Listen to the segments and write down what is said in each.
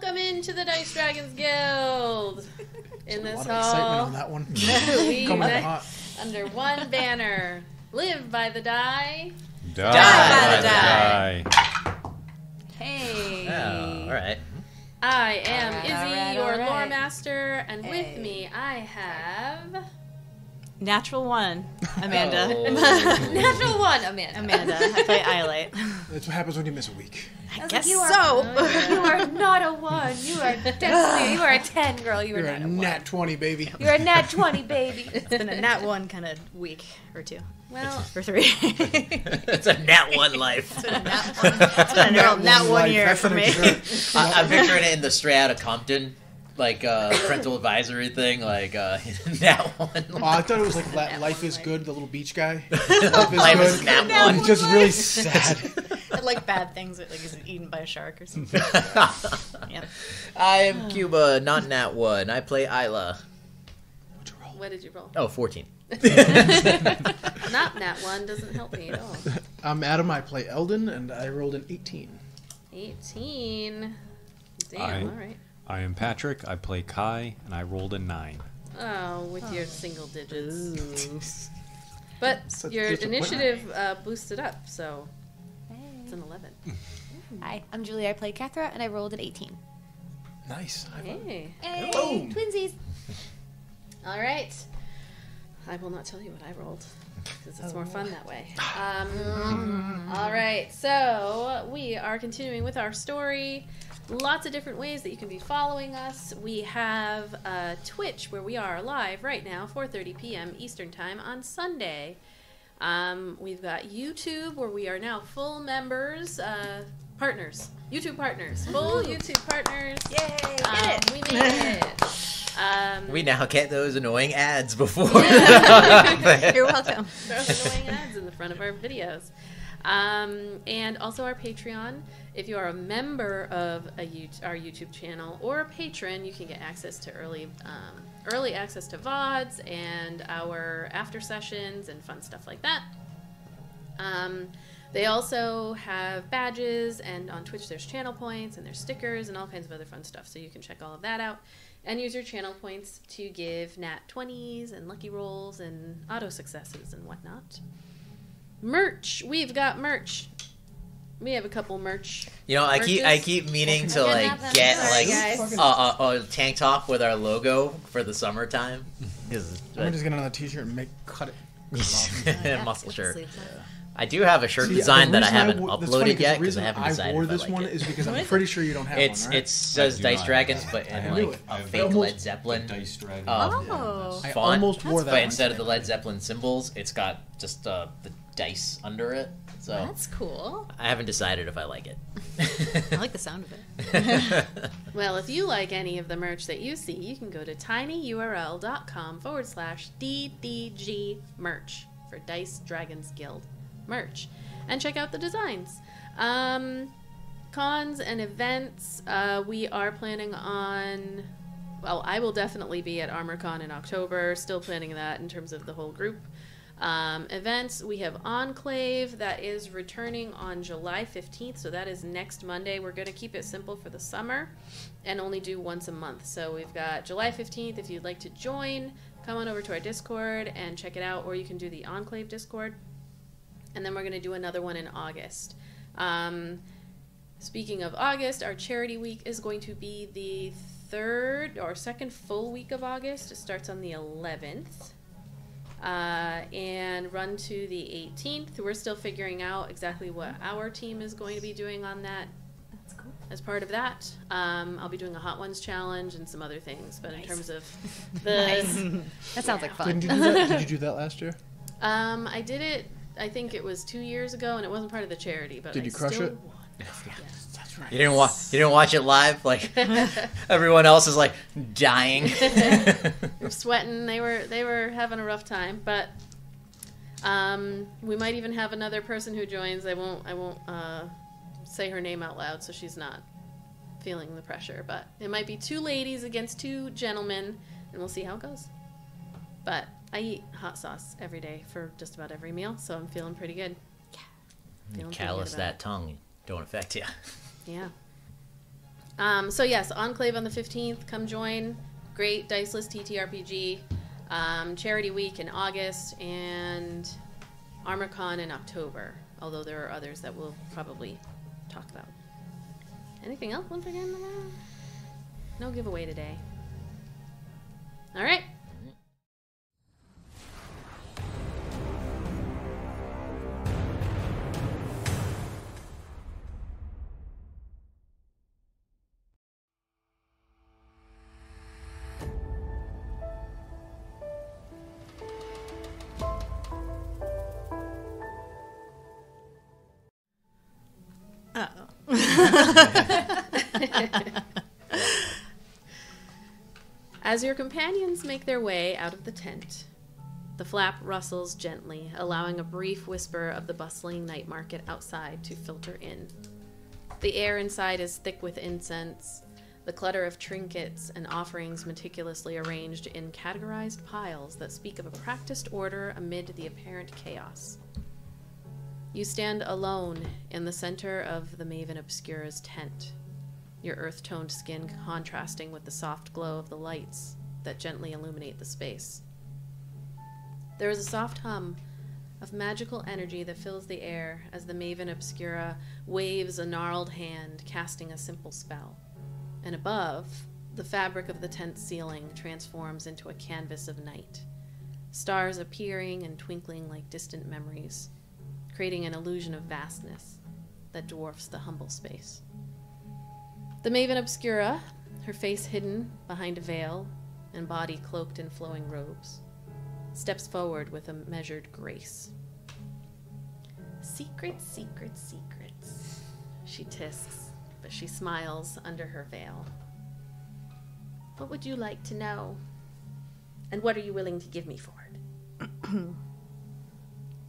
Welcome into the Dice Dragons Guild. In this A lot of excitement hall, on that one. we Coming in unite hot. under one banner. Live by the die. Die by the die. Hey. Oh, all right. I am Alright, Izzy, alright, your alright. lore master, and with Hey. me I have Natural one, Amanda. Oh. Natural One, Amanda. Amanda, I play Iolite. That's what happens when you miss a week. I guess you so. Are, you are not a 1. You are definitely, you are a 10, girl. You are You're not a a 1. nat 20, baby. You're a nat 20, baby. It's been a nat one kind of week or two. Well, Or three. It's a nat one life. It's been a nat one life, year that's for an me. exert. I'm picturing it in the Straight Outta Compton, like parental advisory thing, like nat one. Oh, I thought it was like Life is Good, the little beach guy. Life Life is is Good. nat And one. he's just really sad. Like bad things, like he's eaten by a shark or something. Yeah. I am Cuba, not nat one. I play Isla. What'd you roll? what did you roll? Oh, 14. Not nat 1 doesn't help me at all. I'm Adam, I play Eldon, and I rolled an 18. 18. Damn, I- all right. I am Patrick. I play Kai, and I rolled a 9. Oh, with your single digits. But Such your disappointment. initiative boosted up, so it's an 11. Hi, I'm Julie. I play Kethra, and I rolled an 18. Nice. Hey. Hey, Boom. twinsies! All right. I will not tell you what I rolled because it's more fun that way. All right. So we are continuing with our story. Lots of different ways that you can be following us. We have Twitch, where we are live right now, 4:30 p.m. Eastern Time on Sunday. We've got YouTube, where we are now full members, partners, YouTube partners, full YouTube partners. Yay! We made it. We now get those annoying ads before. You're welcome. Throw annoying ads in the front of our videos. And also our Patreon. If you are a member of our YouTube channel or a patron, you can get access to early access to VODs and our after sessions and fun stuff like that. They also have badges, and on Twitch there's channel points and there's stickers and all kinds of other fun stuff, so you can check all of that out and use your channel points to give nat 20s and lucky rolls and auto successes and whatnot. Merch. We've got merch. We have a couple merch. You know, I Merches. keep meaning to Fucking like have them. get Sorry, like guys. a tank top with our logo for the summertime. I'm just get another t-shirt and cut it. Muscle shirt. Sleeves up. I do have a shirt See, design the that I reason haven't wo- that's funny, uploaded yet the because I reason haven't decided wore if I this like one it. is because I'm pretty sure you don't have It's one, right? it says I do Dice not. Dragons, but I in have knew like it. a I fake almost- Led Zeppelin Dice Dragon. Oh. I font, almost wore that but one. instead of the Led Zeppelin symbols, it's got just the dice under it. So That's cool. I haven't decided if I like it. I like the sound of it. Well, if you like any of the merch that you see, you can go to tinyurl.com/DDG merch for Dice Dragons Guild merch and check out the designs. Cons and events, we are planning on, well, I will definitely be at ArmorCon in October, still planning that in terms of the whole group. Events, we have Enclave that is returning on July 15th, so that is next Monday. We're going to keep it simple for the summer and only do once a month. So we've got July 15th. If you'd like to join, come on over to our Discord and check it out, or you can do the Enclave Discord. And then we're going to do another one in August. Speaking of August, our charity week is going to be the third or second full week of August. It starts on the 11th. And run to the 18th. We're still figuring out exactly what our team is going to be doing on that. That's cool. As part of that, I'll be doing a Hot Ones challenge and some other things. But in Nice. terms of the, Nice. That sounds like fun. Didn't you do that? Did you do that last year? I did it. I think it was 2 years ago, and it wasn't part of the charity. But Did I you crush still it? won. That's right. You didn't watch it live? Like everyone else is like dying. They were sweating. They were having a rough time, but we might even have another person who joins. I won't say her name out loud, so she's not feeling the pressure. But it might be 2 ladies against 2 gentlemen, and we'll see how it goes. But I eat hot sauce every day for just about every meal, so I'm feeling pretty good. Feeling pretty Callous good about that tongue. Don't affect you. it. Yeah. So yes, Enclave on the 15th. Come join. Great Diceless TTRPG. Charity Week in August and ArmorCon in October. Although there are others that we'll probably talk about. Anything else I'm forgetting about? No giveaway today. All right. As your companions make their way out of the tent, the flap rustles gently, allowing a brief whisper of the bustling night market outside to filter in. The air inside is thick with incense, the clutter of trinkets and offerings meticulously arranged in categorized piles that speak of a practiced order amid the apparent chaos. You stand alone in the center of the Maven Obscura's tent, your earth-toned skin contrasting with the soft glow of the lights that gently illuminate the space. There is a soft hum of magical energy that fills the air as the Maven Obscura waves a gnarled hand, casting a simple spell. And above, the fabric of the tent ceiling transforms into a canvas of night, stars appearing and twinkling like distant memories, creating an illusion of vastness that dwarfs the humble space. The Maven Obscura, her face hidden behind a veil and body cloaked in flowing robes, steps forward with a measured grace. Secrets, secrets, secrets, she tisks, but she smiles under her veil. What would you like to know? And what are you willing to give me for it?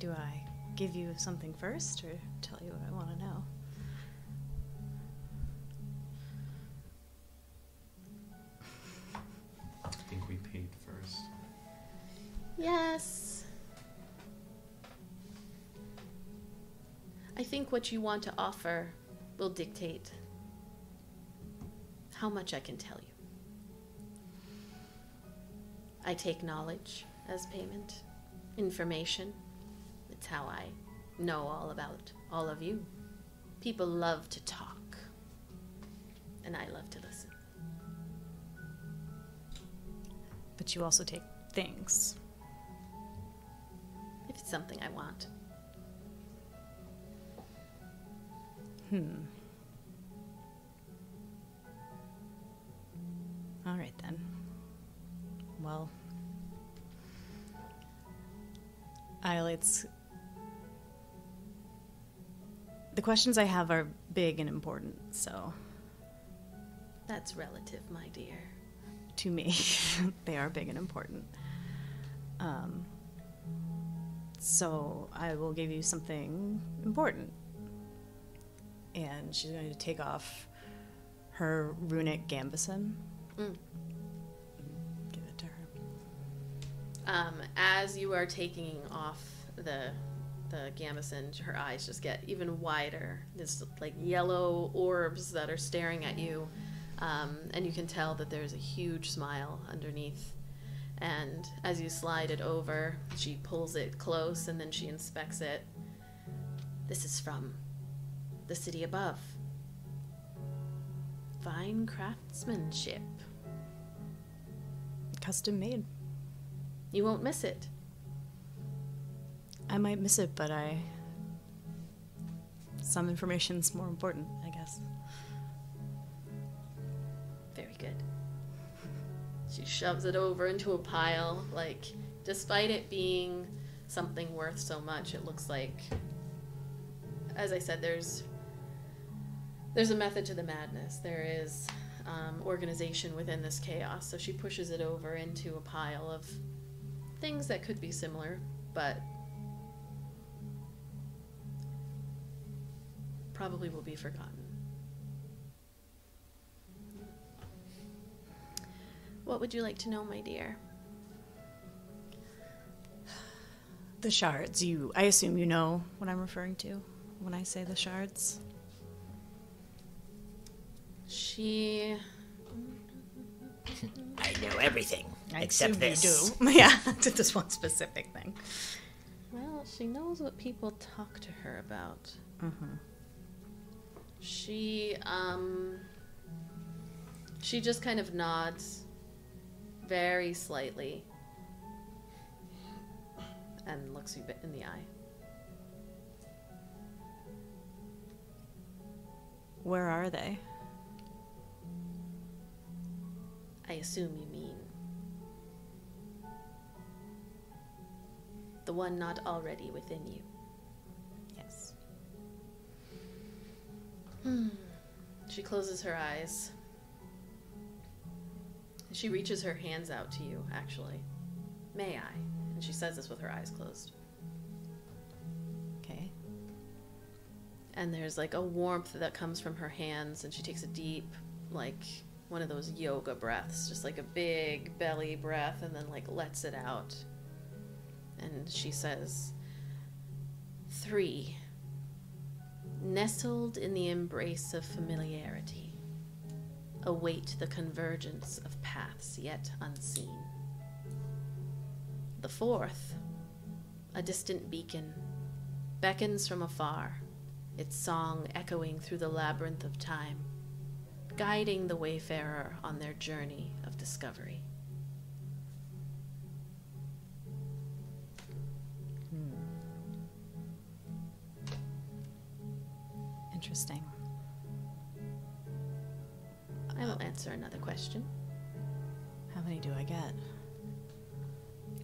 Do I give you something first or tell you what I want to know? I think we paid first. Yes. I think what you want to offer will dictate how much I can tell you. I take knowledge as payment, information. It's how I know all about all of you. People love to talk, and I love to listen. But you also take things. If it's something I want. All right, then. Well, the questions I have are big and important, so That's relative, my dear. to me, they are big and important. So I will give you something important. And she's going to take off her runic gambeson. Mm. Give it to her. As you are taking off the gambeson, her eyes just get even wider. There's like yellow orbs that are staring at you, and you can tell that there's a huge smile underneath. And as you slide it over, she pulls it close and then she inspects it. This is from the city above. Fine craftsmanship. Custom made. You won't miss it. I might miss it, but some information's more important, I guess. Very good. She shoves it over into a pile. Like, despite it being something worth so much, it looks like, as I said, there's a method to the madness. There is organization within this chaos. So she pushes it over into a pile of things that could be similar, but probably will be forgotten. What would you like to know, my dear? The shards. I assume you know what I'm referring to when I say the shards. She She. I know everything I except assume this. you do. Yeah, to this one specific thing. Well, she knows what people talk to her about. Mm-hmm. She just kind of nods very slightly and looks you in the eye. Where are they? I assume you mean the one not already within you. Yes. She closes her eyes. She reaches her hands out to you, actually. May I? And she says this with her eyes closed. Okay. And there's like a warmth that comes from her hands, and she takes a deep, like one of those yoga breaths, just like a big belly breath, and then like lets it out. And she says, 3. Nestled in the embrace of familiarity, await the convergence of paths yet unseen. The 4th, a distant beacon, beckons from afar, its song echoing through the labyrinth of time, guiding the wayfarer on their journey of discovery. Interesting. I will answer another question. How many do I get?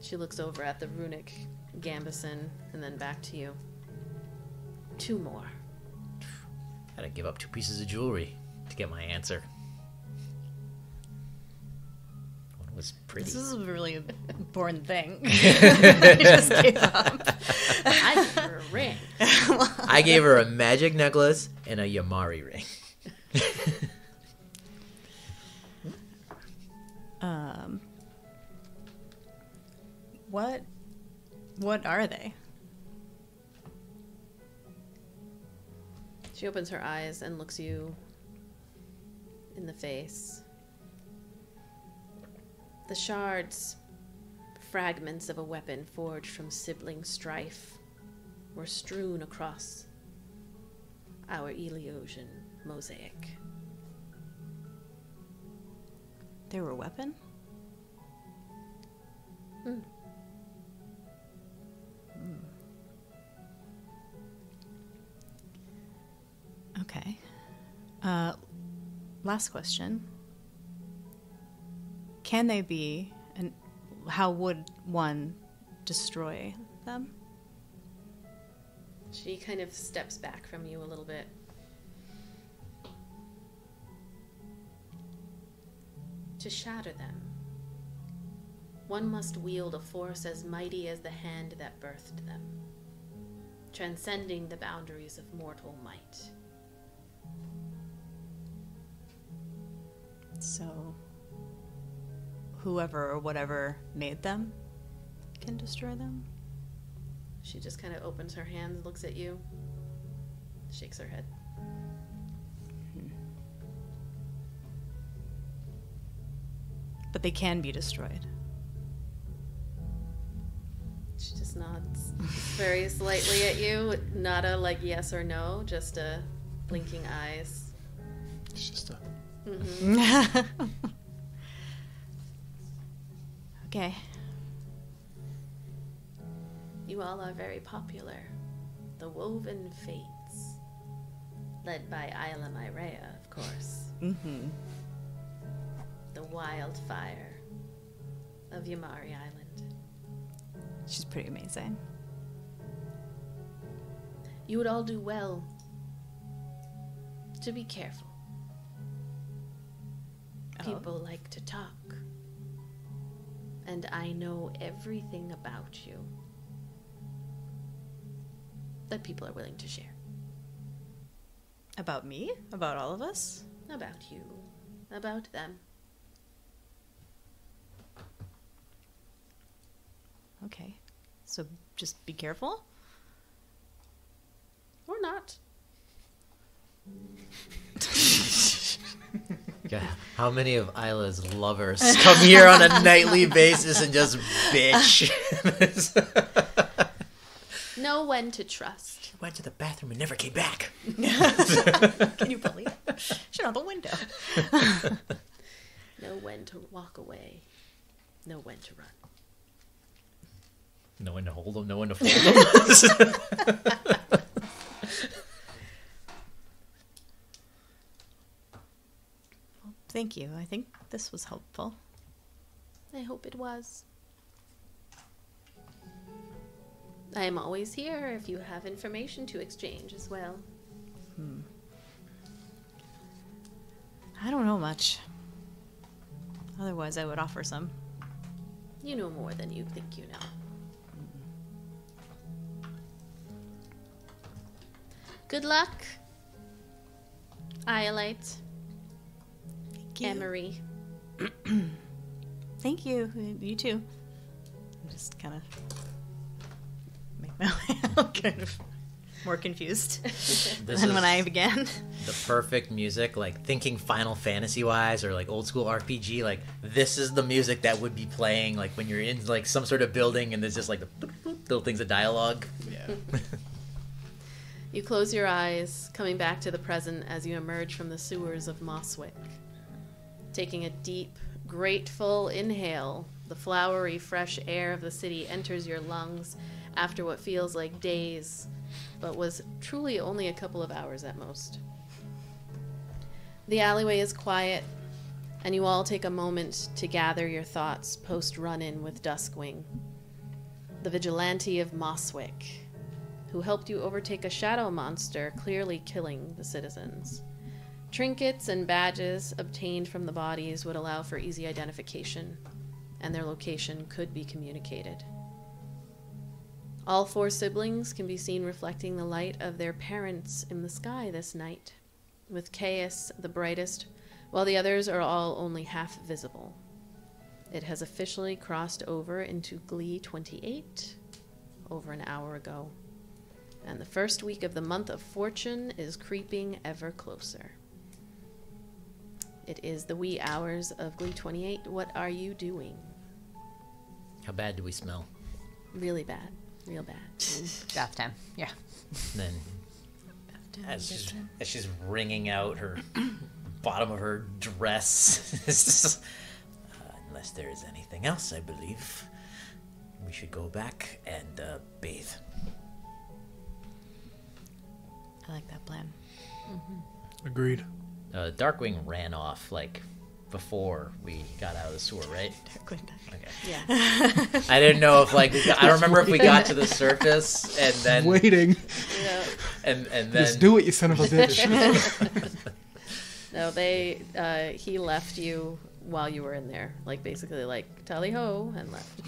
She looks over at the runic gambeson and then back to you. 2 more. Gotta give up 2 pieces of jewelry to get my answer. One was pretty. This is a really important thing. I just gave up. I give her a ring. I gave her a magic necklace and a Yamari ring. What are they? She opens her eyes and looks you in the face. The shards, fragments of a weapon forged from sibling strife, were strewn across our Eleosian mosaic. They were a weapon? Okay. Last question. Can they be, and how would one destroy them? She kind of steps back from you a little bit. To shatter them, one must wield a force as mighty as the hand that birthed them, transcending the boundaries of mortal might. So, whoever or whatever made them can destroy them? She just kind of opens her hands, looks at you, shakes her head. But they can be destroyed. She just nods very slightly at you, not a like yes or no, just a blinking eyes. It's just a. Okay. You all are very popular. The Woven Fates. Led by Isla Myrea, of course. Mm-hmm. The wildfire of Yamari Island. She's pretty amazing. You would all do well to be careful. People like to talk. And I know everything about you that people are willing to share. About me? About all of us? About you. About them. Okay. So just be careful? Or not. God, how many of Isla's lovers come here on a nightly basis and just bitch? Know when to trust. She went to the bathroom and never came back. Can you believe it? She's out the window. Know when to walk away. Know when to run. No one to hold them, no one to fold them. Thank you. I think this was helpful. I hope it was. I am always here if you have information to exchange as well. I don't know much. Otherwise, I would offer some. You know more than you think you know. Good luck, Iolite, Thank you. Emery. Thank you. You too. I'm just kind of make my way out, kind of more confused This than is when I began. the perfect music, like thinking Final Fantasy wise or like old school RPG. Like this is the music that would be playing like when you're in like some sort of building and there's just like the little things of dialogue. Yeah. You close your eyes, coming back to the present as you emerge from the sewers of Mosswick. Taking a deep, grateful inhale, the flowery, fresh air of the city enters your lungs after what feels like days, but was truly only a couple of hours at most. The alleyway is quiet, and you all take a moment to gather your thoughts post-run-in with Duskwing, the vigilante of Mosswick, who helped you overtake a shadow monster, clearly killing the citizens. Trinkets and badges obtained from the bodies would allow for easy identification, and their location could be communicated. All 4 siblings can be seen reflecting the light of their parents in the sky this night, with Caius the brightest, while the others are all only half visible. It has officially crossed over into Glee 28 over an hour ago, and the first week of the month of Fortune is creeping ever closer. It is the wee hours of Glee 28. What are you doing? How bad do we smell? Really bad. Real bad. Bath time. Yeah. And then as she's wringing out her bottom of her dress, unless there is anything else, I believe we should go back and bathe. I like that plan. Agreed. Darkwing ran off like before we got out of the sewer, right? Darkwing died. Okay. Yeah. I didn't know if like I don't remember if we got to the surface and then Waiting. Yeah. and then Just do it, you son of a bitch. No, he left you while you were in there. Like, basically, like, tally ho, and left.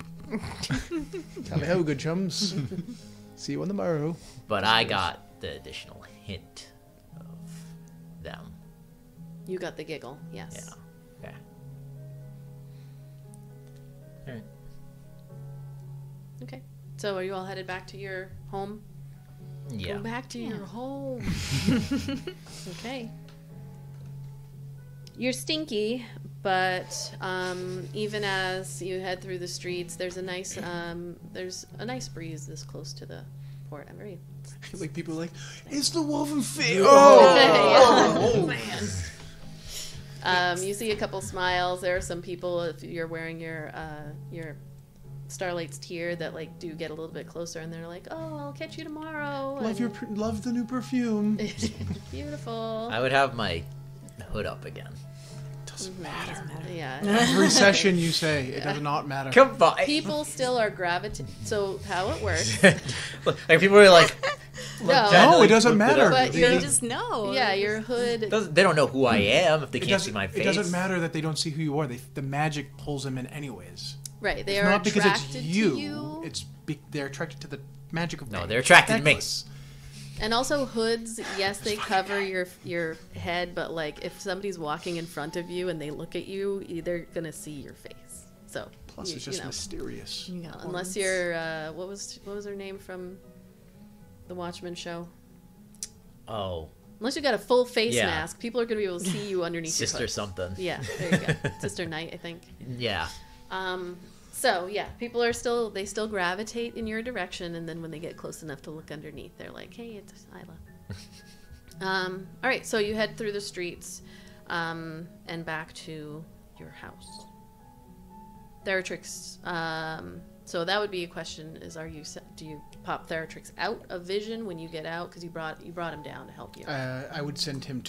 Tally ho, good chums. See you on the morrow. But I got the additional hint of them. You got the giggle, yes. Yeah. Okay. All right. Okay. So, are you all headed back to your home? Yeah. Go back to your home. Okay. You're stinky, but even as you head through the streets, there's a nice breeze this close to the port. I'm very Like people are like, it's the Woven Fate. Oh, man. You see a couple smiles. There are some people, if you're wearing your Starlight's tier, that like do get a little bit closer, and they're like, "Oh, I'll catch you tomorrow." Love the new perfume. Beautiful. I would have my hood up again. Doesn't matter. Yeah. Every session you say it does not matter. Come on. People still are gravitating. So how it works? Like people are like, No, it doesn't matter. But You your just know. yeah, your hood. they don't know who I am if they It can't see doesn't, my face. it doesn't matter that they don't see who you are. The magic pulls them in anyways. Right, they It's are not because it's attracted you. to you. It's they're attracted to the magic of No, the they're attracted to me. necklace. And also hoods, yes, they cover your head, but like if somebody's walking in front of you and they look at you, they're gonna see your face. So Plus, you, it's just you know, mysterious. You got unless horns. you're what was her name from the Watchmen show? Oh, Unless you got a full face Yeah. mask, people are going to be able to see you underneath Sister your hood. something. Yeah, there you go. Sister Knight, I think. Yeah. So yeah, people are still gravitate in your direction, and then when they get close enough to look underneath, they're like, "Hey, it's Isla." All right, so you head through the streets, and back to your house. Theratrix. So that would be a question: is do you pop Theratrix out of vision when you get out? Because you brought him down to help you. I would send him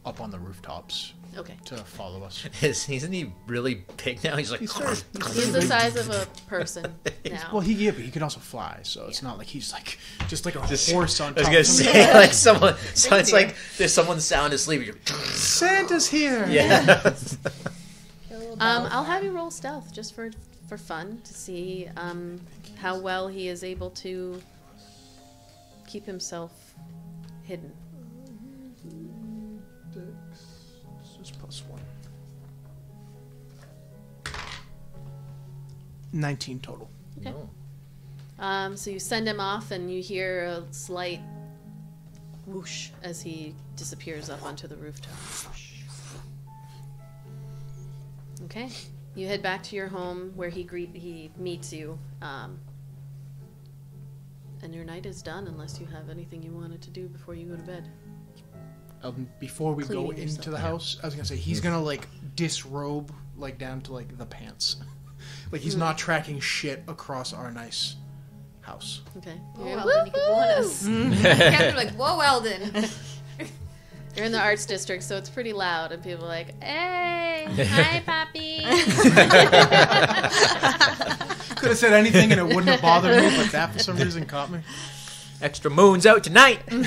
up on the rooftops Okay. to follow us. Isn't he really big now? He's like, He's He's the size of a person now. Well, but he can also fly, so it's not like he's like just like a horse on I top. was gonna of say, like someone. So it's like there's someone sound asleep. You're, Santa's here. yeah. I'll have you roll stealth just for fun to see how well he is able to keep himself hidden. This is +1. 19 total. Okay. Oh. So you send him off, and you hear a slight whoosh as he disappears up onto the rooftop. Okay. You head back to your home where he meets you, and your night is done unless you have anything you wanted to do before you go to bed. Before we go Cleaning into the yourself. house, I was gonna say he's gonna like disrobe like down to like the pants, like he's not tracking shit across our nice house. Okay. Oh, You're, Eldon, you could warn us. Captain like, whoa, Eldon. you're in the arts district, so it's pretty loud, and people are like, "Hey, hi, Poppy." Could have said anything and it wouldn't have bothered me, but that for some reason caught me. Extra moons out tonight. I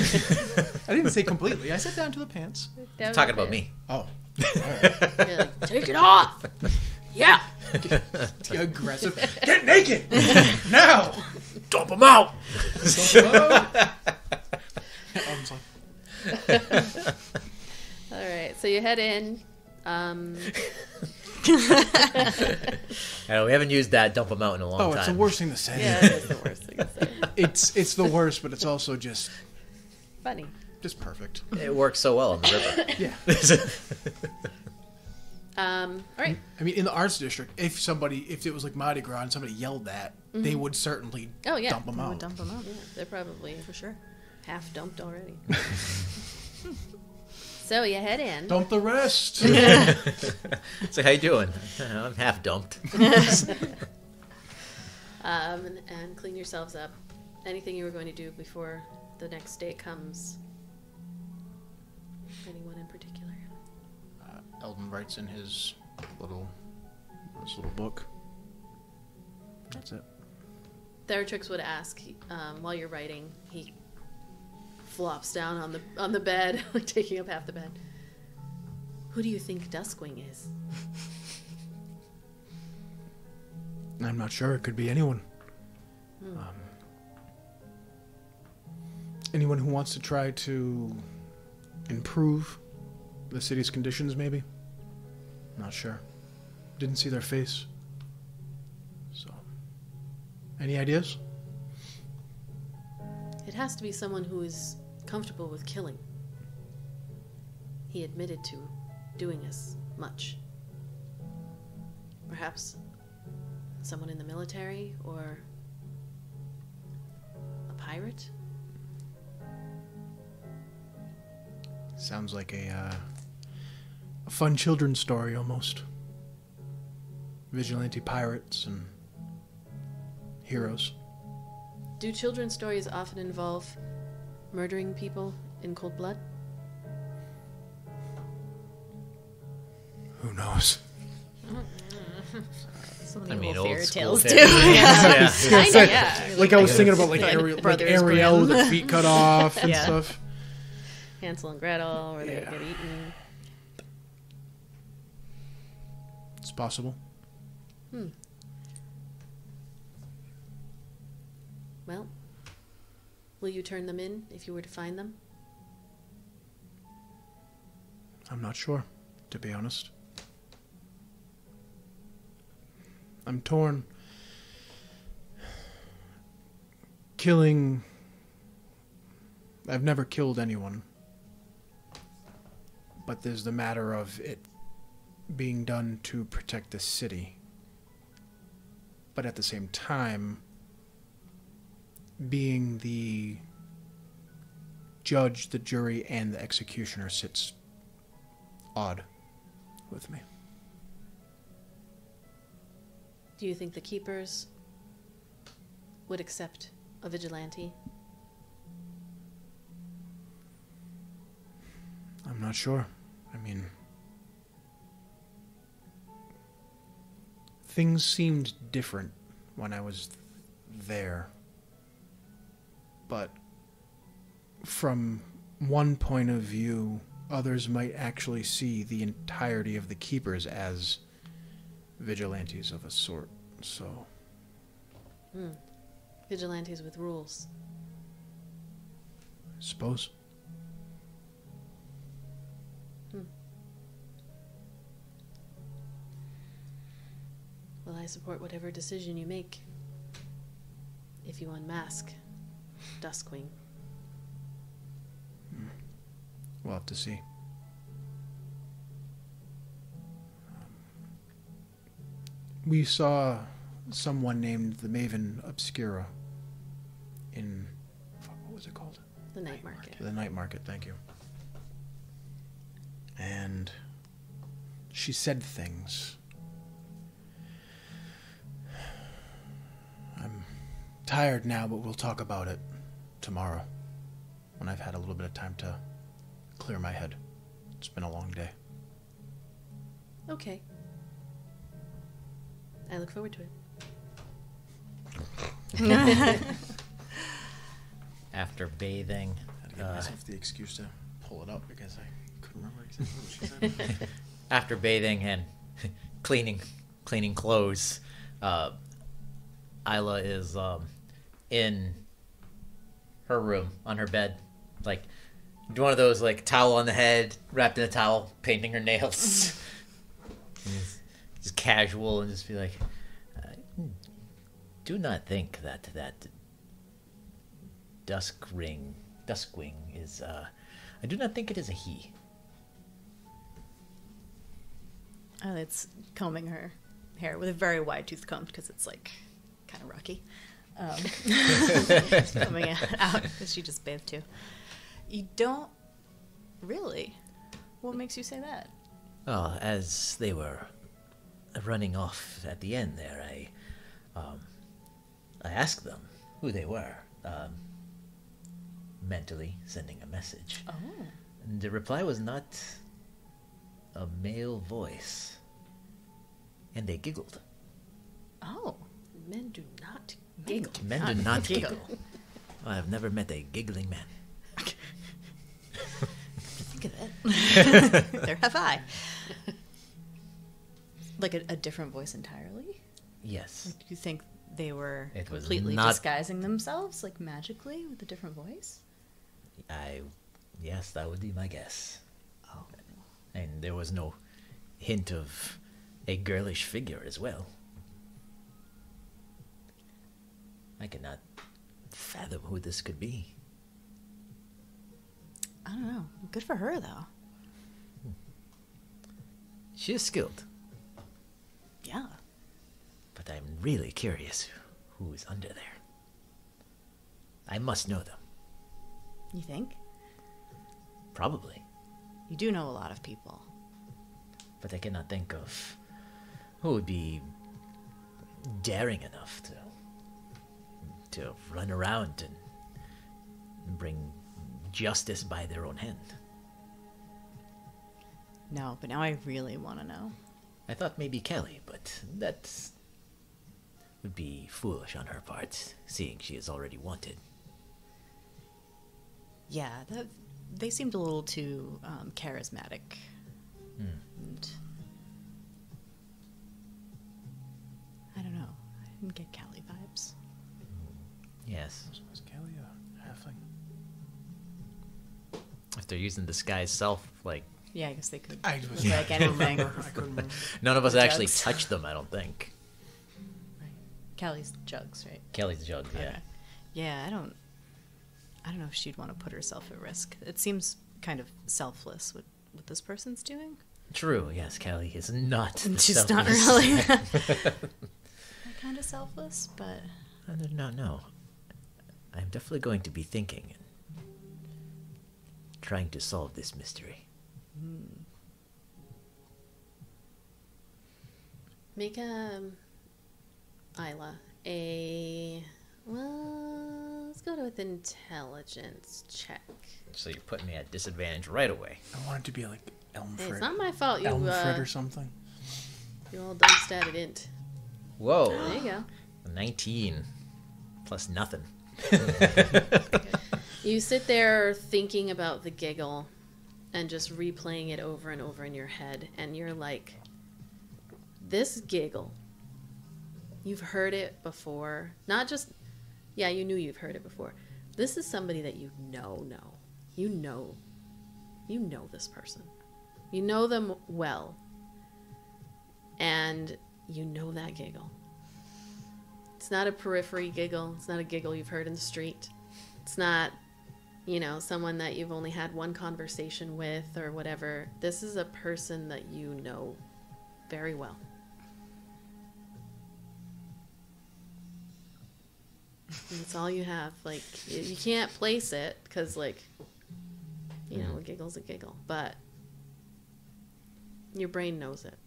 didn't say completely. I said down to the pants. Talking about me. Oh, You're like, take it off. Yeah. get aggressive. Get naked now. Dump him out. Elton's like, All right. So you head in. We haven't used that dump him out in a long oh, time. it's the worst thing to say. Yeah, it is the worst thing to say. It's the worst, but it's also just Funny. perfect. It works so well on the river. Yeah. All right. I mean, in the arts district, if it was like Mardi Gras and somebody yelled that, they would certainly Oh, yeah. dump them I out. would dump them out. Yeah, they're probably For sure. half dumped already. So you head in. Dump the rest. So how you doing? I'm half dumped. And clean yourselves up. Anything you were going to do before the next day comes? Anyone in particular? Eldon writes in his little book. That's it. Theratrix would ask while you're writing. He flops down on the bed, like taking up half the bed. Who do you think Duskwing is? I'm not sure. It could be anyone. Anyone who wants to try to improve the city's conditions, maybe? Not sure. Didn't see their face. So, any ideas? It has to be someone who is comfortable with killing. He admitted to doing as much. Perhaps someone in the military or a pirate? Sounds like a fun children's story, almost. Vigilante pirates and heroes. Do children's stories often involve murdering people in cold blood? Who knows? So many I mean, little old fairy school tales fairy too. tales. Yeah. Kinda, yeah. Like I was thinking about like, Brothers Ariel Grimm. with her feet cut off and Yeah. stuff. Hansel and Gretel, where they Yeah. get eaten. It's possible. Well, will you turn them in if you were to find them? I'm not sure, to be honest. I'm torn. I've never killed anyone But there's the matter of it being done to protect the city. But at the same time, being the judge, the jury, and the executioner sits odd with me. Do you think the keepers would accept a vigilante? I'm not sure. I mean, things seemed different when I was there. But from one point of view, others might actually see the entirety of the keepers as vigilantes of a sort. So, Vigilantes with rules. I suppose. Well, I support whatever decision you make. If you unmask Duskwing. We'll have to see. We saw someone named the Maven Obscura in... what was it called? The night market. The Night Market, thank you. And she said things. I'm tired now, but we'll talk about it tomorrow when I've had a little bit of time to clear my head. It's been a long day. Okay. I look forward to it. After bathing, I gave myself the excuse to pull it up because I couldn't remember exactly what she said. after bathing and cleaning clothes, Isla is in her room on her bed, like one of those like towel on the head, wrapped in a towel, painting her nails. Just casual and just be like, do not think that Duskwing is. I do not think it is a he. It's combing her hair with a very wide tooth comb because it's like kind of rocky. It's coming out because she just bathed too. You don't really. What makes you say that? Oh, as they were running off at the end there, I asked them who they were, mentally sending a message. Oh. And the reply was not a male voice. And they giggled. Oh. Men do not giggle. Men do not giggle. I have never met a giggling man. Think of it. There have I. Like a different voice entirely? Yes. Like, do you think they were It was completely not- disguising themselves, like magically, with a different voice? Yes, that would be my guess. Oh. And there was no hint of a girlish figure as well. I cannot fathom who this could be. I don't know. Good for her, though. She is skilled, Yeah. but I'm really curious who is under there. I must know them. You think? Probably, You do know a lot of people. but I cannot think of who would be daring enough to run around and bring justice by their own hand. No, but now I really want to know. I thought maybe Kelly, but that would be foolish on her part, seeing she is already wanted. Yeah, they seemed a little too charismatic. And I don't know. I didn't get Callie vibes. Yes. Was Kelly a halfling? If they're using disguise self, like, Yeah, I guess they could. I was Like anything. I couldn't remember. none of us Or actually jugs. touched them, I don't think. Right. Callie's jugs, right? Kelly's jug, yeah. Okay. Yeah, I don't know if she'd want to put herself at risk. It seems kind of selfless what this person's doing? True, yes, Callie is not. the She's not selfless- really that kind of selfless, but I did not know. I'm definitely going to be thinking and trying to solve this mystery. Make Isla let's go with intelligence check. So you're putting me at disadvantage right away. I want it to be like Hey, Elmfred. it's not my fault. You Elmfred or something. you all dumb statted int. Whoa. There you go. 19 plus nothing. You sit there thinking about the giggle and just replaying it over and over in your head, and you're like, this giggle, you've heard it before. Not just, yeah, you knew you've heard it before. This is somebody that you know. You know this person. You know them well. And you know that giggle. It's not a periphery giggle. It's not a giggle you've heard in the street. It's not, someone that you've only had one conversation with or whatever. This is a person that you know very well. And it's all you have. Like, you can't place it because, a giggle's a giggle. But your brain knows it.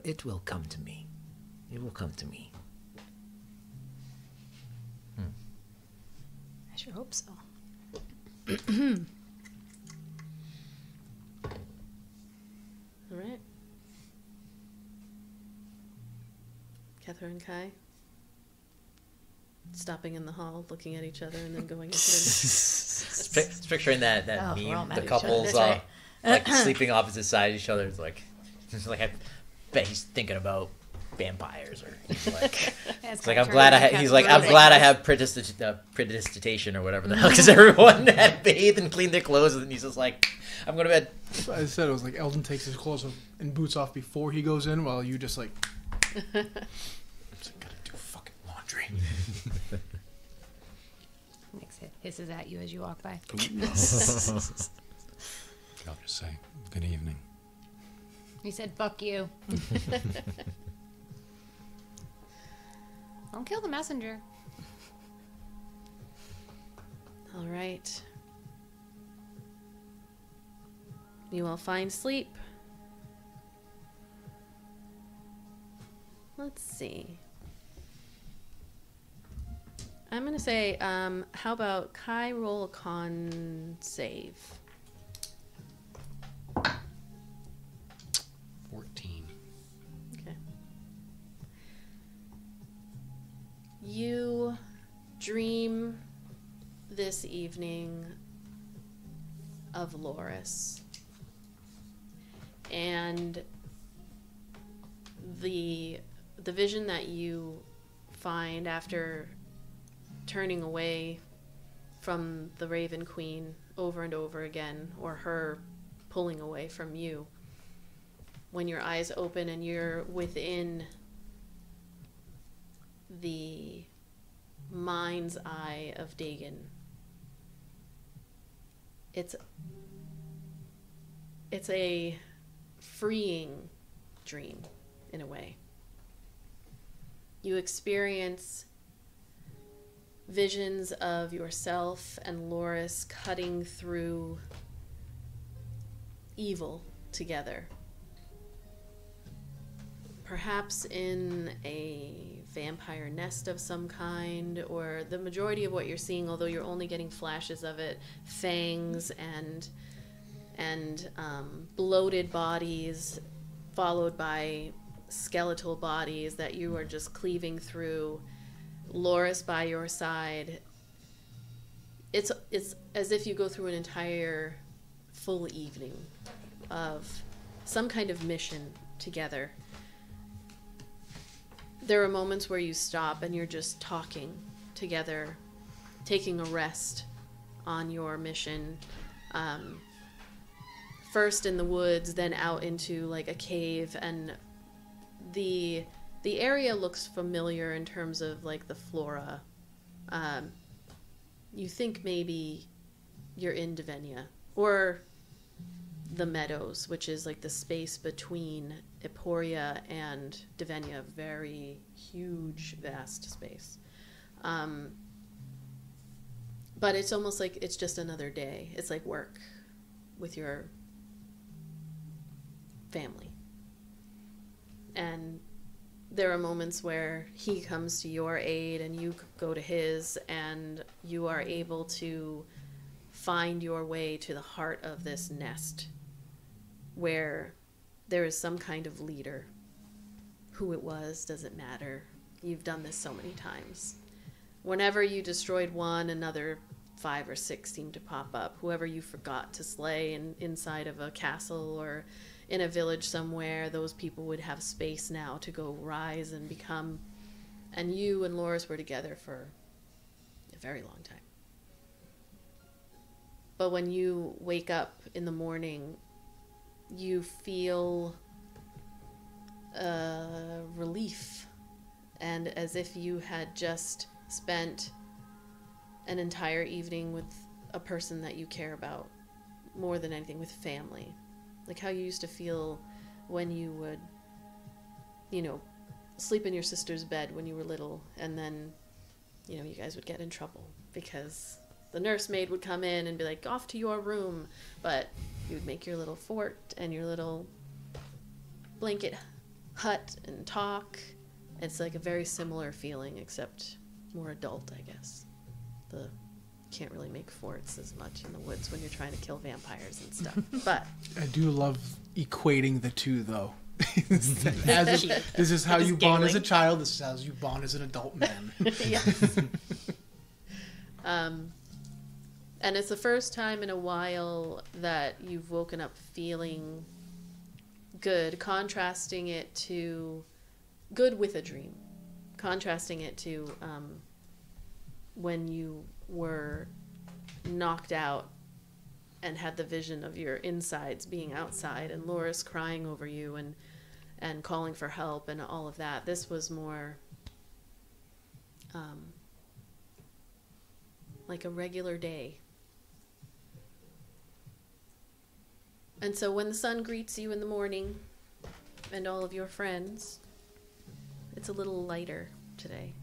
It will come to me. It will come to me. I sure hope so. All right. Catherine and Kai stopping in the hall, looking at each other, and then going into Just picturing that Oh, we're all meme, mad the at each other. couples That's right. sleeping opposite sides of each other. It's like I bet he's thinking about vampires, or he's like, it's like I'm glad I have prestidigitation or whatever the hell, because everyone had bathed and cleaned their clothes, and he's just like, I'm going to bed. I said it was like Eldon takes his clothes and boots off before he goes in, while you just like, I'm just gotta do fucking laundry. Nick hisses at you as you walk by. I'll just say, good evening. He said, fuck you. Don't kill the messenger. All right. You all find sleep. Let's see. I'm going to say, how about Kai roll a con save? 14. Okay. You dream this evening of Loris. And the vision that you find after turning away from the Raven Queen over and over again, or her pulling away from you, when your eyes open and you're within the mind's eye of Dagon, it's a freeing dream in a way. You experience visions of yourself and Loris cutting through evil together. Perhaps in a vampire nest of some kind, or the majority of what you're seeing, although you're only getting flashes of it, fangs and bloated bodies followed by skeletal bodies that you are just cleaving through. Loris by your side. It's as if you go through an entire full evening of some kind of mission together. There are moments where you stop and you're just talking together, taking a rest on your mission. First in the woods, then out into like a cave, and the area looks familiar in terms of like the flora. You think maybe you're in Devenia, or the meadows, which is like the space between Eporia and Devenia, very huge, vast space. But it's almost like it's just another day. It's like work with your family. And there are moments where he comes to your aid and you go to his, and you are able to find your way to the heart of this nest where there is some kind of leader. Who it was doesn't matter. You've done this so many times. Whenever you destroyed one, another 5 or 6 seem to pop up. Whoever you forgot to slay inside of a castle or in a village somewhere, those people would have space now to go rise and become. And you and Loris were together for a very long time. But when you wake up in the morning, you feel relief, and as if you had just spent an entire evening with a person that you care about more than anything, with family. Like how you used to feel when you would, sleep in your sister's bed when you were little, and then, you guys would get in trouble because the nursemaid would come in and be like, off to your room, but you would make your little fort and your little blanket hut and talk. It's like a very similar feeling, except more adult, I guess. Can't really make forts as much in the woods when you're trying to kill vampires and stuff. But I do love equating the two, though. This is how you bond as a child. This is how you bond as an adult man. Yes. And it's the first time in a while that you've woken up feeling good, contrasting it to good with a dream, contrasting it to when you were knocked out and had the vision of your insides being outside and Loris crying over you and calling for help and all of that. This was more like a regular day. And so when the sun greets you in the morning and all of your friends, it's a little lighter today.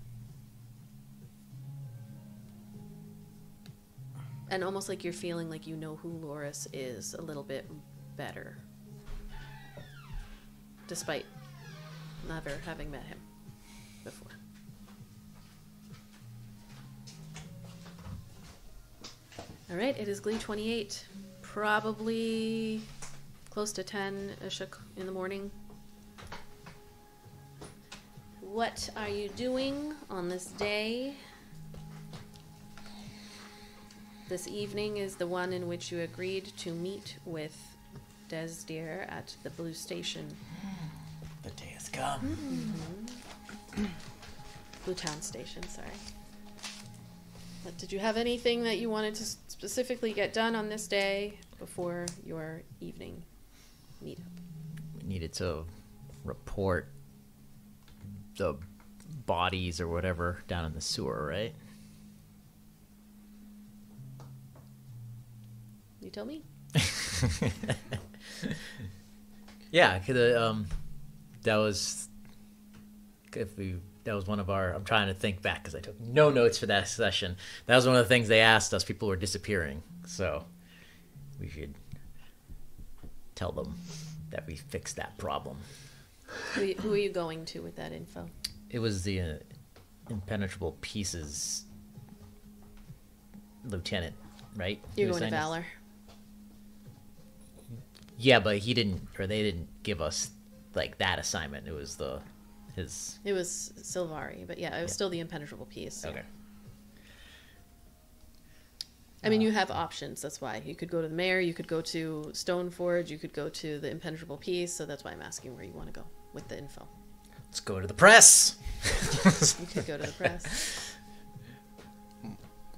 And almost like you're feeling like you know who Loris is a little bit better, despite never having met him before. All right, it is Glee 28. Probably close to 10-ish in the morning. What are you doing on this day? This evening is the one in which you agreed to meet with Desdir at the Blue Station. The day has come. Mm-hmm. Blue Town Station, sorry. But did you have anything that you wanted to specifically get done on this day before your evening meetup? We needed to report the bodies or whatever down in the sewer, right? You tell me. Yeah, that was one of our. I'm trying to think back because I took no notes for that session. That was one of the things they asked us. People were disappearing, so we should tell them that we fixed that problem. Who are you going to with that info? It was the Impenetrable Pieces lieutenant, right? You're going to Valor. Yeah, but they didn't give us like that assignment. It was It was Sylvari, but yeah, it was still the Impenetrable Piece. Okay. I mean, you have options. That's why you could go to the mayor, you could go to Stoneforge, you could go to the Impenetrable Piece. So that's why I'm asking where you want to go with the info. Let's go to the press. You could go to the press.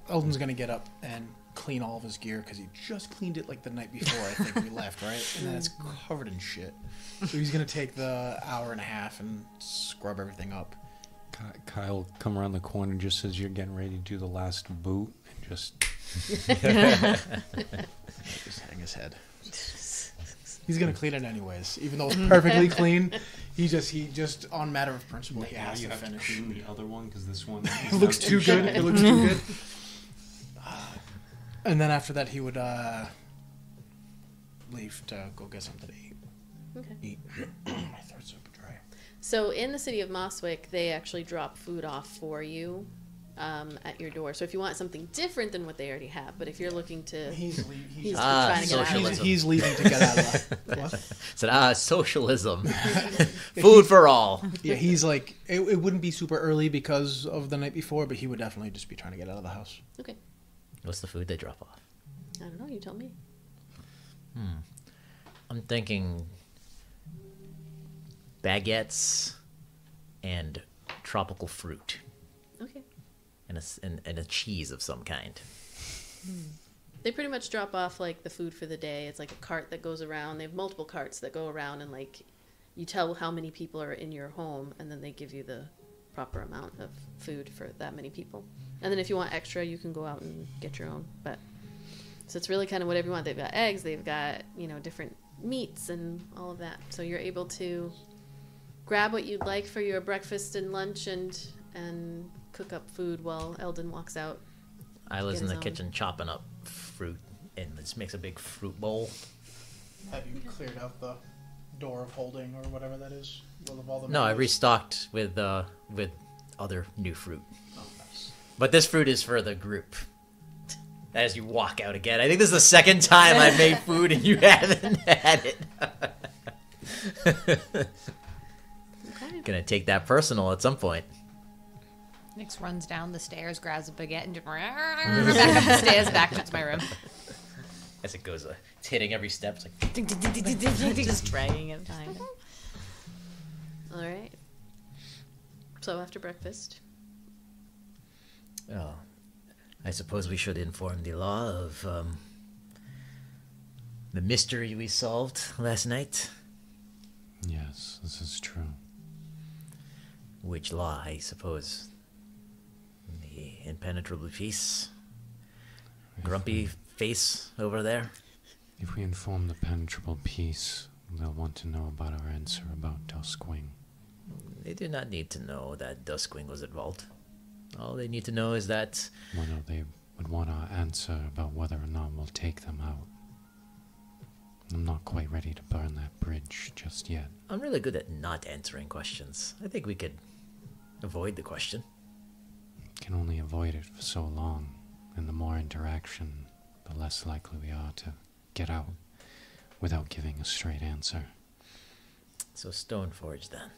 Eldon's gonna get up and clean all of his gear because he just cleaned it like the night before. I think we left, right? And then it's covered in shit. So he's gonna take the hour and a half and scrub everything up. Kyle come around the corner just as you're getting ready to do the last boot and just Just hang his head. He's gonna clean it anyways, even though it's perfectly clean. He just on matter of principle, he Now has you to have to finish. clean the other one because this one It looks too good. It looks too good. And then after that, he would leave to go get something to eat. Okay. My throat's super dry. So in the city of Mosswick, they actually drop food off for you at your door. So if you want something different than what they already have, but if you're looking to, He's he's Ah, trying to get out of socialism. it. he's leaving to get out of the what? Said, socialism. Food for all. Yeah, he's like it wouldn't be super early because of the night before, but he would definitely just be trying to get out of the house. Okay. What's the food they drop off? I don't know. You tell me. I'm thinking baguettes and tropical fruit Okay. and a cheese of some kind. They pretty much drop off like the food for the day. It's like a cart that goes around. They have multiple carts that go around, and like you tell how many people are in your home, and then they give you the proper amount of food for that many people. And then if you want extra, you can go out and get your own. But so it's really kind of whatever you want. They've got eggs, they've got, you know, different meats and all of that. So you're able to grab what you'd like for your breakfast and lunch and cook up food while Eldon walks out. Isla's Get in the his own. kitchen chopping up fruit and just makes a big fruit bowl. Have you cleared out the door of holding or whatever that is? Of all the No, I menus? restocked with other new fruit. Oh, nice. But this fruit is for the group. As you walk out again, I think this is the second time I've made food and you haven't had it. Okay. Gonna take that personal at some point. Nyx runs down the stairs, grabs a baguette, and just back up the stairs, back towards my room. As it goes, it's hitting every step. It's like Just dragging it behind him. All right. So after breakfast, Oh, I suppose we should inform the law of the mystery we solved last night. Yes, this is true. Which law, I suppose? The impenetrable peace? Grumpy face over there? If we inform the penetrable peace, they'll want to know about our answer about Duskwing. They do not need to know that Duskwing was involved. All they need to know is that Well, no, they would want our answer about whether or not we'll take them out. I'm not quite ready to burn that bridge just yet. I'm really good at not answering questions. I think we could avoid the question. Can only avoid it for so long, and the more interaction, the less likely we are to get out without giving a straight answer. So Stoneforge then.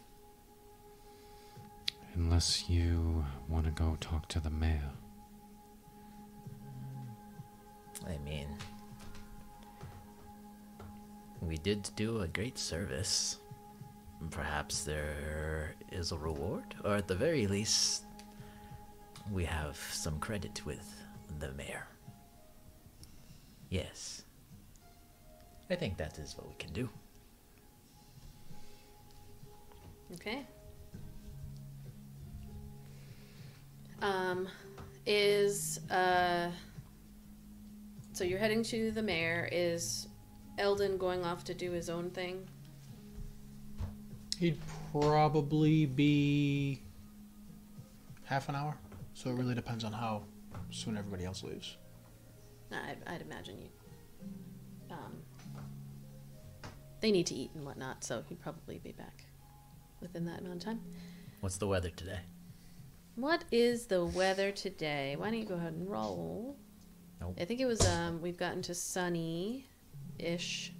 Unless you want to go talk to the mayor. I mean, we did do a great service. Perhaps there is a reward, or at the very least, we have some credit with the mayor. Yes. I think that is what we can do. okay. So you're heading to the mayor. Is Eldon going off to do his own thing? He'd probably be half an hour. So it really depends on how soon everybody else leaves. I'd imagine you. They need to eat and whatnot, so he'd probably be back within that amount of time. What's the weather today? What is the weather today? Why don't you go ahead and roll? Nope. I think it was we've gotten to sunny-ish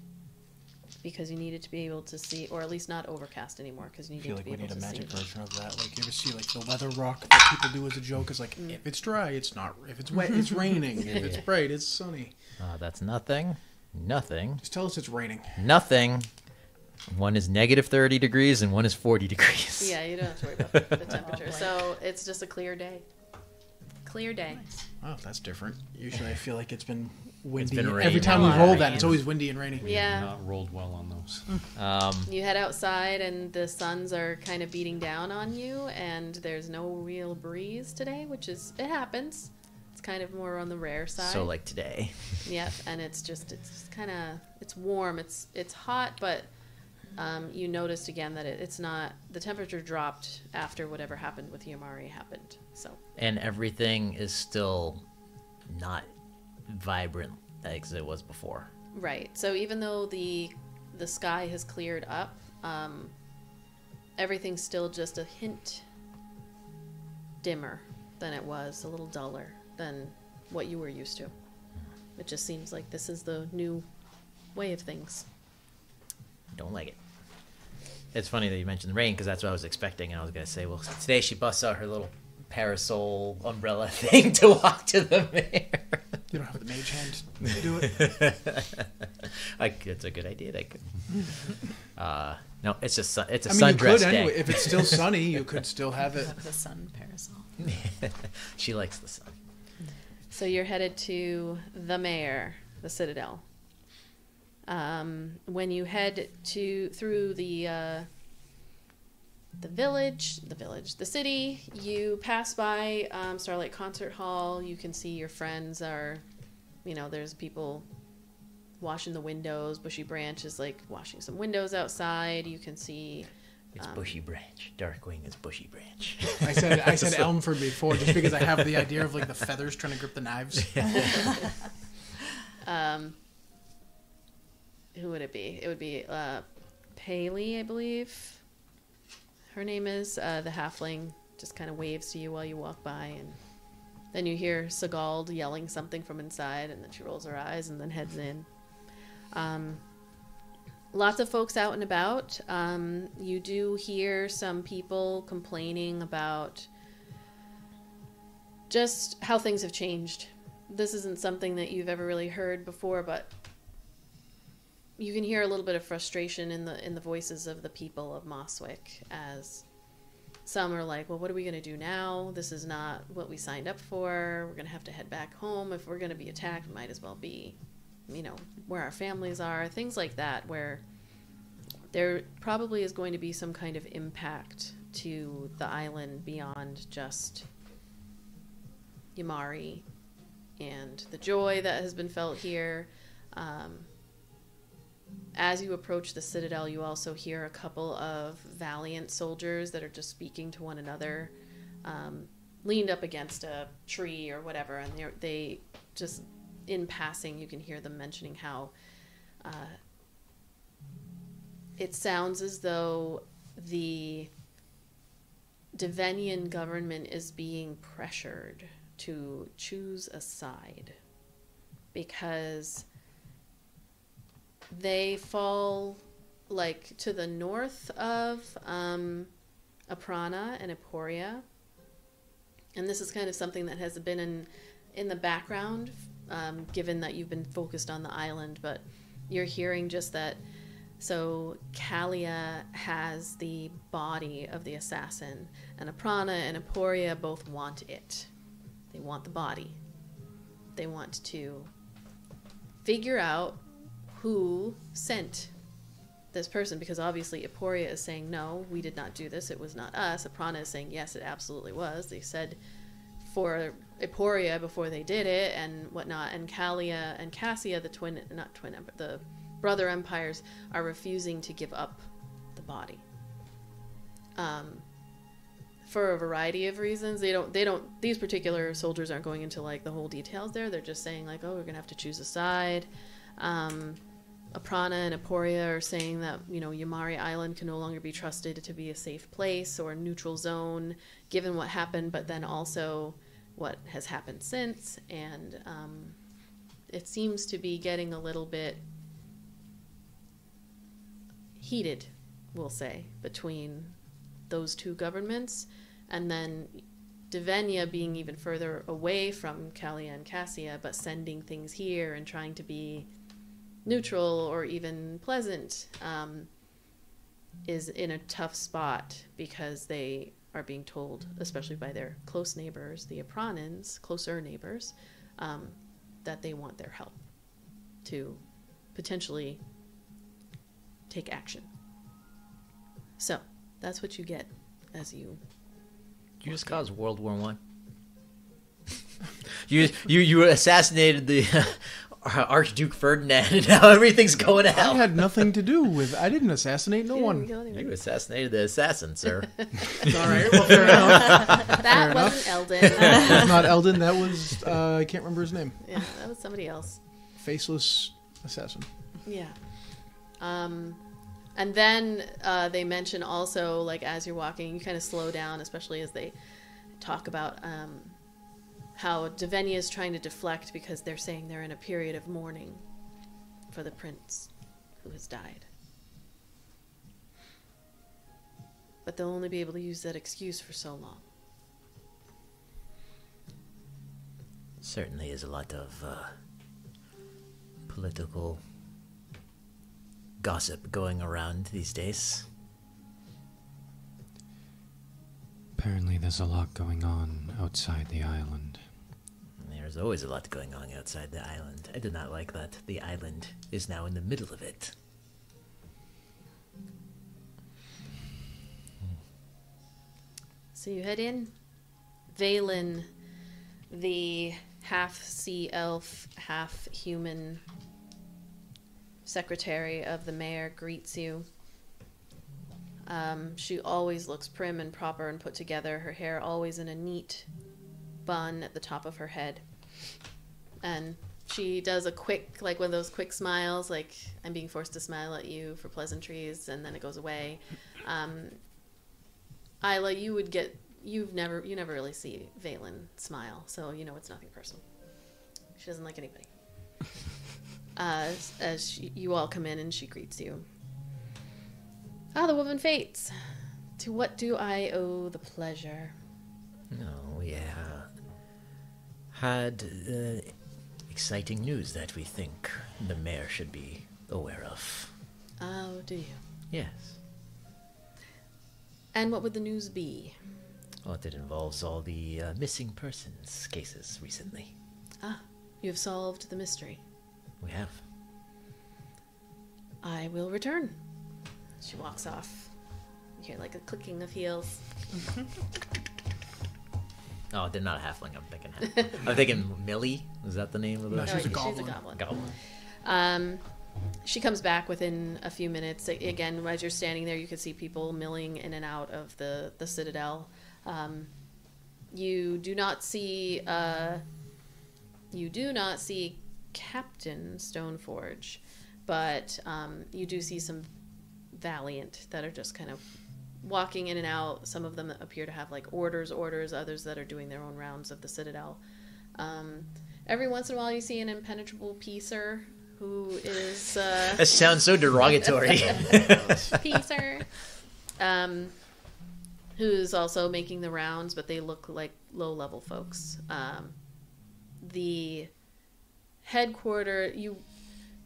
because you needed to be able to see, or at least not overcast anymore because you I feel needed like to be we able need a to magic see. version of that. Like, you ever see, like, the weather rock that people do as a joke? Is like, if it's dry, it's not. If it's wet, it's raining. If it's bright, it's sunny. That's nothing. Nothing. Just tell us it's raining. Nothing. One is negative 30 degrees and one is 40 degrees. Yeah, you don't have to worry about the temperature. So it's just a clear day. Clear day. Oh, that's different. Usually I feel like it's been windy. been Every raining time a we lot. roll that, it's always windy and rainy. We Yeah. have not rolled well on those. You head outside and the suns are kind of beating down on you and there's no real breeze today, which is, it happens. It's kind of more on the rare side. So like today. Yep, and it's kind of, it's warm, it's hot, but you noticed again that it's not, the temperature dropped after whatever happened with Yamari happened, so. And everything is still not vibrant as it was before. Right, so even though the sky has cleared up, everything's still just a hint dimmer than it was, a little duller than what you were used to. It just seems like this is the new way of things. Don't like it. It's funny that you mentioned the rain because that's what I was expecting, and I was going to say, well, today she busts out her little parasol umbrella thing to walk to the mayor. You don't have the mage hand to do it? It's a good idea. I could. No, it's just it's a I mean, sundress you could day. anyway. If it's still sunny, you could still have it. Have the sun parasol. She likes the sun. So you're headed to the mayor, the Citadel. When you head through the city, you pass by Starlight Concert Hall. You can see your friends are, there's people washing the windows. Bushy Branch is like washing some windows outside. You can see. It's Bushy Branch. Darkwing is Bushy Branch. I said Elmford before just because I have the idea of like the feathers trying to grip the knives. Who would it be? It would be Paley, I believe. Her name is. The halfling just kind of waves to you while you walk by, and then you hear Sigald yelling something from inside, and then she rolls her eyes and then heads in. Lots of folks out and about. You do hear some people complaining about just how things have changed. This isn't something that you've ever really heard before, but you can hear a little bit of frustration in the voices of the people of Mosswick, as some are like, well, what are we going to do now? This is not what we signed up for. We're going to have to head back home. If we're going to be attacked, might as well be, where our families are. Things like that, where there probably is going to be some kind of impact to the island beyond just Yamari and the joy that has been felt here. As you approach the Citadel, you also hear a couple of valiant soldiers that are just speaking to one another, leaned up against a tree or whatever, and they just, in passing, you can hear them mentioning how it sounds as though the Devenian government is being pressured to choose a side because they fall to the north of Aprana and Eporia, and this is kind of something that has been in the background, given that you've been focused on the island, but you're hearing just that. So Kalia has the body of the assassin, and Aprana and Eporia both want it. They want the body. They want to figure out who sent this person, because obviously Eporia is saying, no, we did not do this, it was not us. Aprana is saying, yes, it absolutely was. They said for Eporia before they did it and whatnot, and Kalia and Cassia, the brother empires, are refusing to give up the body. For a variety of reasons. These particular soldiers aren't going into the whole details there. They're just saying we're gonna have to choose a side. Aprana and Eporia are saying that, Yamari Island can no longer be trusted to be a safe place or a neutral zone, given what happened, but then also what has happened since. And it seems to be getting a little bit heated, we'll say, between those two governments, and then Devenia being even further away from Kalia and Cassia, but sending things here and trying to be neutral or even pleasant, is in a tough spot because they are being told, especially by their close neighbors, the Apranans, closer neighbors, that they want their help to potentially take action. So that's what you get as you... Did you just cause World War I? You assassinated the Archduke Ferdinand, and now everything's going to I hell. had nothing to do with. I didn't assassinate no You didn't one. kill anyone. You assassinated the assassin, sir. All right, well, fair enough. That wasn't Eldon. It's not Eldon. That was I can't remember his name. Yeah, that was somebody else. Faceless assassin. Yeah. And then they mention also, like, as you're walking, you kind of slow down, especially as they talk about how Davenia is trying to deflect because they're saying they're in a period of mourning for the prince who has died. But they'll only be able to use that excuse for so long. Certainly is a lot of political gossip going around these days. Apparently, there's a lot going on outside the island. There's always a lot going on outside the island. I do not like that the island is now in the middle of it. So you head in. Valen, the half sea elf, half human secretary of the mayor, greets you. She always looks prim and proper and put together. Her hair always in a neat bun at the top of her head. And she does a quick, like one of those quick smiles, like, I'm being forced to smile at you for pleasantries, and then it goes away. Isla, you never really see Valen smile, so you know it's nothing personal. She doesn't like anybody. You all come in and she greets you. Ah, the woman Fates. To what do I owe the pleasure? No, we had exciting news that we think the mayor should be aware of. Oh, do you? Yes. And what would the news be? Well, it involves all the missing persons cases recently. Ah, you have solved the mystery. We have. I will return. She walks off. You hear like a clicking of heels. Oh, they're not a halfling. I'm thinking Millie. Is that the name of the? No, she's a She's a goblin. Goblin. She comes back within a few minutes. Again, as you're standing there, you can see people milling in and out of the citadel. You do not see Captain Stoneforge, but you do see some Valiant that are just kind of walking in and out. Some of them appear to have like orders, others that are doing their own rounds of the citadel. Every once in a while you see an impenetrable piecer who is That sounds so derogatory. piecer who's also making the rounds, but they look like low-level folks. The headquarter,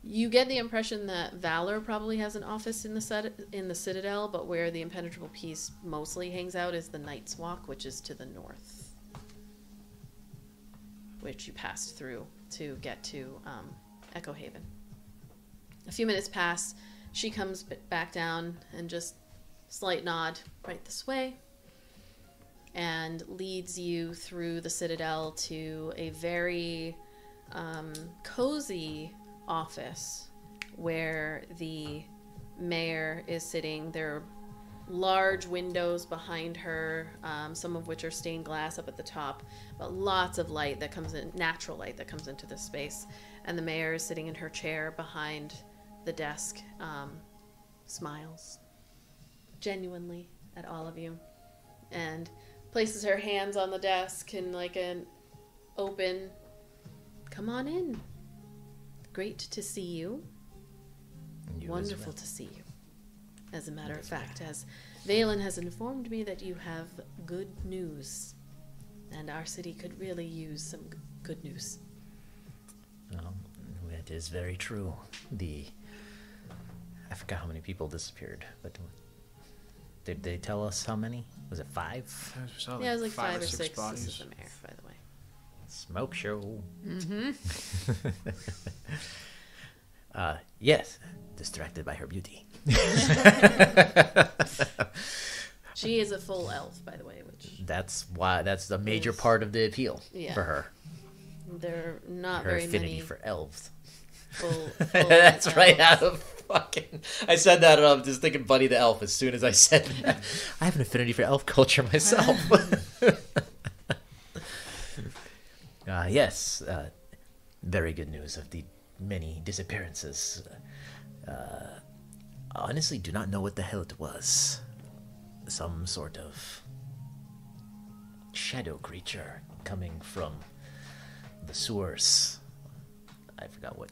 you get the impression that Valor probably has an office in the Citadel, but where the Impenetrable Piece mostly hangs out is the Night's Walk, which is to the north, which you passed through to get to Echo Haven. A few minutes pass. She comes back down and just slight nod, right this way, and leads you through the Citadel to a very cozy office where the mayor is sitting. There are large windows behind her, some of which are stained glass up at the top, but lots of light that comes in, natural light that comes into this space. And the mayor is sitting in her chair behind the desk, smiles genuinely at all of you, and places her hands on the desk in like an open, come on in. Great to see you. Wonderful to see you. As a matter of fact, as Valen has informed me that you have good news, and our city could really use some good news. That is very true. I forgot how many people disappeared, but did they tell us how many? Was it 5? Yeah, it was like 5 or 6 bodies. This is the mayor, by the way. Smoke show. Yes, distracted by her beauty. She is a full elf, by the way, which That's the major Yes. part of the appeal Yeah. for her. There are not Her very affinity many for elves. full That's right elves. out of fucking. I said that and I'm just thinking Buddy the Elf as soon as I said that. I have an affinity for elf culture myself. Yes, very good news of the many disappearances. Honestly, do not know what the hell it was. Some sort of shadow creature coming from the sewers. I forgot what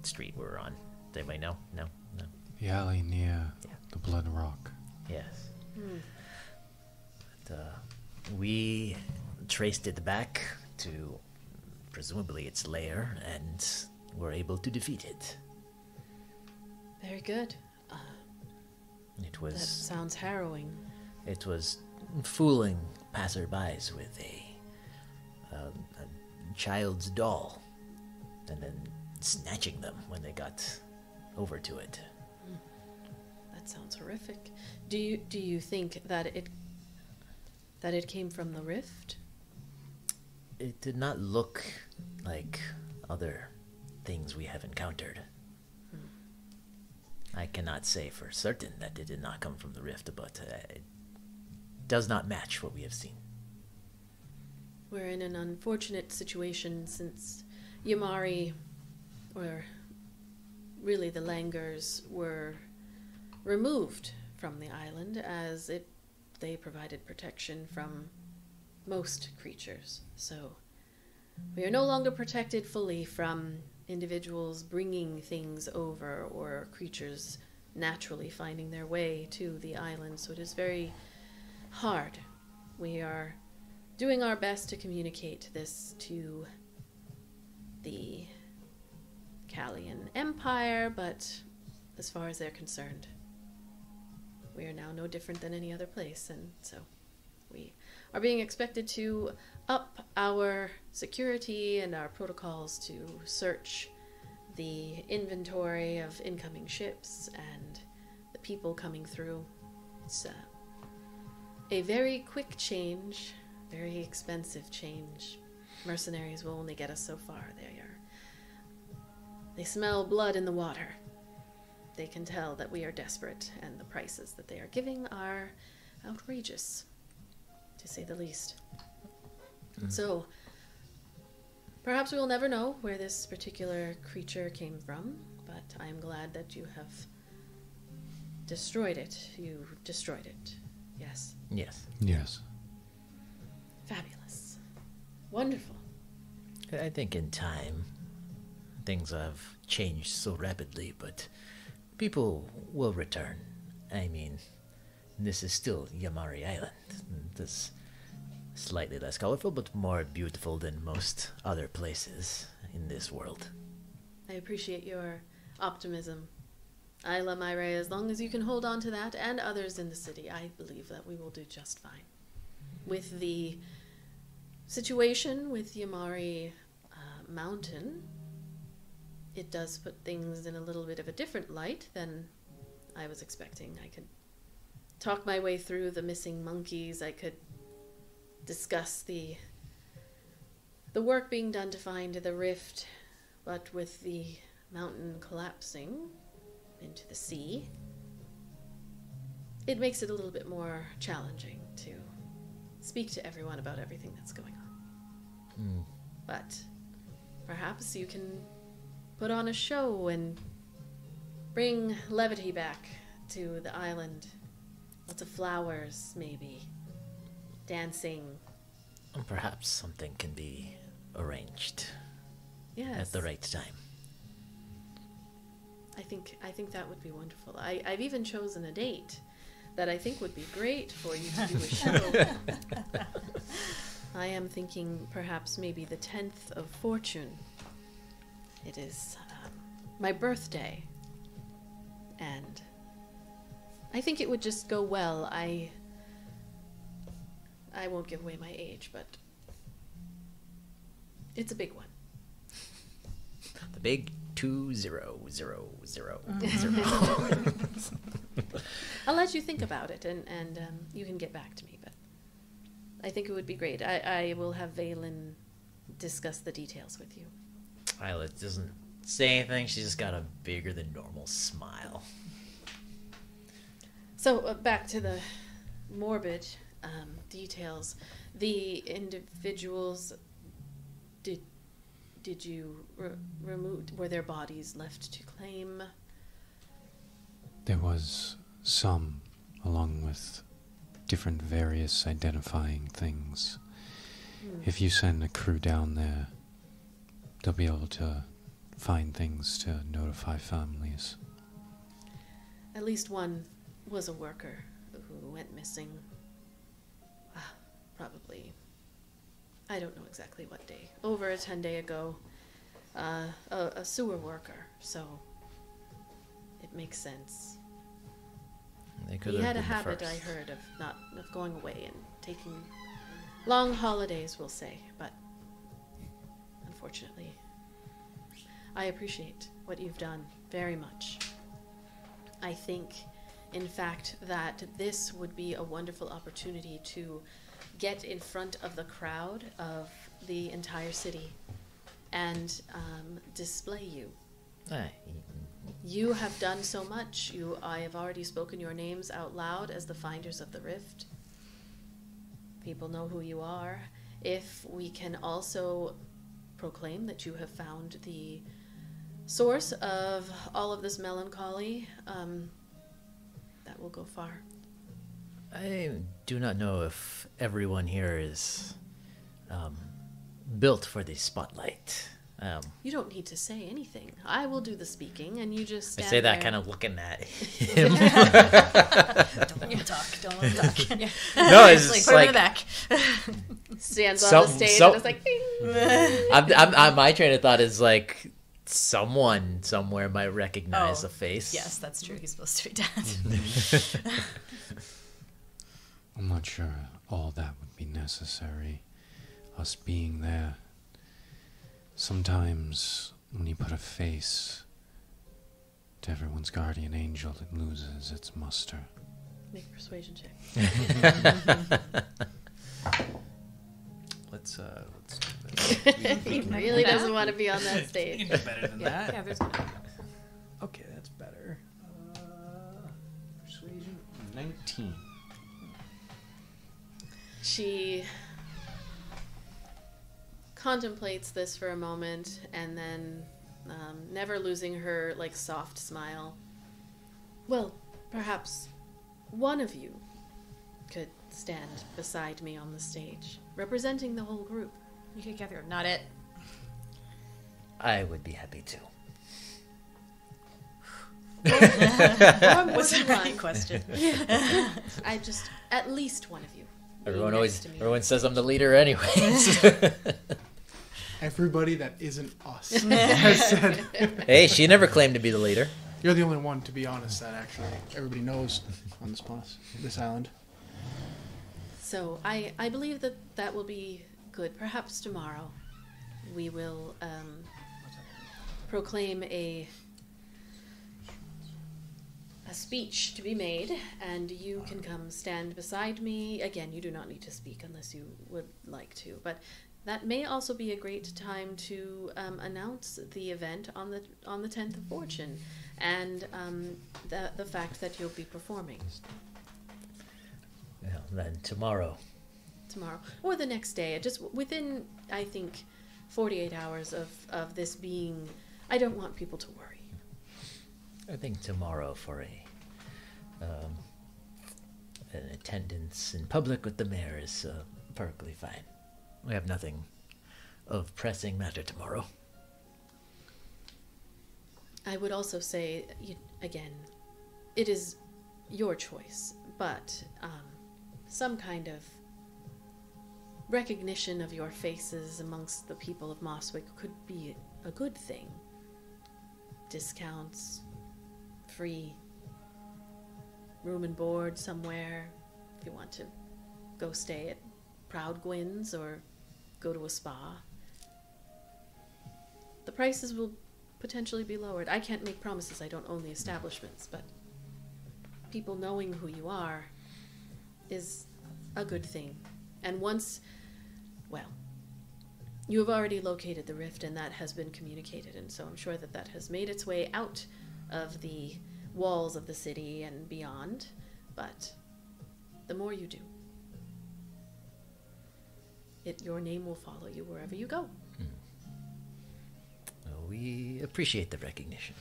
street we're on. Does anybody know? No? No? The alley near Yeah. the Blood Rock. Yes. But, we traced it back to presumably its lair and were able to defeat it. Very good. It That was sounds harrowing. fooling passerbys with a child's doll, and then snatching them when they got over to it. That sounds horrific. Do you think that it came from the rift? It did not look like other things we have encountered. I cannot say for certain that it did not come from the rift, but it does not match what we have seen. We're in an unfortunate situation since Yamari, or really the Langurs, were removed from the island as they provided protection from most creatures. So we are no longer protected fully from individuals bringing things over or creatures naturally finding their way to the island. So it is very hard. We are doing our best to communicate this to the Callian Empire, but as far as they're concerned, we are now no different than any other place, and so we are being expected to up our security and our protocols to search the inventory of incoming ships and the people coming through. It's a very quick change, very expensive change. Mercenaries will only get us so far. They smell blood in the water. They can tell that we are desperate, and the prices that they are giving are outrageous, to say the least. So, perhaps we will never know where this particular creature came from, but I am glad that you have destroyed it. You destroyed it. Yes. Yes. Yes. Fabulous. Wonderful. I think in time, things have changed so rapidly, but people will return. I mean, this is still Yamari Island. This slightly less colorful, but more beautiful than most other places in this world. I appreciate your optimism. Isla Myre, as long as you can hold on to that and others in the city, I believe that we will do just fine. With the situation with Yamari Mountain, it does put things in a little bit of a different light than I was expecting. I could talk my way through the missing monkeys. I could discuss the work being done to find the rift, but with the mountain collapsing into the sea, it makes it a little bit more challenging to speak to everyone about everything that's going on. But perhaps you can put on a show and bring levity back to the island. Lots of flowers, maybe. Dancing. Perhaps something can be arranged Yes. at the right time. I think that would be wonderful. I've even chosen a date that I think would be great for you to do a show. I am thinking perhaps maybe the 10th of Fortune. It is my birthday, and I think it would just go well. I won't give away my age, but it's a big one. The big 2000. I'll let you think about it, and you can get back to me, but I think it would be great. I will have Valen discuss the details with you. Violet doesn't say anything. She's just got a bigger than normal smile. So back to the morbid details. The individuals, did you remove? Were their bodies left to claim? There was some, along with different various identifying things. If you send a crew down there, they'll be able to find things to notify families. At least one was a worker who went missing. Probably, I don't know exactly what day. Over a 10-day ago. A sewer worker, so it makes sense. He had a habit, I heard, of going away and taking long holidays, we'll say, but unfortunately, I appreciate what you've done very much. I think, in fact, that this would be a wonderful opportunity to get in front of the crowd of the entire city and display you. You have done so much. I have already spoken your names out loud as the finders of the rift. People know who you are. If we can also proclaim that you have found the source of all of this melancholy, that will go far. I do not know if everyone here is built for the spotlight. You don't need to say anything. I will do the speaking, and you just I stand say that there. kind of looking at him. Don't let him talk. Don't let him talk. Yeah. No, it's just Put him in like the back. Stands on the stage and it's like, bing. my train of thought is like someone somewhere might recognize Oh, a face. Yes, that's true. He's supposed to be dead. I'm not sure all that would be necessary, us being there. Sometimes when you put a face to everyone's guardian angel, it loses its muster. Make a persuasion check. Let's do this. He really doesn't want to be on that You stage. can do better than that. Yeah, there's Okay, that's better. Persuasion 19. She contemplates this for a moment and then, never losing her like soft smile. Well, perhaps one of you could stand beside me on the stage, representing the whole group. You could gather. Not it. I would be happy to. Or more Was than there any one. question? I just, at least one of you. Everyone Next always to me. everyone says I'm the leader anyways. Everybody that isn't us has said. Hey, she never claimed to be the leader. You're the only one, to be honest, that actually everybody knows on this island. So I believe that will be good. Perhaps tomorrow we will proclaim a speech to be made, and you can come stand beside me. Again, you do not need to speak unless you would like to, but that may also be a great time to announce the event on the 10th of Fortune, and the fact that you'll be performing Well, then tomorrow. or the next day, just within, I think, 48 hours of this being. I don't want people to worry. I think tomorrow for an attendance in public with the mayor is perfectly fine. We have nothing of pressing matter tomorrow. I would also say, again, it is your choice, but some kind of recognition of your faces amongst the people of Mosswick could be a good thing. Discounts, free room and board somewhere, if you want to go stay at Proud Gwyn's or go to a spa. The prices will potentially be lowered. I can't make promises, I don't own the establishments, but people knowing who you are is a good thing. And once, well, You have already located the rift, and that has been communicated, and so I'm sure that that has made its way out of the walls of the city and beyond. But the more you do, your name will follow you wherever you go. Well, we appreciate the recognition.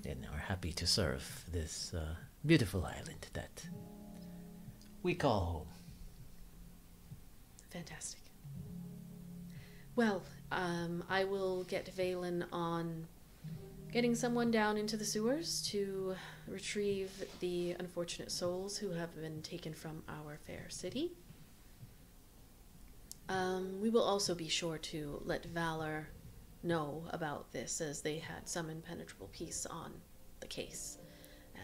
And are happy to serve this beautiful island that we call home. Fantastic. Well, I will get Valen on getting someone down into the sewers to retrieve the unfortunate souls who have been taken from our fair city. We will also be sure to let Valor know about this, as they had some impenetrable peace on the case,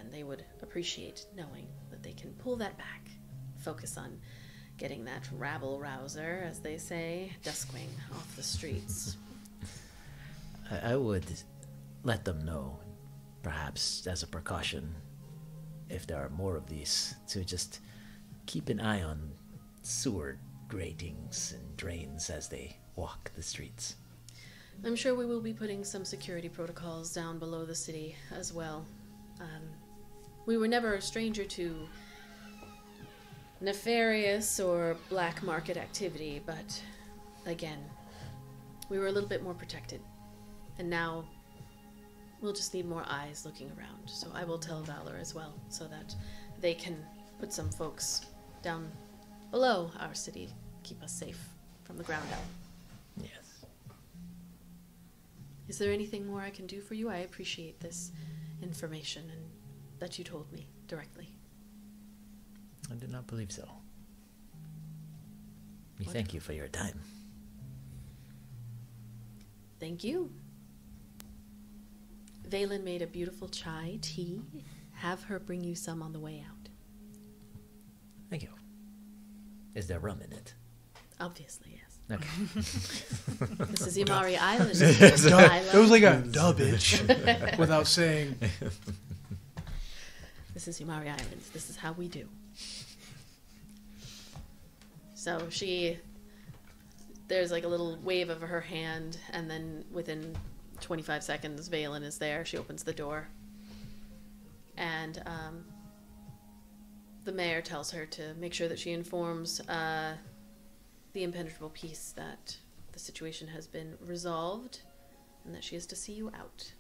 and they would appreciate knowing that they can pull that back, focus on getting that rabble-rouser, as they say, Duskwing, off the streets. I would let them know, perhaps as a precaution, if there are more of these, to just keep an eye on sewer gratings and drains as they walk the streets. I'm sure we will be putting some security protocols down below the city as well. We were never a stranger to nefarious or black market activity, but again, we were a little bit more protected. And now we'll just need more eyes looking around. So I will tell Valor as well, so that they can put some folks down below our city, keep us safe from the ground up. Yes. Is there anything more I can do for you? I appreciate this information and that you told me directly. I do not believe so. We thank you for your time. Thank you. Valen made a beautiful chai tea. Have her bring you some on the way out. Thank you. Is there rum in it? Obviously, yes. Okay. This is Yamari Island. It was like a duh, bitch, without saying. This is Yamari Island. This is how we do. So there's like a little wave of her hand, and then within 25 seconds, Valen is there. She opens the door. And the mayor tells her to make sure that she informs the impenetrable peace that the situation has been resolved and that she is to see you out.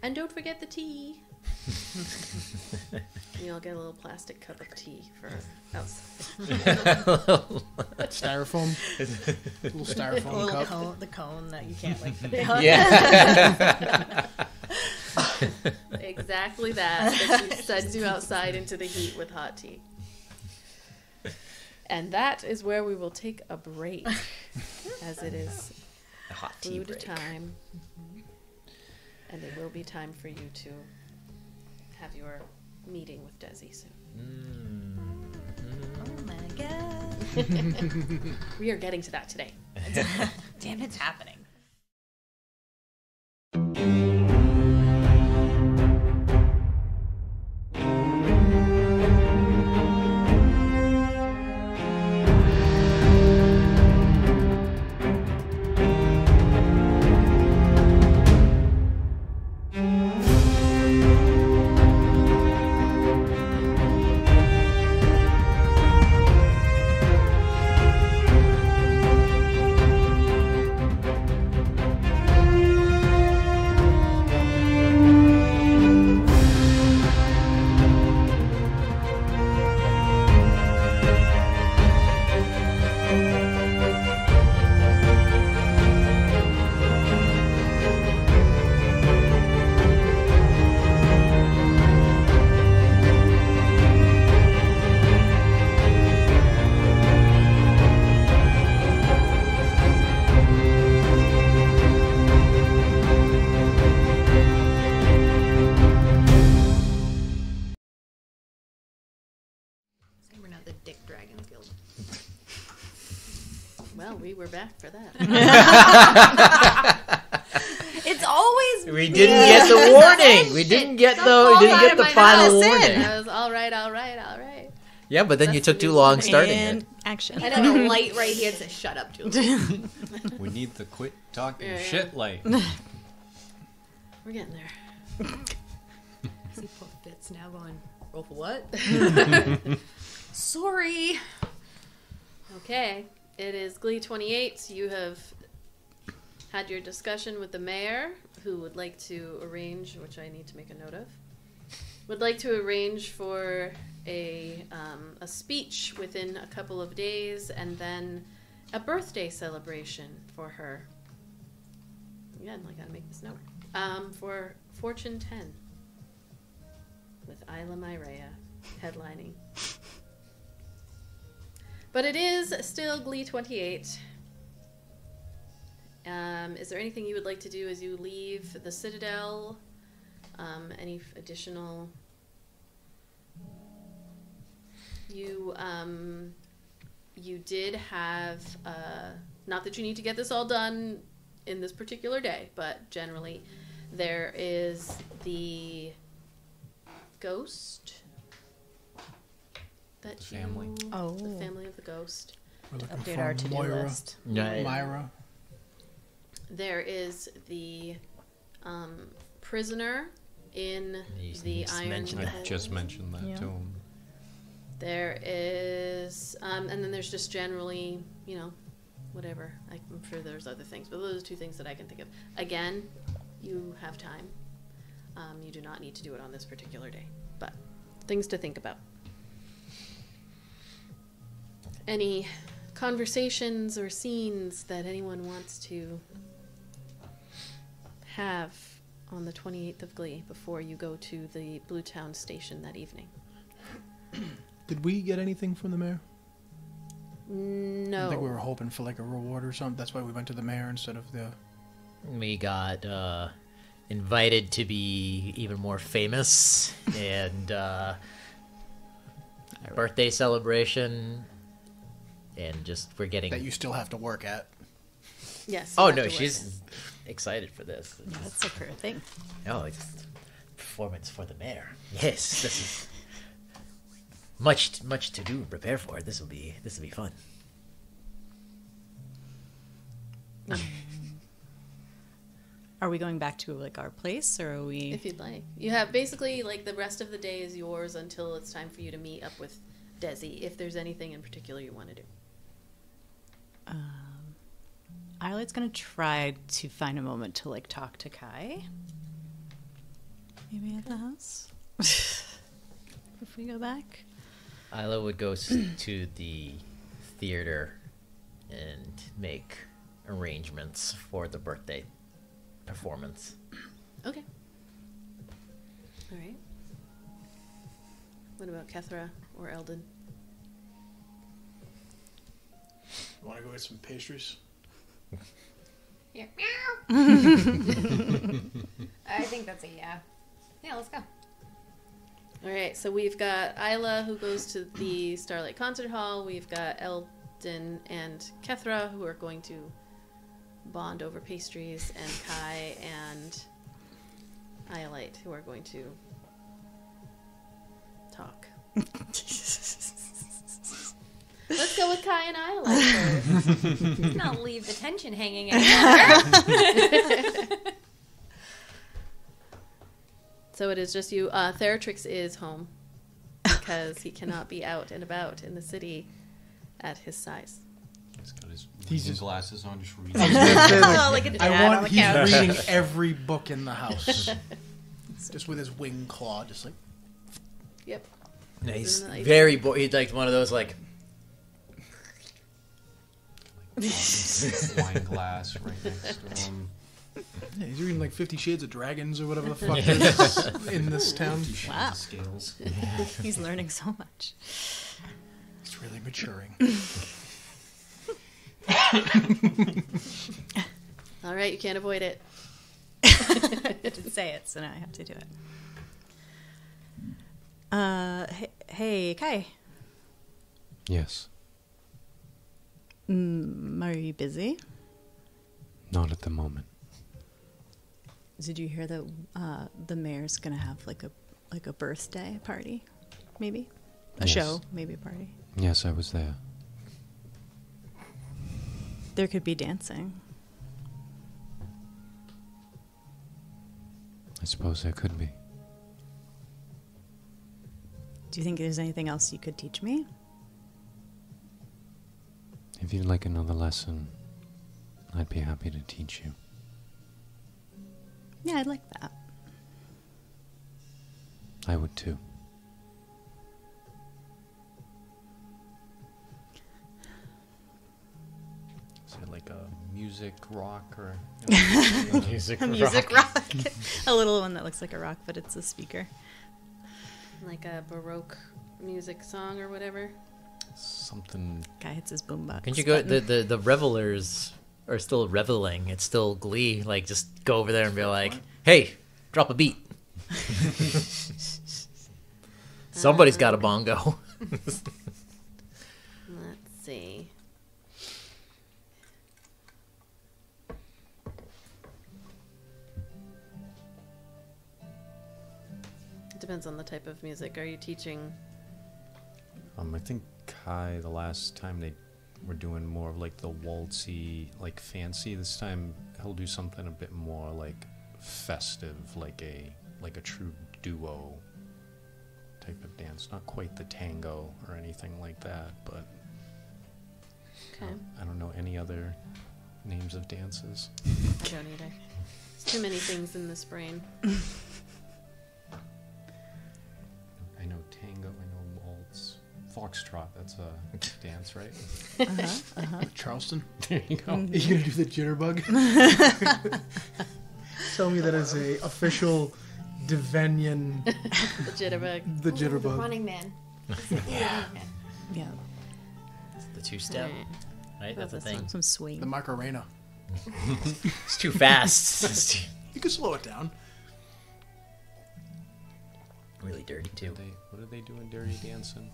And don't forget the tea. You'll get a little plastic cup of tea for outside. Styrofoam. Little styrofoam cup. Cone, the cone that you can't like. Yeah. Exactly that. She sends you outside into the heat with hot tea. And that is where we will take a break, as it is A hot tea food break. time. And it will be time for you to have your meeting with Desi soon. Oh my god. We are getting to that today. Damn, it's happening. We're not the Dick Dragons Guild. Well, we were back for that. It's always We didn't get the warning. We didn't get the final warning. That was all right. Yeah, but then you That's took the too new long one. starting And it. action. I have a light right here that says "Shut up, Julie." We need the quit talking Yeah, yeah. shit light. We're getting there. See poor Fitz now going, roll for what? Sorry. Okay, it is Glee 28. You have had your discussion with the mayor, who would like to arrange, which I need to make a note of, would like to arrange for a speech within a couple of days, and then a birthday celebration for her. Again, I gotta make this note. For Fortune 10 with Isla Myrea headlining. But it is still Glee 28. Is there anything you would like to do as you leave the Citadel? Any additional... You did have... not that you need to get this all done in this particular day, but generally there is the ghost that The family. you... Oh. The family of the ghost. We're looking Update for our to-do Moira. list. Yeah, Myra. There is the prisoner in You the just Iron mentioned I Hole. just mentioned that Yeah. to him. There is, and then there's just generally, whatever. I'm sure there's other things, but those are two things that I can think of. Again, you have time. You do not need to do it on this particular day, but things to think about. Any conversations or scenes that anyone wants to have on the 28th of Glee before you go to the Bluetown station that evening? Did we get anything from the mayor? No. I think we were hoping for like a reward or something. That's why we went to the mayor instead of the... We got invited to be even more famous, and birthday celebration, and just we're getting. That you still have to work at. Yes. Oh you have no, to work she's excited for this. Yeah, that's a career thing. Oh, it's performance for the mayor. Yes, this is much to do and prepare for. This will be fun. Are we going back to like our place, or are we? If you'd like. You have basically like the rest of the day is yours until it's time for you to meet up with Desi, if there's anything in particular you want to do. Isla's gonna try to find a moment to like talk to Kai. Maybe at the house. If we go back. Isla would go to the theater and make arrangements for the birthday performance. Okay. All right. What about Kethra or Eldon? Want to go get some pastries? Here. I think that's a yeah. Yeah, let's go. All right, so we've got Isla who goes to the Starlight Concert Hall. We've got Eldon and Kethra who are going to bond over pastries, and Kai and Iolite who are going to talk. Let's go with Kai and Iolite first. Let's not leave the tension hanging anymore. So it is just you. Theratrix is home because he cannot be out and about in the city at his size. He's got his He's reading just- glasses on, just reading. Oh, like a dad I on want. the He's couch. reading every book in the house, just with his wing claw, just like. Yep. No, he's Isn't that- very he's like one of those like Wine glass right next to him. Yeah, he's reading like 50 Shades of Dragons or whatever the fuck it is in this town. Wow. Scales. He's learning so much. He's really maturing. All right, you can't avoid it. I did say it, so now I have to do it. Hey, Kai. Yes, Are you busy? not at the moment. Did you hear that the mayor's gonna have like a birthday party? Maybe. A Yes. show, maybe a party. Yes, I was there. There could be dancing. I suppose there could be. Do you think there's anything else you could teach me? If you'd like another lesson, I'd be happy to teach you. Yeah, I'd like that. I would too. Is it like a music rock or Music A music rock. A little one that looks like a rock, but it's a speaker. Like a Baroque music song or whatever. something? Guy hits his boombox. Can you go? button. The revelers are still reveling. It's still glee. Like, just go over there and be like, "Hey, drop a beat." Somebody's got a bongo. Let's see. It depends on the type of music. Are you teaching? I think Kai, the last time they were doing more of like the waltzy, like fancy. This time he'll do something a bit more like festive, like a true duo type of dance. Not quite the tango or anything like that, but Okay. I don't know any other names of dances. I don't either. There's too many things in this brain. I know tango, I know waltz. Foxtrot, that's a dance, right? Charleston. There you go. Are you gonna do the jitterbug? Tell me that is a official Devenian The jitterbug. the jitterbug. Running Man. Yeah. It's the two-step, Alright. right? That's the Love this thing. one. Some swing. The Macarena. It's too fast. It's You can slow it down. really dirty too. What did they do in Dirty Dancing?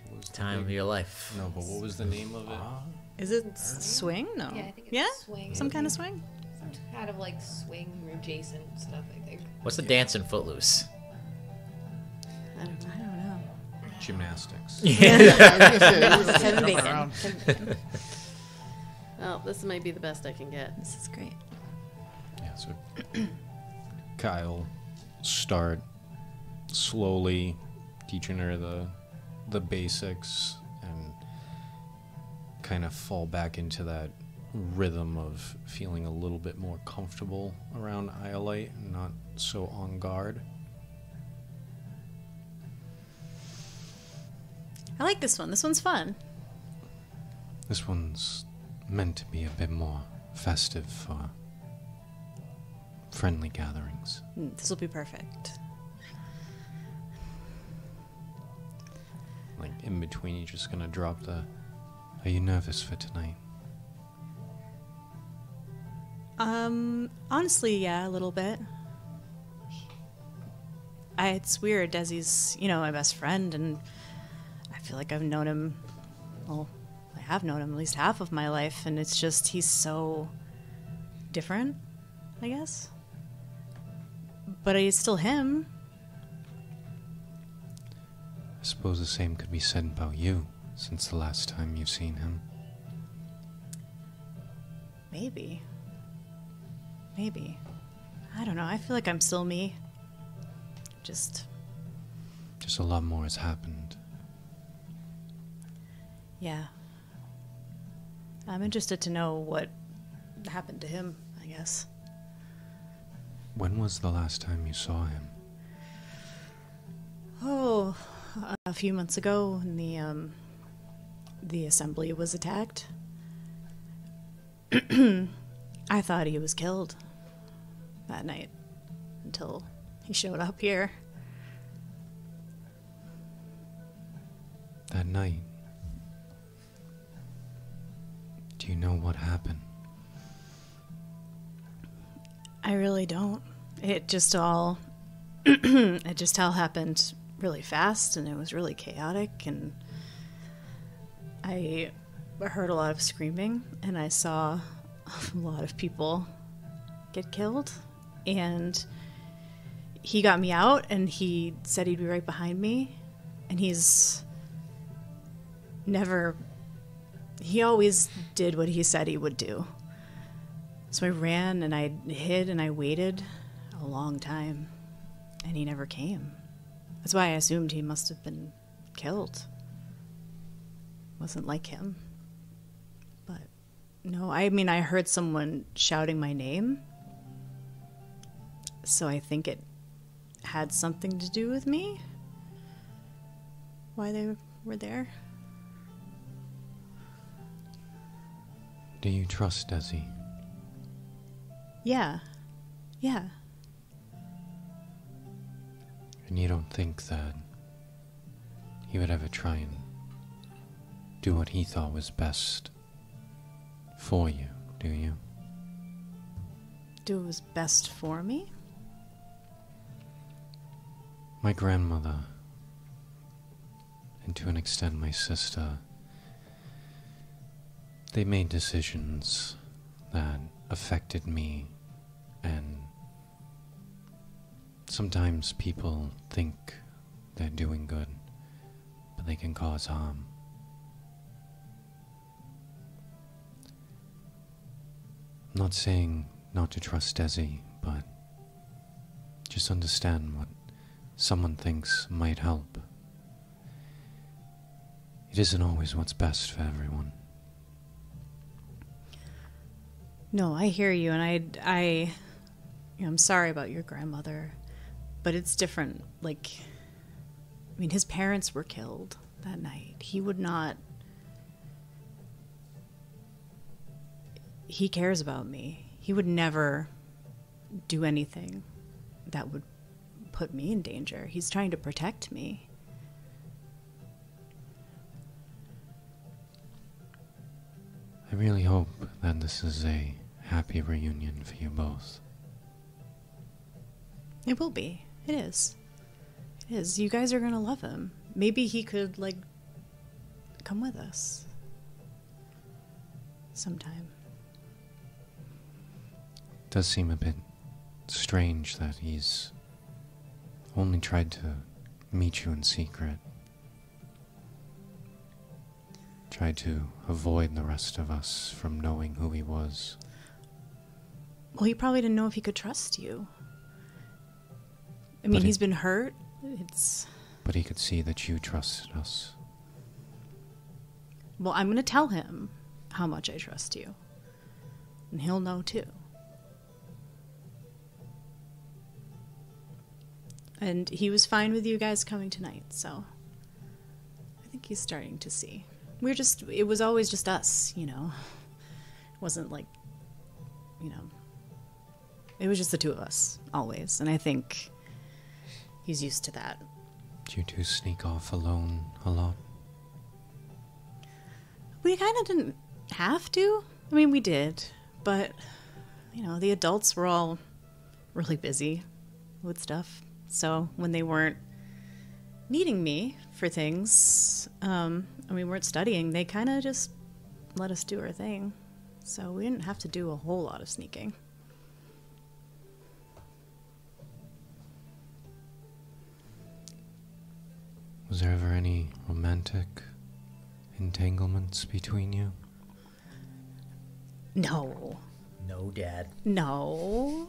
What was the Time of big- your life. No, but what was the name of it? Is it swing? No. Yeah, I think it's Yeah? swing. Some kind of swing? Some kind of like swing adjacent stuff, I think. What's the dance in Footloose? I don't know. I don't know. Gymnastics. Kevin Bacon. around. Kevin Bacon. Well, this might be the best I can get. This is great. Yeah, so Kyle start slowly teaching her the basics and kind of fall back into that rhythm of feeling a little bit more comfortable around Iolite and not so on guard. I like this one. This one's fun. This one's meant to be a bit more festive for friendly gatherings. This will be perfect. Like in between, you're just gonna drop the. Are you nervous for tonight? Honestly, yeah, a little bit. It's weird. Desi's, my best friend, and I feel like I've known him. Well, I have known him at least half of my life, and it's just he's so different, I guess. But he's still him. I suppose the same could be said about you since the last time you've seen him. Maybe. I don't know. I feel like I'm still me. Just, Just a lot more has happened. yeah. I'm interested to know what happened to him, I guess. When was the last time you saw him? Oh, a few months ago when the assembly was attacked. I thought he was killed that night until he showed up here. That night. Do you know what happened? I really don't. It just all happened really fast, and it was really chaotic, and I heard a lot of screaming, and I saw a lot of people get killed, and he got me out, and he said he'd be right behind me, And he always did what he said he would do. So I ran and I hid and I waited a long time, and he never came. That's why I assumed he must have been killed. Wasn't like him. But no, I mean, I heard someone shouting my name, so I think it had something to do with me. Why they were there. Do you trust Desi? Yeah. And you don't think that he would ever try and do what he thought was best for you, do you? Do what was best for me? My grandmother, and to an extent my sister, they made decisions that affected me, and sometimes people think they're doing good, but they can cause harm. I'm not saying not to trust Desi, but just understand what someone thinks might help. It isn't always what's best for everyone. No, I hear you, and I'm sorry about your grandmother, but it's different. Like, I mean, his parents were killed that night. He cares about me. He would never do anything that would put me in danger. He's trying to protect me. I really hope that this is a happy reunion for you both. It will be. It is. It is. You guys are gonna love him. Maybe he could, like, come with us sometime. It does seem a bit strange that he's only tried to meet you in secret. Tried to avoid the rest of us from knowing who he was. Well, he probably didn't know if he could trust you. I mean, he's been hurt. But he could see that you trusted us. Well, I'm going to tell him how much I trust you. And he'll know too. And he was fine with you guys coming tonight, so I think he's starting to see. It was always just us, you know. It wasn't like, you know, it was just the two of us, always. And I think he's used to that. Did you two sneak off alone a lot? We kind of didn't have to. I mean, we did. But, you know, the adults were all really busy with stuff. So when they weren't needing me for things, and we weren't studying, they kind of just let us do our thing. So we didn't have to do a whole lot of sneaking. Was there ever any romantic entanglements between you? No. No, Dad. No.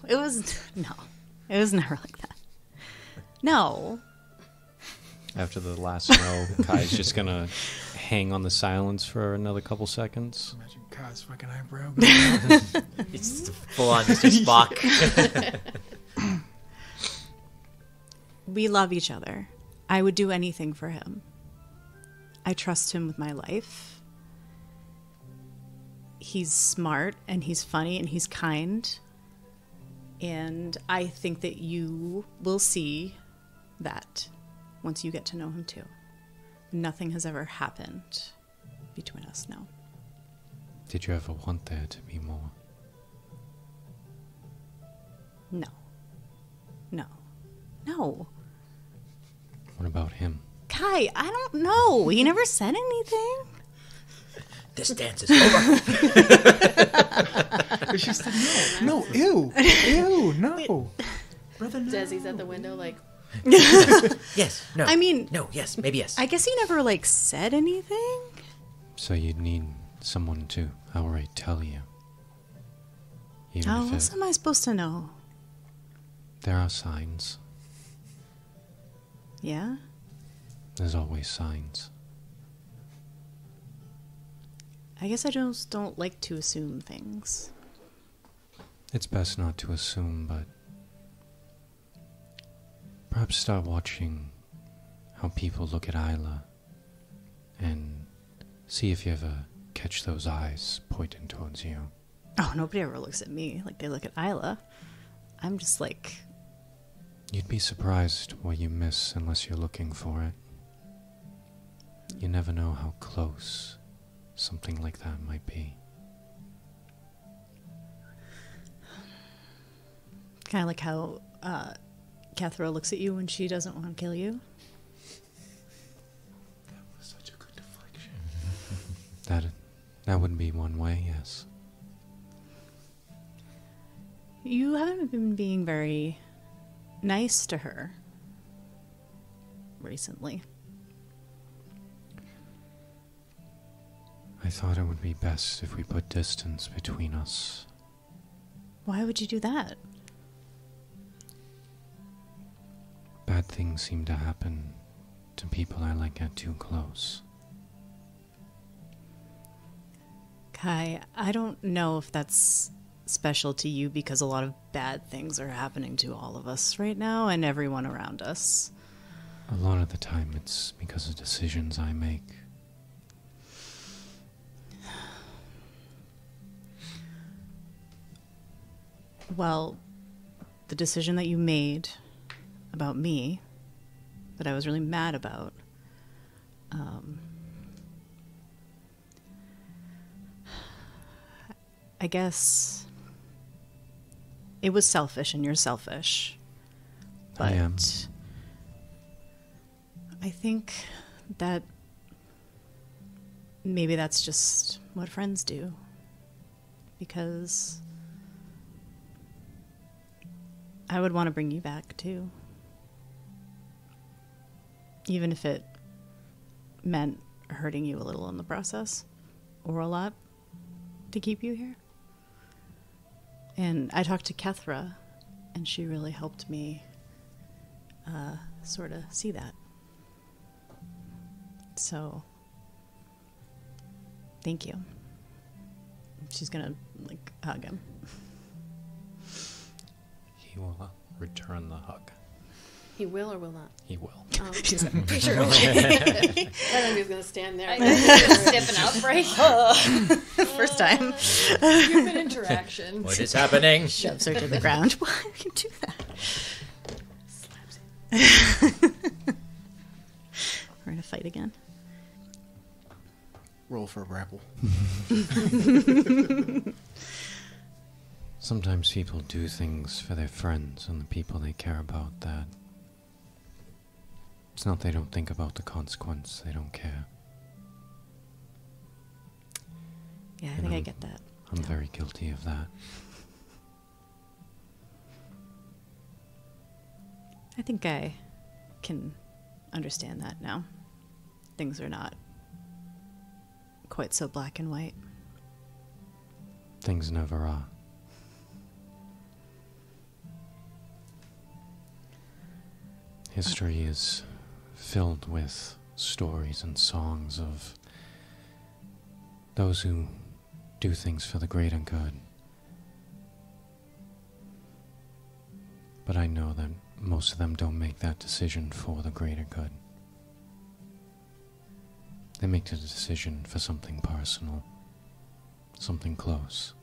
It was never like that. No. After the last no, Kai's just gonna hang on the silence for another couple seconds. Imagine Kai's fucking eyebrow. It's full on Mr. Spock. We love each other. I would do anything for him. I trust him with my life. He's smart and he's funny and he's kind. And I think that you will see that once you get to know him too. Nothing has ever happened between us, no. Did you ever want there to be more? No. What about him? Kai, I don't know. He never said anything. This dance is over. She said no, ew, no. Desi's at the window like, Yes. No. I mean, no. Yes. Maybe yes. I guess he never, like, said anything. So you'd need someone to outright tell you. Even How if else am I supposed to know? there are signs. Yeah? There's always signs. I guess I just don't like to assume things. It's best not to assume, but perhaps start watching how people look at Isla and see if you ever catch those eyes pointing towards you. Oh, nobody ever looks at me like they look at Isla. I'm just like, You'd be surprised what you miss unless you're looking for it. You never know how close something like that might be. kind of like how Cathra looks at you when she doesn't want to kill you. Such a good deflection. That would be one way, yes. You haven't been being very nice to her recently. I thought it would be best if we put distance between us. Why would you do that? Bad things seem to happen to people I let get too close. Kai, I don't know if that's special to you because a lot of bad things are happening to all of us right now and everyone around us. A lot of the time it's because of decisions I make. Well, the decision that you made about me, that I was really mad about, I guess it was selfish and you're selfish. But I am. I think that maybe that's just what friends do. Because I would want to bring you back too. Even if it meant hurting you a little in the process, or a lot, to keep you here. And I talked to Kethra, and she really helped me sort of see that. So, thank you. She's gonna, like, hug him. He will return the hug. He will or will not? He will. Oh. She's like, pretty sure. I thought he was going to stand there. Stiffen up, right? First time. Human interaction. What is happening? Shoves her to the ground. Why would you do that? Slaps it. We're gonna fight again. Roll for a grapple. Sometimes people do things for their friends and the people they care about that it's not they don't think about the consequence, they don't care. Yeah, I think I get that. I'm very guilty of that. I think I can understand that now. Things are not quite so black and white. Things never are. History is filled with stories and songs of those who do things for the greater good. But I know that most of them don't make that decision for the greater good. They make the decision for something personal, something close.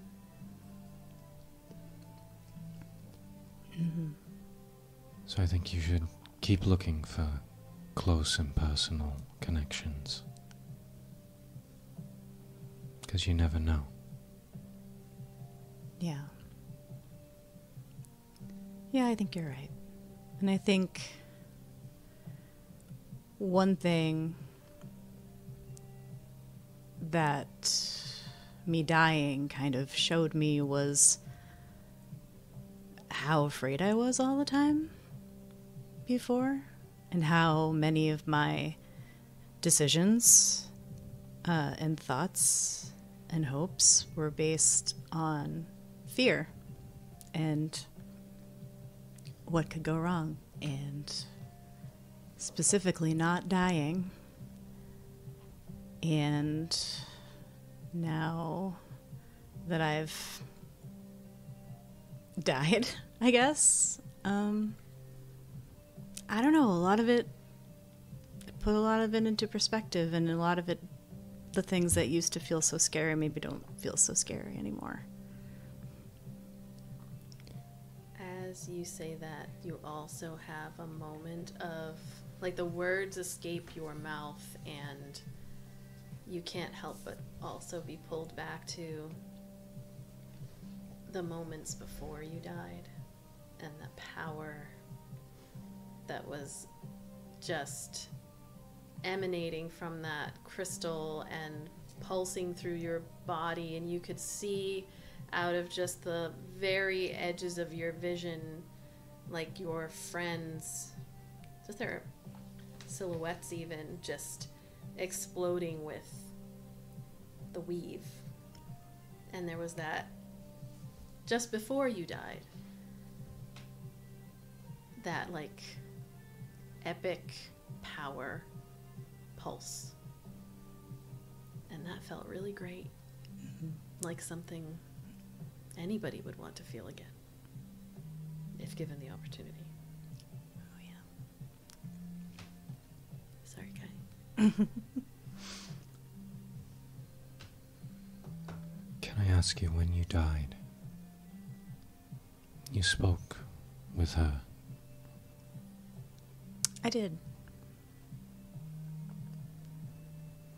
Mm-hmm. So I think you should keep looking for close and personal connections. Because you never know. Yeah. Yeah, I think you're right. And I think one thing that me dying kind of showed me was how afraid I was all the time. before, and how many of my decisions and thoughts and hopes were based on fear and what could go wrong, and specifically not dying. And now that I've died, I guess, I don't know, a lot of it put a lot of it into perspective, and a lot of it, the things that used to feel so scary maybe don't feel so scary anymore. As you say that, you also have a moment of, like, the words escape your mouth and you can't help but also be pulled back to the moments before you died and the power that was just emanating from that crystal and pulsing through your body, and you could see out of just the very edges of your vision, like your friends, just their silhouettes even, just exploding with the weave. And there was that, just before you died, that like epic power pulse. And that felt really great. Mm-hmm. Like something anybody would want to feel again, if given the opportunity. Oh, yeah. Sorry, Kai. Can I ask you, when you died, you spoke with her? I did.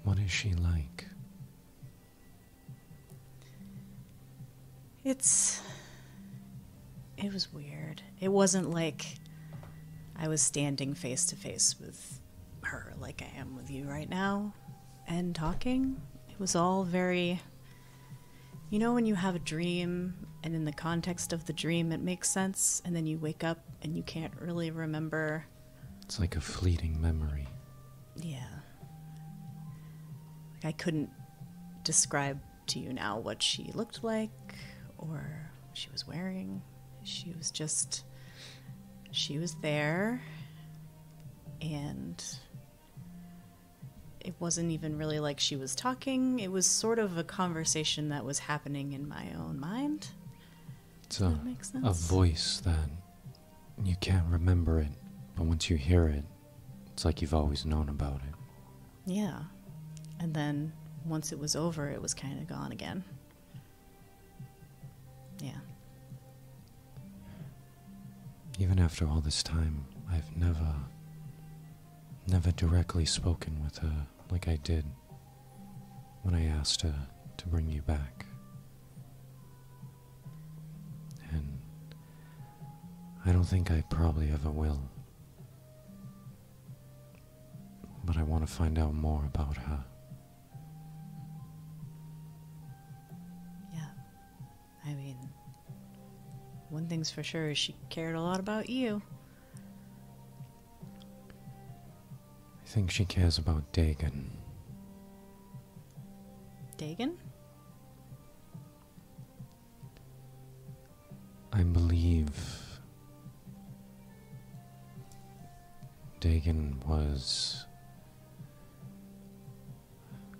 What is she like? It was weird. It wasn't like I was standing face to face with her like I am with you right now and talking. It was all very, you know, when you have a dream and in the context of the dream it makes sense, and then you wake up and you can't really remember. It's like a fleeting memory. Yeah. Like I couldn't describe to you now what she looked like or what she was wearing. She was there, and it wasn't even really like she was talking. It was sort of a conversation that was happening in my own mind. It's Does that make sense? a voice that you can't remember it, but once you hear it, it's like you've always known about it. Yeah. And then once it was over, it was kind of gone again. Yeah. Even after all this time, I've never directly spoken with her like I did when I asked her to bring you back. And I don't think I probably ever will. But I want to find out more about her. Yeah. I mean, one thing's for sure is she cared a lot about you. I think she cares about Dagon. Dagon? I believe Dagon was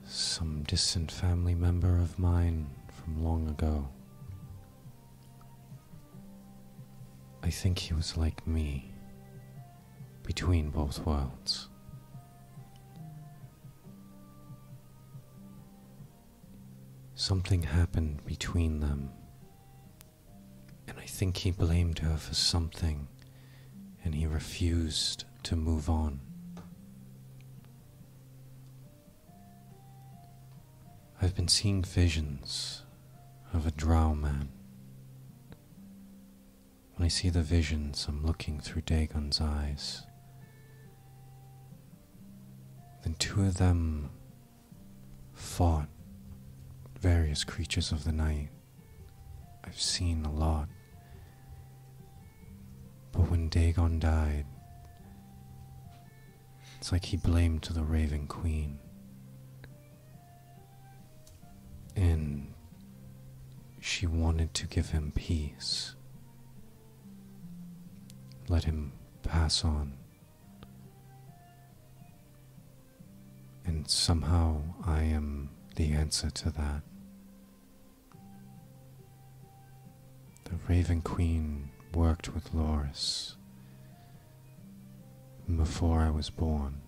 some distant family member of mine from long ago. I think he was like me, between both worlds. Something happened between them, and I think he blamed her for something, and he refused to move on. I've been seeing visions of a drow man. When I see the visions, I'm looking through Dagon's eyes. Then two of them fought various creatures of the night. I've seen a lot. But when Dagon died, It's like he blamed the Raven Queen. And she wanted to give him peace. Let him pass on. And somehow I am the answer to that. The Raven Queen worked with Loris before I was born.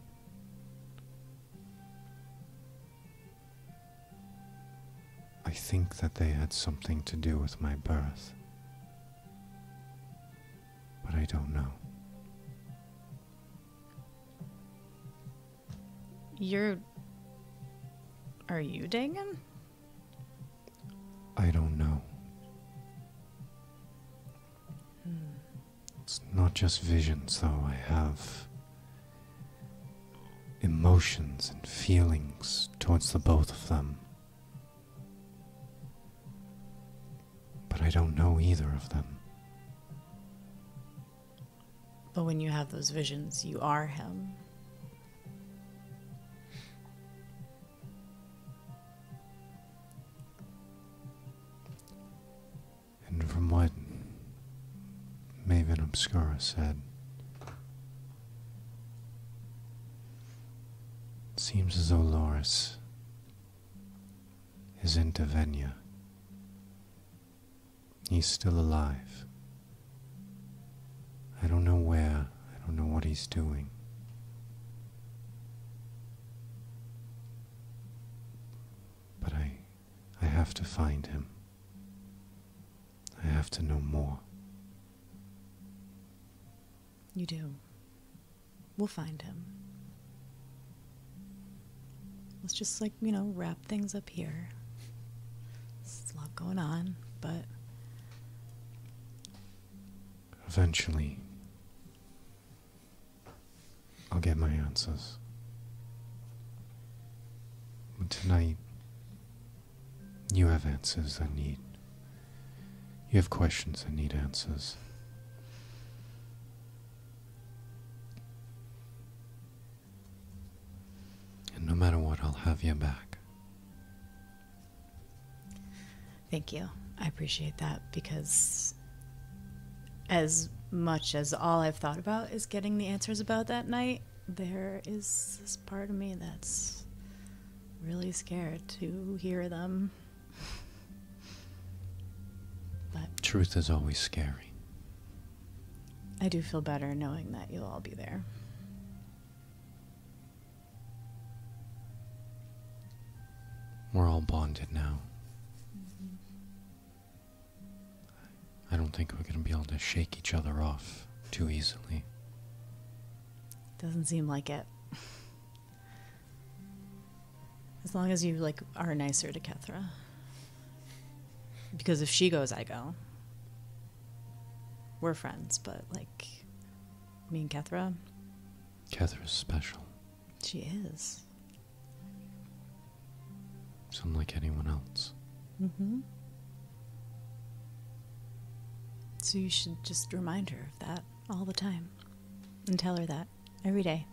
I think that they had something to do with my birth, but I don't know. Are you Dagon? I don't know. It's not just visions, though. I have emotions and feelings towards the both of them. But I don't know either of them. But when you have those visions, you are him. And from what Maven Obscura said, it seems as though Loris is in Davenia. He's still alive. I don't know where, I don't know what he's doing. But I have to find him. I have to know more. You do. We'll find him. Let's just, wrap things up here. There's a lot going on, but eventually, I'll get my answers. But tonight, you have answers that need. You have questions that need answers. And no matter what, I'll have you back. thank you. I appreciate that, because as much as all I've thought about is getting the answers about that night, there is this part of me that's really scared to hear them. But Truth is always scary. I do feel better knowing that you'll all be there. We're all bonded now. I don't think we're going to be able to shake each other off too easily. Doesn't seem like it. As long as you, are nicer to Kethra. Because if she goes, I go. We're friends, but, me and Kethra, Kethra's special. she is. It's unlike anyone else. Mm-hmm. So you should just remind her of that all the time. And tell her that every day.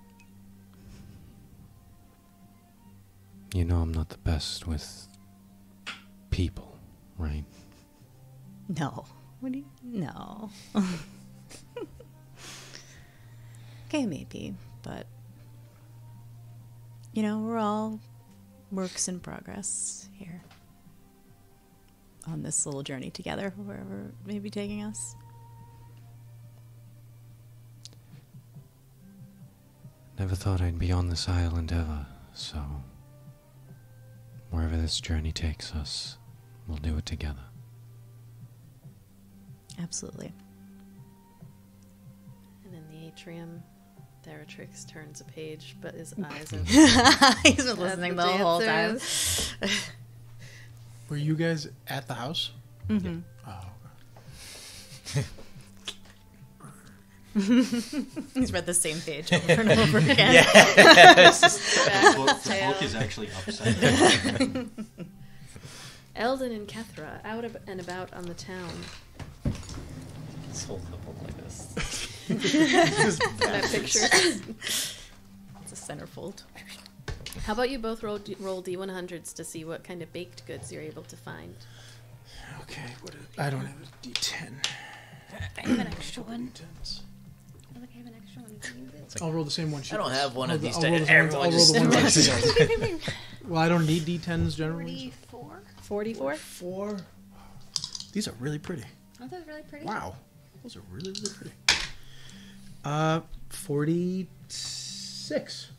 You know I'm not the best with people, right? No. What do you... No. Okay, maybe, but... we're all works in progress here. On this little journey together, wherever it may be taking us. Never thought I'd be on this island ever, so... wherever this journey takes us, we'll do it together. Absolutely. And in the atrium, Theratrix turns a page, but his eyes are... He's been listening the whole time. Were you guys at the house? Mm-hmm. Oh, He's read the same page over and over again. The book is actually upside down. Eldon and Kethra out and about on the town. Just hold the book like this. That picture. It's a Centerfold. How about you both roll D100s to see what kind of baked goods you're able to find? Okay, I don't have a D10. I have an extra one. D10s. I think I have an extra one. Can you use it? I'll roll the same one. I don't have one of these. I'll roll the Everyone just one Well, I don't need D10s generally. 44? 44? 4. These are really pretty. Oh, that was really pretty. Wow. Those are really, really pretty. 46.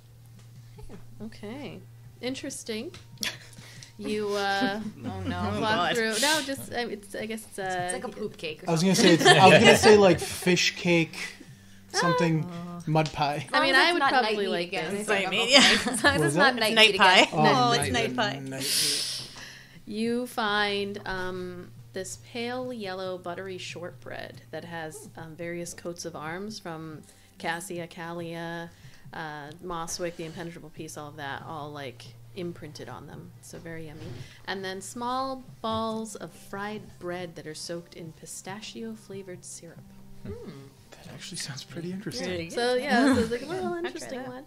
Okay. Interesting. You Oh no. walk through. No, just I guess it's It's like a poop cake or I was something. gonna say I was gonna say like fish cake, something mud pie. I mean, As long as I it's would not probably night like meat again. this. Sorry, Night I'm meat, okay. yeah. As long as What it's is not that? night Night meat pie. again. Oh, it's night pie. You find this pale yellow buttery shortbread that has various coats of arms from Cassia, Callia, Mosswick, the Impenetrable Piece, all of that, all like imprinted on them. So very yummy. And then small balls of fried bread that are soaked in pistachio flavored syrup. That actually sounds pretty interesting. Pretty good. So yeah, so it's like a little try interesting that.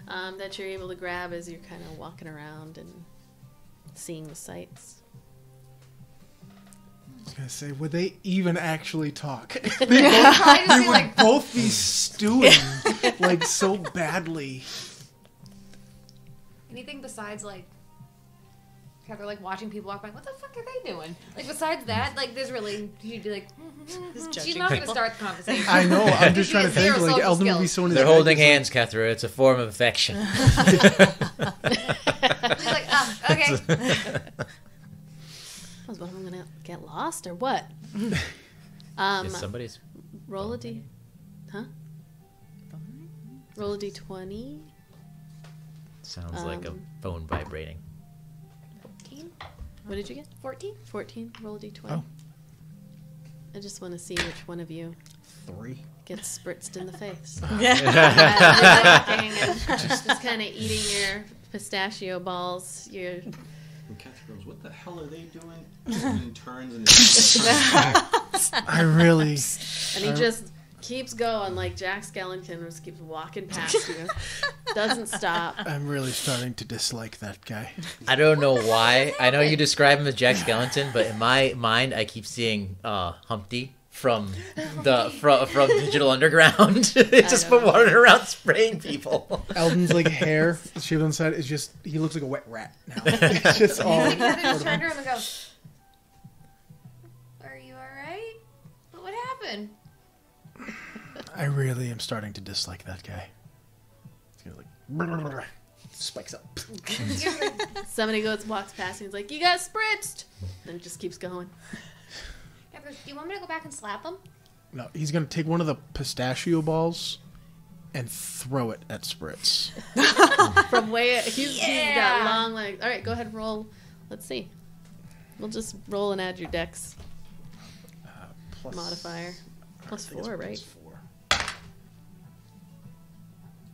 one that you're able to grab as you're kind of walking around and seeing the sights. I was gonna say, would they even actually talk? Probably just They be would like, both be stewing like so badly. anything besides like, how they're like watching people walk by. What the fuck are they doing? Like besides that, like there's really you'd be like, she's judging not gonna people. start the conversation. I know. I'm just trying to Zero think. Like social Eldon would be skills. so in his They're head, holding he's like, hands, Catherine. It's a form of affection. She's like, okay. What am I gonna get lost or what? Is somebody's Roll a d, huh? Roll a d20. sounds like a Um, phone vibrating. 14. What did you get? 14. 14. Roll a d20. Oh. I just want to see which one of you 3. gets spritzed in the face. Yeah. Just kind of eating your pistachio balls. Your And Catherine goes, what the hell are they doing? And turns and it's I really. and he just keeps going like Jack Skellington just keeps walking past you. Doesn't stop. I'm really starting to dislike that guy. I don't know why. I know you describe him as Jack Skellington, but in my mind, I keep seeing Humpty from from Digital Underground. It's just know. been wandering around spraying people. Eldon's like hair shaved on the side is just. He looks like a wet rat now. It's just all. Catherine just turned around and goes, "Are you all right? What happened?" I really am starting to dislike that guy. He's gonna like spikes up. Somebody walks past and he's like, "You got spritzed," and just keeps going. Catherine goes, "Do you want me to go back and slap him?" No, he's gonna take one of the pistachio balls and throw it at Spritz. From way he's got Yeah. long legs. All right, go ahead and roll. Let's see. We'll just roll and add your dex Plus, modifier. Plus I think it's 4, right? plus 4.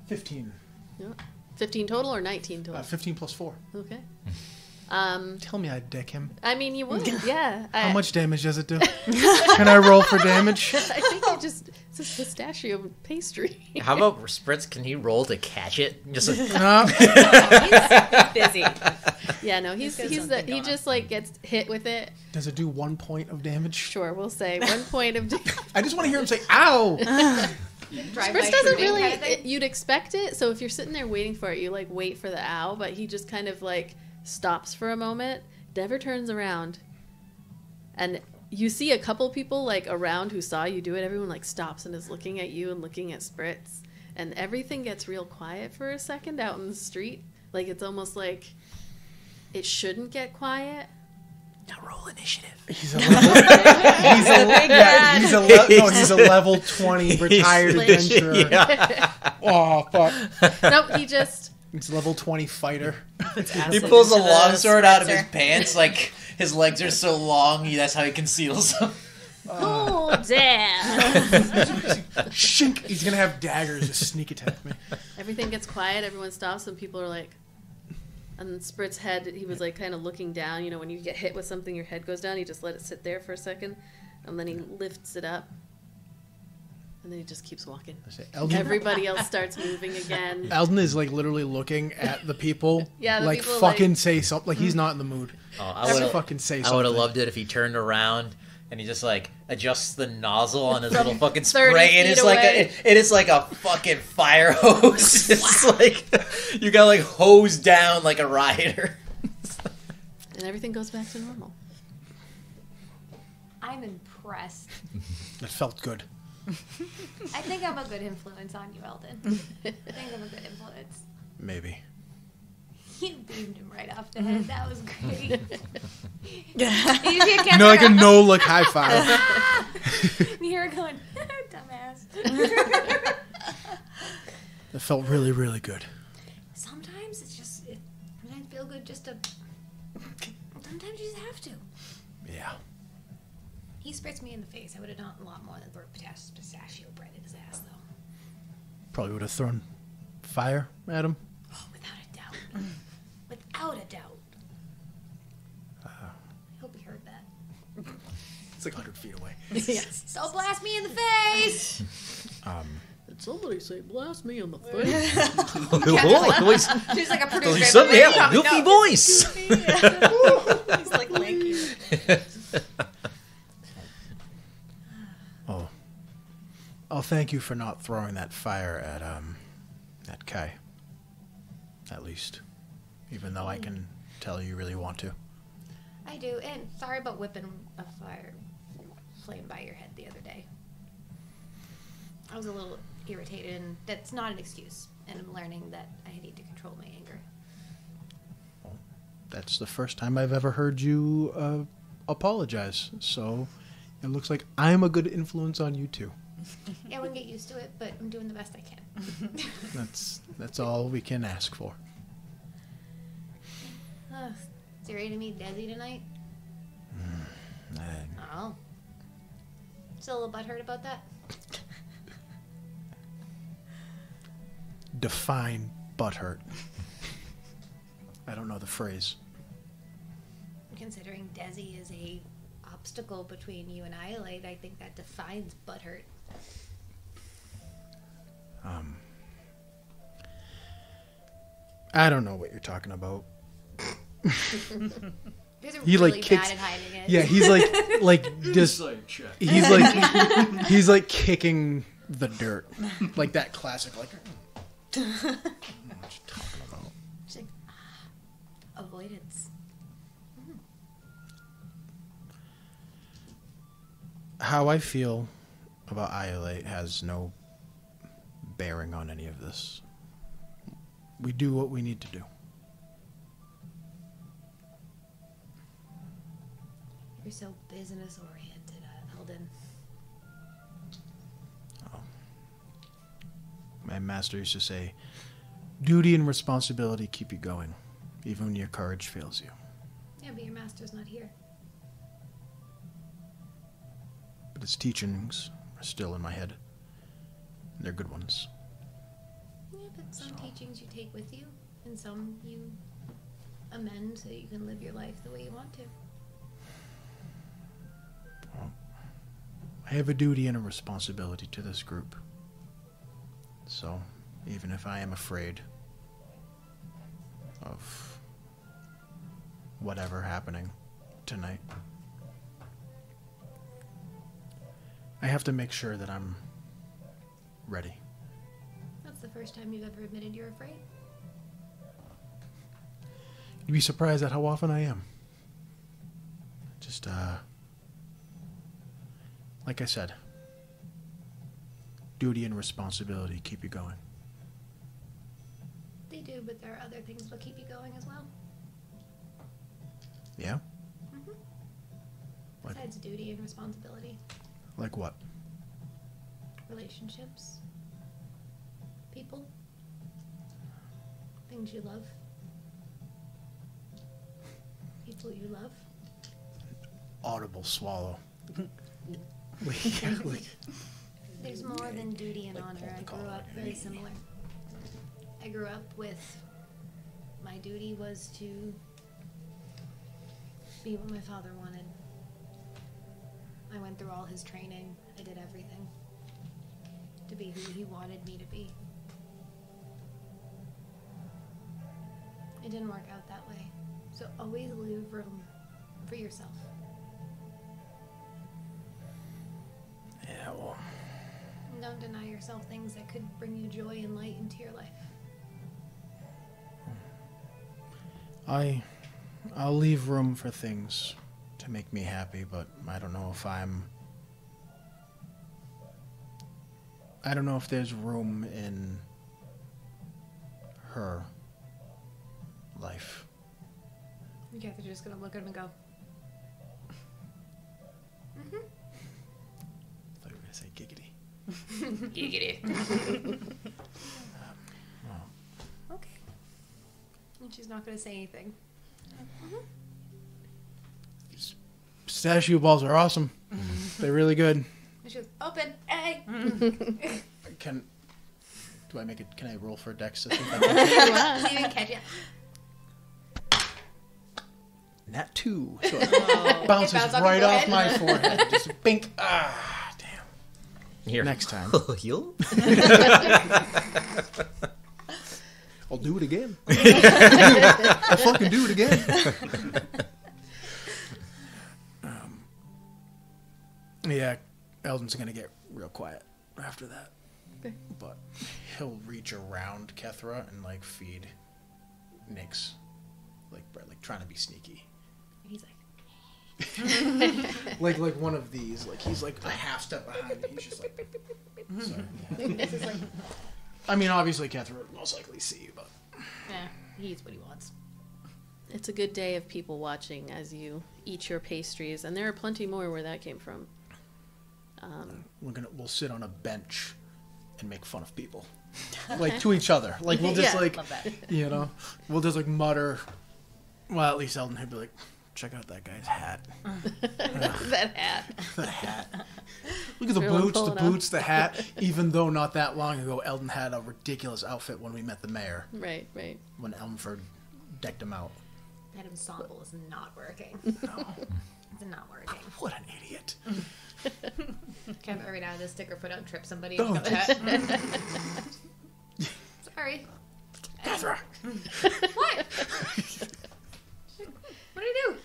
15. Yep. 15 total or 19 total? 15 plus 4. Okay. Tell me I'd deck him. I mean, you would, yeah. How much damage does it do? Can I roll for damage? I think you just it's a pistachio pastry. How about Spritz? Can he roll to catch it? Just like, No. Busy. Yeah, no, he's something he going just like gets hit with it. Does it do 1 point of damage? Sure, we'll say 1 point of. I just want to hear him say, ow! Drive Spritz by doesn't shooting really. kind of thing? You'd expect it, so if you're sitting there waiting for it, you like wait for the ow, but he just kind of like stops for a moment, never turns around, and you see a couple people like around who saw you do it. Everyone like stops and is looking at you and looking at Spritz, and everything gets real quiet for a second out in the street. Like it's almost like it shouldn't get quiet. now roll initiative. He's a level, he's a level 20 retired adventurer. Yeah. Oh, fuck. Nope, he just. He's a level 20 fighter. He pulls a longsword out of his pants, like his legs are so long. That's how he conceals them. Oh damn! Shink! He's gonna have daggers to sneak attack me. Everything gets quiet. Everyone stops, and people are like. And Spritz's head, he was like kind of looking down. You know, when you get hit with something, your head goes down. You just let it sit there for a second, and then he lifts it up. And And then he just keeps walking. I say, Eldon, Everybody else starts moving again. Eldon is like literally looking at the people. Yeah, the like people, fucking like- say something. Like he's not in the mood. Oh, I Just would fucking say I would something. have loved it if he turned around and he just like adjusts the nozzle on his From little fucking 30 spray, and feet it's like away. it is like a fucking fire hose. It's like you got like hosed down like a rioter. And everything goes back to normal. I'm impressed. It felt good. I think I'm a good influence on you, Eldon. I think I'm a good influence. Maybe. You beamed him right off the head. That was great. You see a No, like a camera- no look high five. You hear her going, dumbass. It felt really, really good. Sometimes it's just, it doesn't feel good just to, sometimes you just have to. Yeah. He spits me in the face. I would have done a lot more than throw pistachio bread in his ass, though. Probably would have thrown fire at him. Oh, without a doubt. Without a doubt. I hope he heard that. It's like 100 feet away. Yes. So blast me in the face! Did somebody say blast me in the face? She's like a producer. You suddenly have a No. goofy voice. He's like lanky. Oh. Oh, thank you for not throwing that fire at Kai. At least. Even though I can tell you really want to. I do, and sorry about whipping a fire flame by your head the other day. I was a little irritated, and that's not an excuse. And I'm learning that I need to control my anger. That's the first time I've ever heard you apologize. So it looks like I'm a good influence on you too. Yeah, I wouldn't get used to it, but I'm doing the best I can. That's all we can ask for. Is you ready to meet Desi tonight? Oh. Still a little butthurt about that? Define butthurt. I don't know the phrase. Considering Desi is a obstacle between you and Iolite, I think that defines butthurt. I don't know what you're talking about. There's a He, really like, kicks- bad at hiding it. Yeah, he's like just Insight check. he's like kicking the dirt. Like that classic like what you talking about? She's like, avoidance. How I feel about Iolite has no bearing on any of this. We do what we need to do. You're so business oriented, Eldon. My master used to say, duty and responsibility keep you going, even when your courage fails you. Yeah, but your master's not here. But his teachings are still in my head. And they're good ones. Yeah, but some teachings you take with you, and some you amend so you can live your life the way you want to. I have a duty and a responsibility to this group. So, even if I am afraid of whatever happening tonight, I have to make sure that I'm ready. That's the first time you've ever admitted you're afraid. You'd be surprised at how often I am. Just, like I said, duty and responsibility keep you going. They do, but there are other things that keep you going as well. Yeah? Besides duty and responsibility. Like what? Relationships. People. Things you love. People you love. Audible swallow. There's more than duty and honor. I grew up very similar. I grew up with my duty was to be what my father wanted. I went through all his training. I did everything. to be who he wanted me to be. It didn't work out that way. So always leave room for yourself. Yeah, well, And don't deny yourself things that could bring you joy and light into your life. I'll leave room for things to make me happy, but I don't know if there's room in her life. You guys are just gonna look at him and go, I thought you were gonna say giggity. giggity. Okay. And she's not gonna say anything. Pistachio balls are awesome. They're really good. And she goes, open, hey! Can I roll for Dex to see if I You didn't catch it. Nat 2. So it bounces It bounced off right your off forehead. my forehead. Just bink. Ah, damn. Here. Next time. Heal? I'll do it again. I'll fucking do it again. Yeah, Eldon's gonna get real quiet after that. Okay. But he'll reach around Kethra and like feed Nyx, like trying to be sneaky. He's like, Like one of these. Like he's like a half step behind. He's just like. Sorry. this is like, I mean, obviously Kethra would most likely see you, but yeah, he eats what he wants. It's a good day of people watching as you eat your pastries, and there are plenty more where that came from. we'll sit on a bench and make fun of people, like to each other. Like we'll just Yeah, like love that. we'll just like mutter. Well, at least Eldon would be like, check out that guy's hat. That hat. The hat. Look at the Everyone boots, pull the it up. boots, the hat. Even though not that long ago, Eldon had a ridiculous outfit when we met the mayor, Right, right. when Elmford decked him out. That ensemble is not working. No. It's not working. What an idiot. Can't every now and then stick her foot out, trip somebody. Don't. And go, sorry. Kethra. What? What do you do?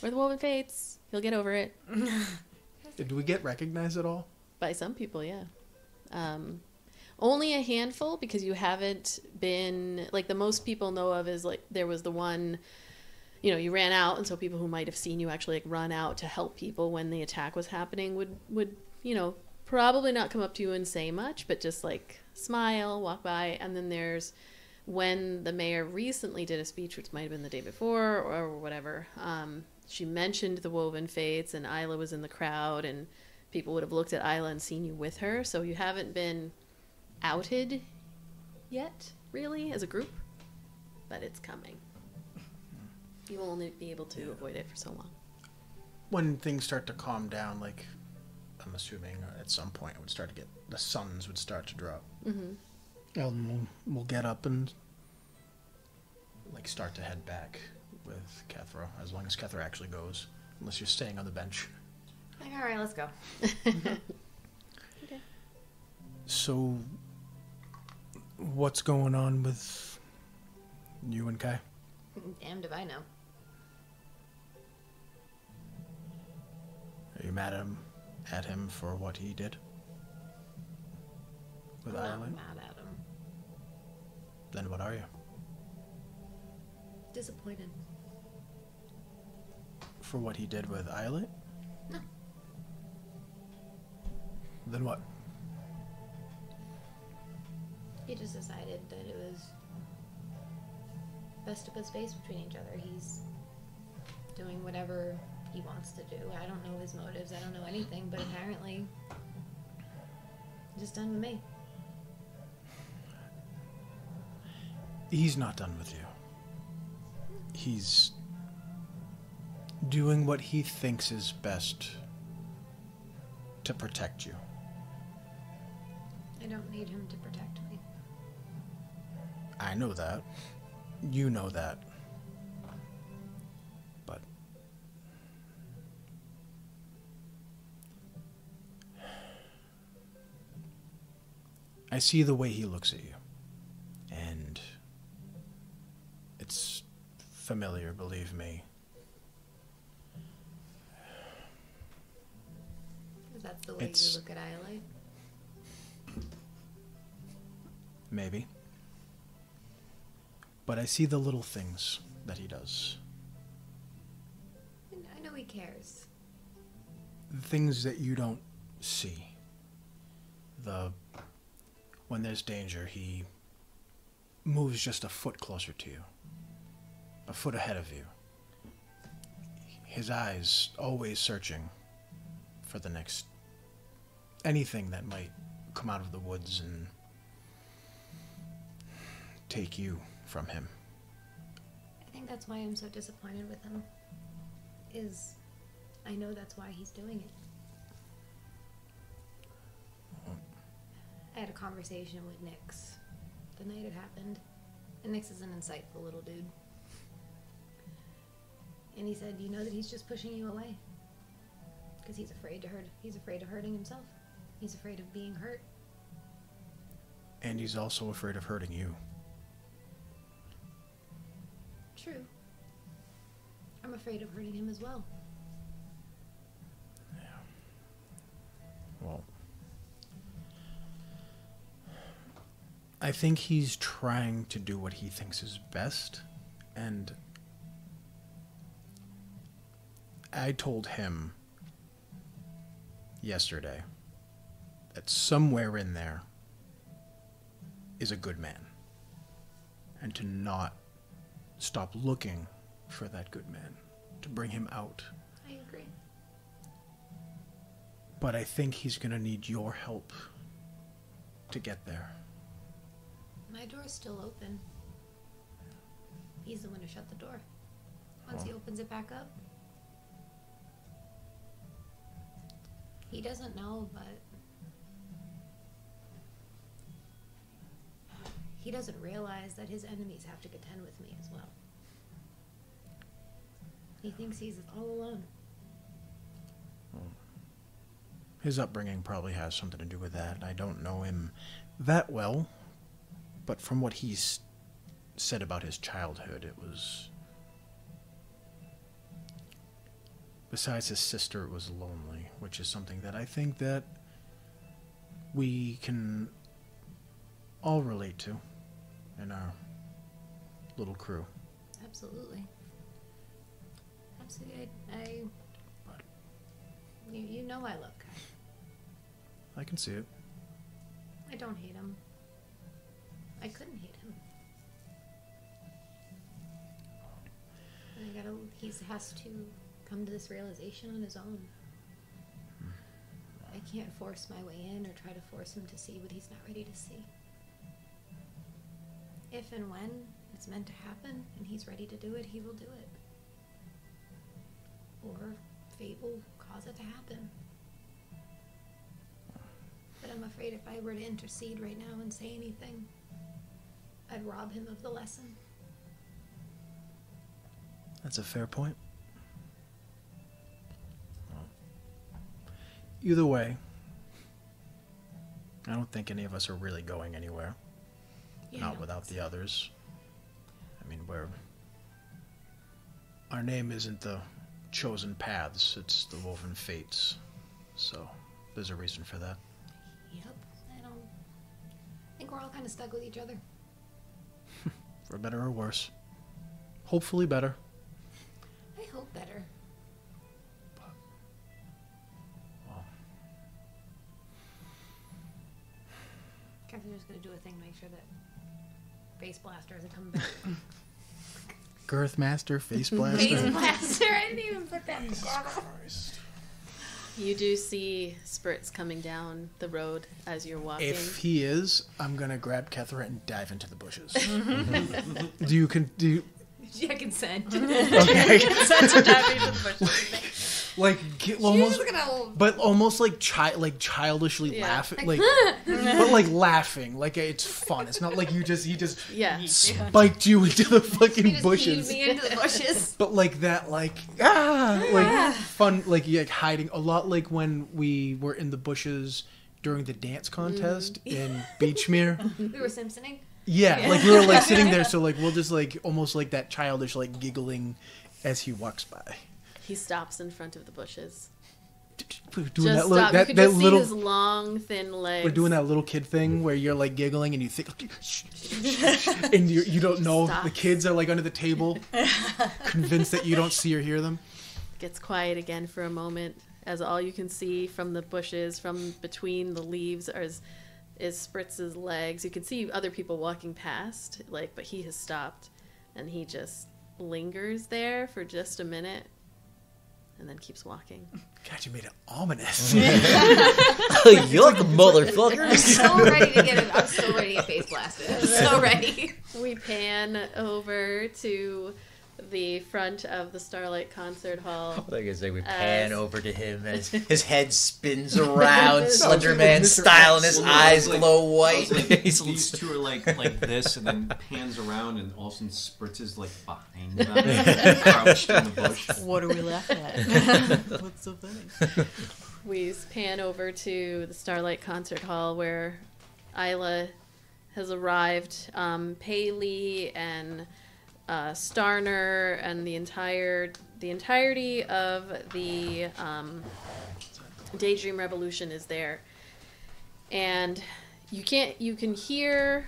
We're the Woven Fates. He'll get over it. Did we get recognized at all? By some people, yeah. Only a handful, because you haven't been, like, the most people know of is, like, there was the one, you ran out, and so people who might have seen you actually, like, run out to help people when the attack was happening would probably not come up to you and say much, but just, like, smile, walk by. And then there's when the mayor recently did a speech, which might have been the day before or whatever, she mentioned the Woven Fates, and Isla was in the crowd, and people would have looked at Isla and seen you with her. So you haven't been outed yet, really, as a group, but it's coming. You will only be able to avoid it for so long. When things start to calm down, like, I'm assuming at some point it would start to get, the suns would start to drop. Mm-hmm. Eldon will get up and, like, start to head back with Kethra, as long as Kethra actually goes. Unless you're staying on the bench. Like, all right, let's go. Okay. So, what's going on with you and Kai? Damned if I know. Are you mad at him for what he did? With I'm not Ireland? mad at him. Then what are you? Disappointed. For what he did with Islet? No. Then what? He just decided that it was best to put space between each other. He's doing whatever he wants to do. I don't know his motives. I don't know anything, but apparently he's just done with me. He's not done with you. He's doing what he thinks is best to protect you. I don't need him to protect me. I know that. You know that. But I see the way he looks at you. And it's familiar, believe me. Is that the way It's- you look at Iolite? Maybe. But I see the little things that he does. I know he cares. The things that you don't see. When there's danger, he moves just a foot closer to you. A foot ahead of you. His eyes always searching for the next anything that might come out of the woods and take you from him. I think that's why I'm so disappointed with him. I know that's why he's doing it. I had a conversation with Nyx the night it happened. And Nyx is an insightful little dude. And he said, you know that he's just pushing you away. Because he's afraid to hurt. He's afraid of hurting himself. He's afraid of being hurt. And he's also afraid of hurting you. True. I'm afraid of hurting him as well. Well, I think he's trying to do what he thinks is best, and I told him yesterday that somewhere in there is a good man, and to not stop looking for that good man, to bring him out. I agree. But I think he's gonna need your help to get there. My door's still open. He's the one who shut the door. Once he opens it back up. He doesn't know, but he doesn't realize that his enemies have to contend with me as well. He thinks he's all alone. His upbringing probably has something to do with that. I don't know him that well, but from what he's said about his childhood, it was... Besides his sister, it was lonely, which is something that I think that we can all relate to in our little crew. Absolutely. Absolutely. You know I love Kai. I can see it. I don't hate him. I couldn't hate him. He has to come to this realization on his own. I can't force my way in or try to force him to see what he's not ready to see. If and when it's meant to happen and he's ready to do it, he will do it. Or fate will cause it to happen. But I'm afraid if I were to intercede right now and say anything, I'd rob him of the lesson. That's a fair point. Either way, I don't think any of us are really going anywhere. Yeah, Not no. without the others. I mean, our name isn't the chosen paths, it's the woven fates. So, there's a reason for that. Yep. I think we're all kind of stuck with each other. For better or worse. Hopefully better. I hope better. Catherine's just gonna do a thing to make sure that Face Blaster isn't coming back. Girth Master, Face Blaster. Face Blaster! I didn't even put that together. You do see spurts coming down the road as you're walking. If he is, I'm gonna grab Kethra and dive into the bushes. Yeah, consent. Okay. Consent to diving into the bushes. Almost, She's gonna... but almost like childishly Yeah. laughing, but like laughing, like it's fun. It's not like he just Yeah. spiked you into the fucking He just bushes. me into the bushes. But like that, like fun, like hiding a lot. Like when we were in the bushes during the dance contest in Beachmere. We were Simpsoning. Yeah, like we were like sitting there, so like we'll just like almost like that childish like giggling as he walks by. He stops in front of the bushes. Doing Just that stop. little, You that, could that just little, see his long, thin legs. we're doing that little kid thing where you're like giggling and you think, and you don't know. Stop. The kids are like under the table, convinced that you don't see or hear them. Gets quiet again for a moment, as all you can see from the bushes, from between the leaves, is Spritz's legs. You can see other people walking past, like, but he has stopped, and he just lingers there for just a minute, and then keeps walking. God, you made it ominous. You like I'm motherfuckers. so ready to get it. I'm so ready to get face blasted. I'm so ready. We pan over to the front of the Starlight Concert Hall. Like I say, we pan As- over to him as his head spins around, Slender Mr. Man style, and his Well, no, eyes it's like- glow I white. was like, He's these two are like this, and then pans around, and all of a sudden Spritz is like behind them, crouched in the bush. What are we laughing at? What's so funny? We pan over to the Starlight Concert Hall where Isla has arrived. Paley and Starner and the entirety of the Daydream Revolution is there, and you can hear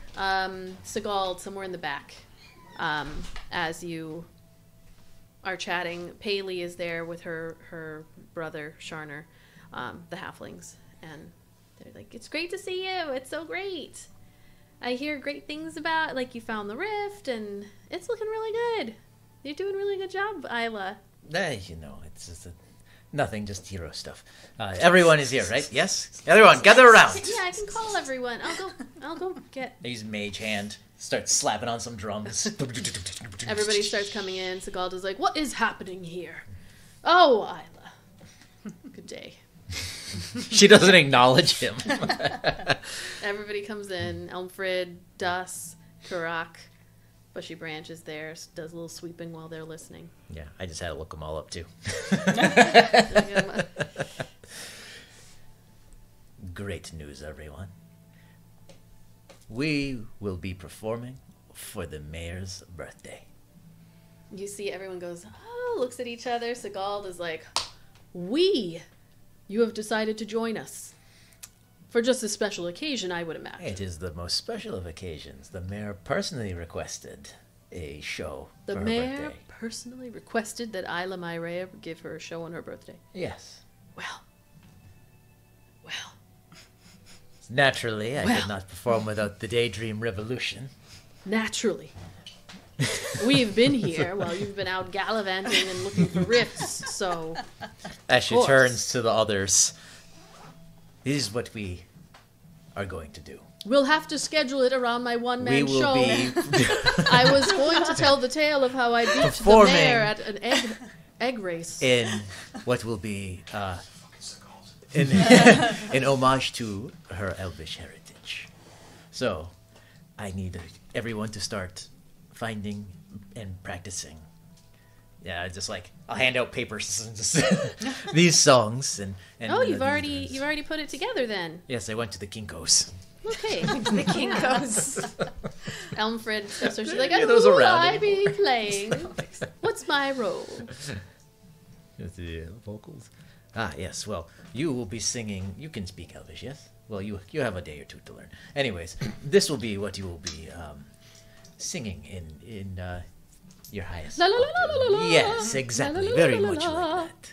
Sigald somewhere in the back as you are chatting. Paley is there with her brother Sharner, the halflings, and they're like, "It's great to see you. It's so great. I hear great things about, like, you found the rift, and it's looking really good. You're doing a really good job, Isla." It's just nothing, just hero stuff. Everyone is here, right? Yes? Everyone, gather around. Yeah, I can call everyone. I'll go get. I use Mage Hand, start slapping on some drums. Everybody starts coming in. Sigalda's like, "What is happening here?" "Oh, Isla. Good day." She doesn't acknowledge him. Everybody comes in. Elmfrid, Dus, Karak, Bushy Branch is there. Does a little sweeping while they're listening. Yeah, I just had to look them all up too. Great news, everyone. We will be performing for the mayor's birthday. You see everyone goes, "Oh," looks at each other. Sigald is like, "You have decided to join us. For just a special occasion, I would imagine." It is the most special of occasions. The mayor personally requested a show The for her mayor birthday. personally requested that Isla Myrea give her a show on her birthday. Yes. Well. Naturally, I Well. could not perform without the Daydream Revolution. Naturally. We've been here while you've been out gallivanting and looking for rifts, so... As she course. turns to the others, this is what we are going to do. We'll have to schedule it around my We one-man will show. be I was going to tell the tale of how I beat the Performing. mayor at an egg race. in what will be in in homage to her elvish heritage. So, I need everyone to start finding and practicing. Yeah, just like I'll hand out papers and just these songs and Oh, these you've already put it together then. Yes, I went to the Kinko's. Okay. The Kinkos. Elmfrid, so she's like, Yeah, "Who those will around I be anymore." playing? What's my role?" The vocals. Ah, yes. Well, you will be singing. You can speak Elvish, yes? Well, you have a day or two to learn. Anyways, this will be what you will be singing in your highest. La la la la la la. Yes, exactly. La la la Very la much la. like that.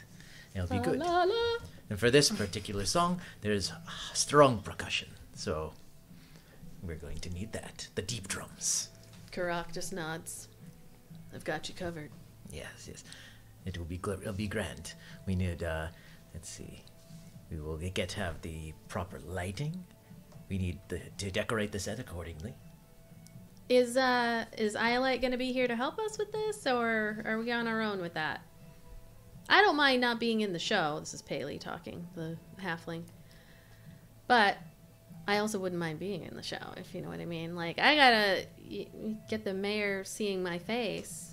It'll be good. La, la. And for this particular song, there's strong percussion, so we're going to need that. The deep drums. Karak just nods. "I've got you covered." Yes, yes. It will be it'll be grand. We need let's see. We will have the proper lighting. We need to decorate the set accordingly. Is Iolite gonna be here to help us with this, or are we on our own with that? I don't mind not being in the show. This is Paley talking, the halfling. But I also wouldn't mind being in the show, if you know what I mean. Like, I gotta get the mayor seeing my face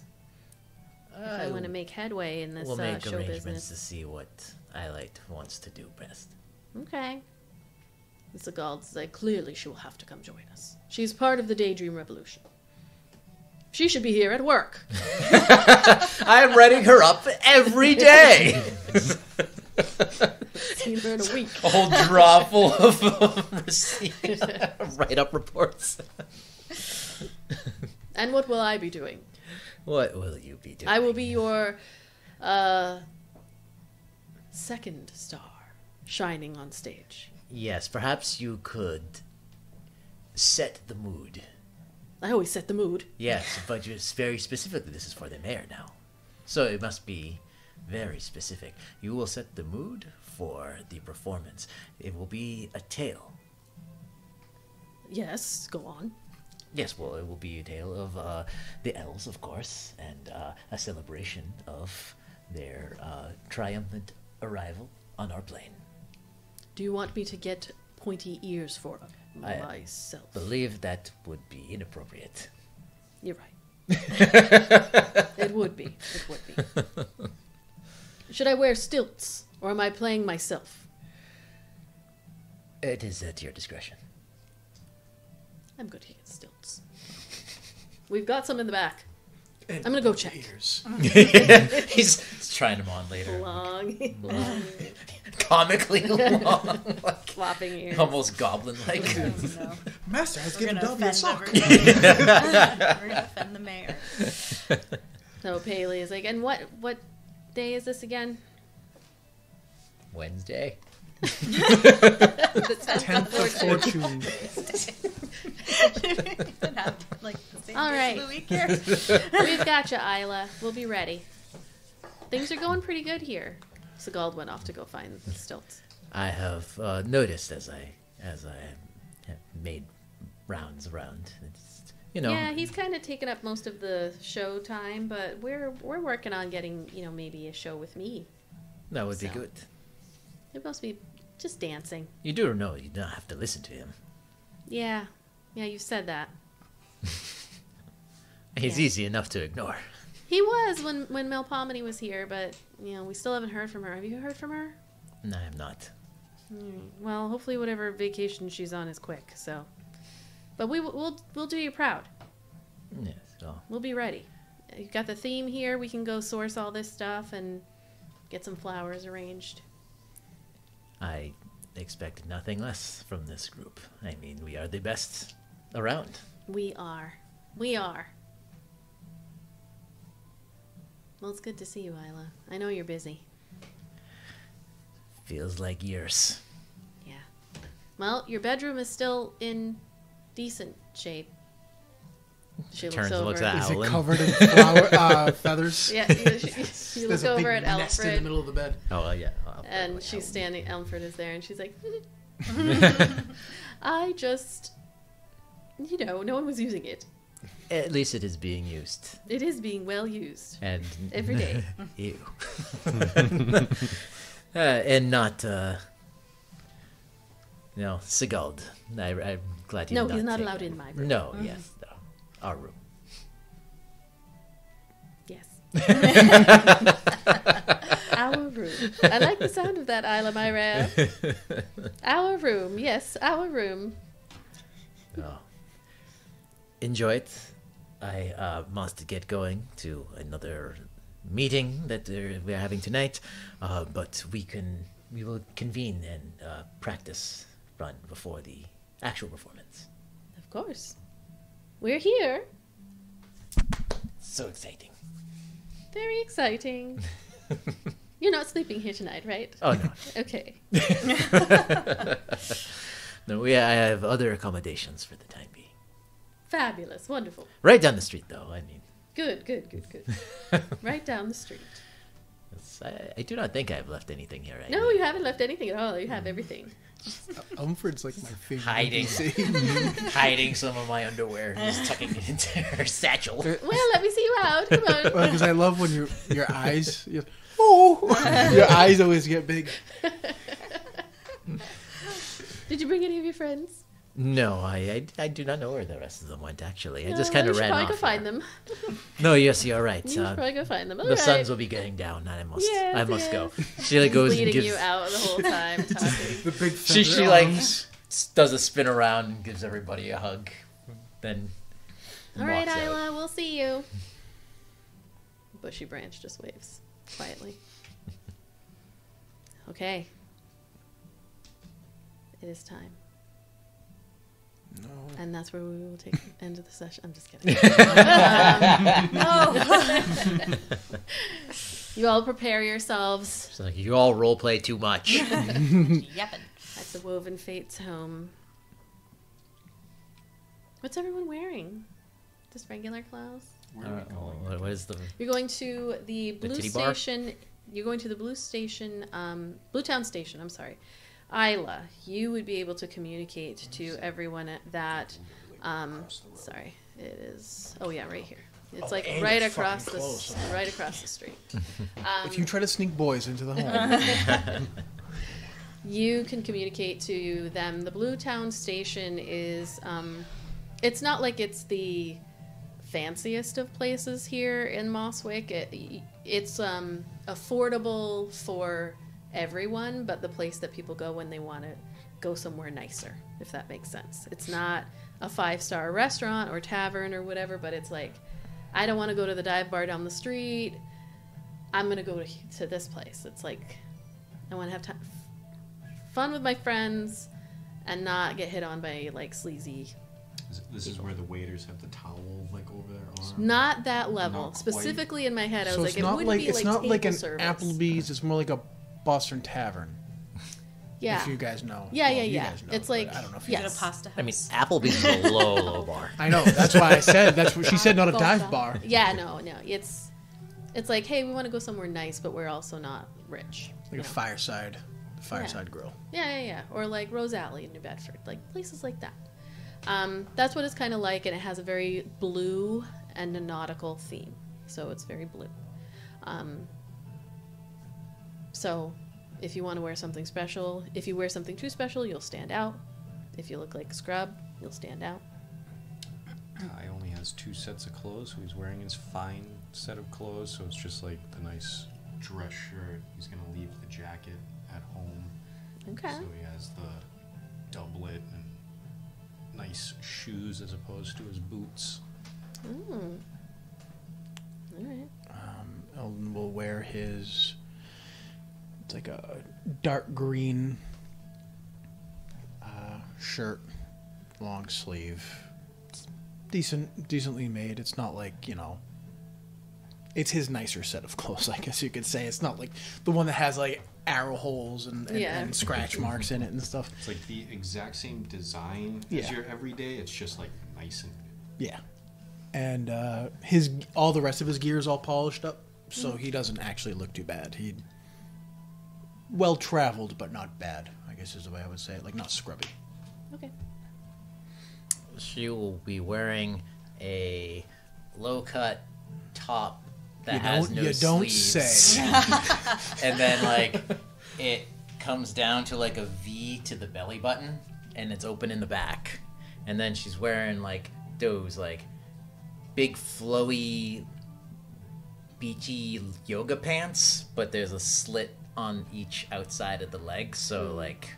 if I want to make headway in this We'll make show arrangements business. to see what Iolite wants to do best. Okay. The Sigald said, clearly she will have to come join us. She's part of the Daydream Revolution. She should be here at work. I am writing her up every day. Seen her in a week. A whole drawer full of receipts, write-up reports. And what will I be doing? What will you be doing? I will be your second star shining on stage. Yes, perhaps you could set the mood. I always set the mood. Yes, but just very specifically, this is for the mayor now. So it must be very specific. You will set the mood for the performance. It will be a tale. Yes, go on. Yes, well, it will be a tale of the elves, of course, and a celebration of their triumphant arrival on our plane. Do you want me to get pointy ears for I myself? believe that would be inappropriate. You're right. It would be. It would be. Should I wear stilts, or am I playing myself? It is at your discretion. I'm good to get stilts. We've got some in the back. I'm gonna go check. Ears. He's trying them on later. Long, Comically long. Like, flopping ears. almost goblin-like. Oh, no. Master has We're given gonna Dobby a offend sock. everyone. We're gonna offend the mayor. So Paley is like, and what day is this again? Wednesday. The 10th of fortune. Doesn't have, like, the same All days right. of the week here. We've got you, Isla. We'll be ready. Things are going pretty good here. Sigald went off to go find the stilts. I have noticed as I have made rounds around. It's, Yeah, he's kind of taken up most of the show time, but we're working on getting, maybe a show with me. that would be So. good. It must be just dancing. You do know you don't have to listen to him. Yeah, you've said that. He's Yeah. easy enough to ignore. He was when Melpomene was here, but we still haven't heard from her. Have you heard from her? No, I'm not. Well, hopefully whatever vacation she's on is quick. So, but we'll do you proud. Yes, well, We'll be ready. You've got the theme here. We can go source all this stuff and get some flowers arranged. I expect nothing less from this group. I mean, we are the best around. We are. Well, it's good to see you, Isla. I know you're busy. Feels like years. Yeah. Well, your bedroom is still in decent shape. She looks Turns and over. looks at Is it Owlin. covered in flower feathers? Yeah, you There's look a big over at nest in the Alfred, middle of the bed. Oh, yeah. and she's standing. Alfred is there, and she's like, I just, no one was using it. At least it is being used. It is being well used And every day. Ew. And not, Sigald. I'm glad you No, did he's not take allowed that. in my room. No, yes, no. Our room. Yes. Our room. I like the sound of that, Isla Myra. Our room. Yes, our room. Oh. Enjoy it. I must get going to another meeting that we're having tonight, but we will convene and practice run before the actual performance. Of course. We're here. So exciting. Very exciting. You're not sleeping here tonight, right? Oh no. Okay. No, I have other accommodations for the time being. Fabulous. Wonderful. Right down the street, though. I mean, Good. Right down the street. I do not think I've left anything here. No, you haven't left anything at all. You have everything. Umford's like my favorite. Hiding. NPC. Hiding some of my underwear, just tucking it into her satchel. Well, let me see you out. Come on. Because I love when your eyes. Your eyes always get big. Did you bring any of your friends? No, I do not know where the rest of them went, actually. I just No, kind you of should ran probably off. go find here. them. No, yes, you're right. You should probably go find them. The All right. suns will be getting down, and I must Yes, go. She like goes and Bleeding gives. you out the whole time talking. The big She feather like arms. does a spin around and gives everybody a hug. Then All right, walks out. Isla, we'll see you. Bushy Branch just waves quietly. Okay. It is time. No. And that's where we will take the end of the session. I'm just kidding. No. You all prepare yourselves. It's like you all role play too much. Yeppin'. At the Woven Fates home. What's everyone wearing? Just regular clothes? Where are we going? What is the? You're going to the Blue titty bar? Station. You're going to the Blue Station, Bluetown Station, I'm sorry. Isla, you would be able to communicate to everyone that, sorry, it is, oh yeah, right here. It's like and right it's across fucking the, close. right across the street. If you try to sneak boys into the home, You can communicate to them. The Bluetown Station is, it's not like it's the fanciest of places here in Mosswick. It's affordable for everyone, but the place that people go when they want to go somewhere nicer, if that makes sense. It's not a 5-star restaurant or tavern or whatever, but it's like, I don't want to go to the dive bar down the street. I'm going to go to this place. It's like, I want to have fun with my friends and not get hit on by like sleazy. This is where the waiters have the towel like over their arm. Not that level. Not quite. Specifically in my head, I so was it's like, it not would like be it's like not like table an service. Applebee's. It's more like a Boston Tavern. Yeah. If you guys know. Yeah, Well, yeah, you yeah. guys know, It's but like, I don't know if you yes. Get a pasta house. I mean, Applebee's is a low bar. I know. That's why I said. That's what she said. Not a Golf dive shop. bar. Yeah, no. It's like, hey, we want to go somewhere nice, but we're also not rich. Like you a know? fireside grill. Yeah. Or like Rose Alley in New Bedford, like places like that. That's what it's kind of like, and it has a very blue and a nautical theme. So it's very blue. So if you want to wear something special, if you wear something too special, you'll stand out. If you look like a scrub, you'll stand out. Kai only has 2 sets of clothes, so he's wearing his fine set of clothes, so it's just like the nice. Dress shirt. He's gonna leave the jacket at home. Okay. So he has the doublet and Nice shoes as opposed to his boots. All right. Eldon will wear his. It's like a dark green shirt, long sleeve. It's decently made. It's not like, you know. It's his nicer set of clothes, I guess you could say. It's not like the one that has like arrow holes and scratch marks in it and stuff. it's like the exact same design as Yeah. your everyday. It's just like nice and Yeah, and all the rest of his gear is all polished up, so he doesn't actually look too bad. He well traveled, but not bad, I guess is the way I would say it. Like not scrubby. Okay. She will be wearing a low-cut top that has no You don't sleeves. say. And then like it comes down to like a V to the belly button, and it's open in the back. And then she's wearing like those like big flowy beachy yoga pants, but there's a slit on each outside of the leg, so like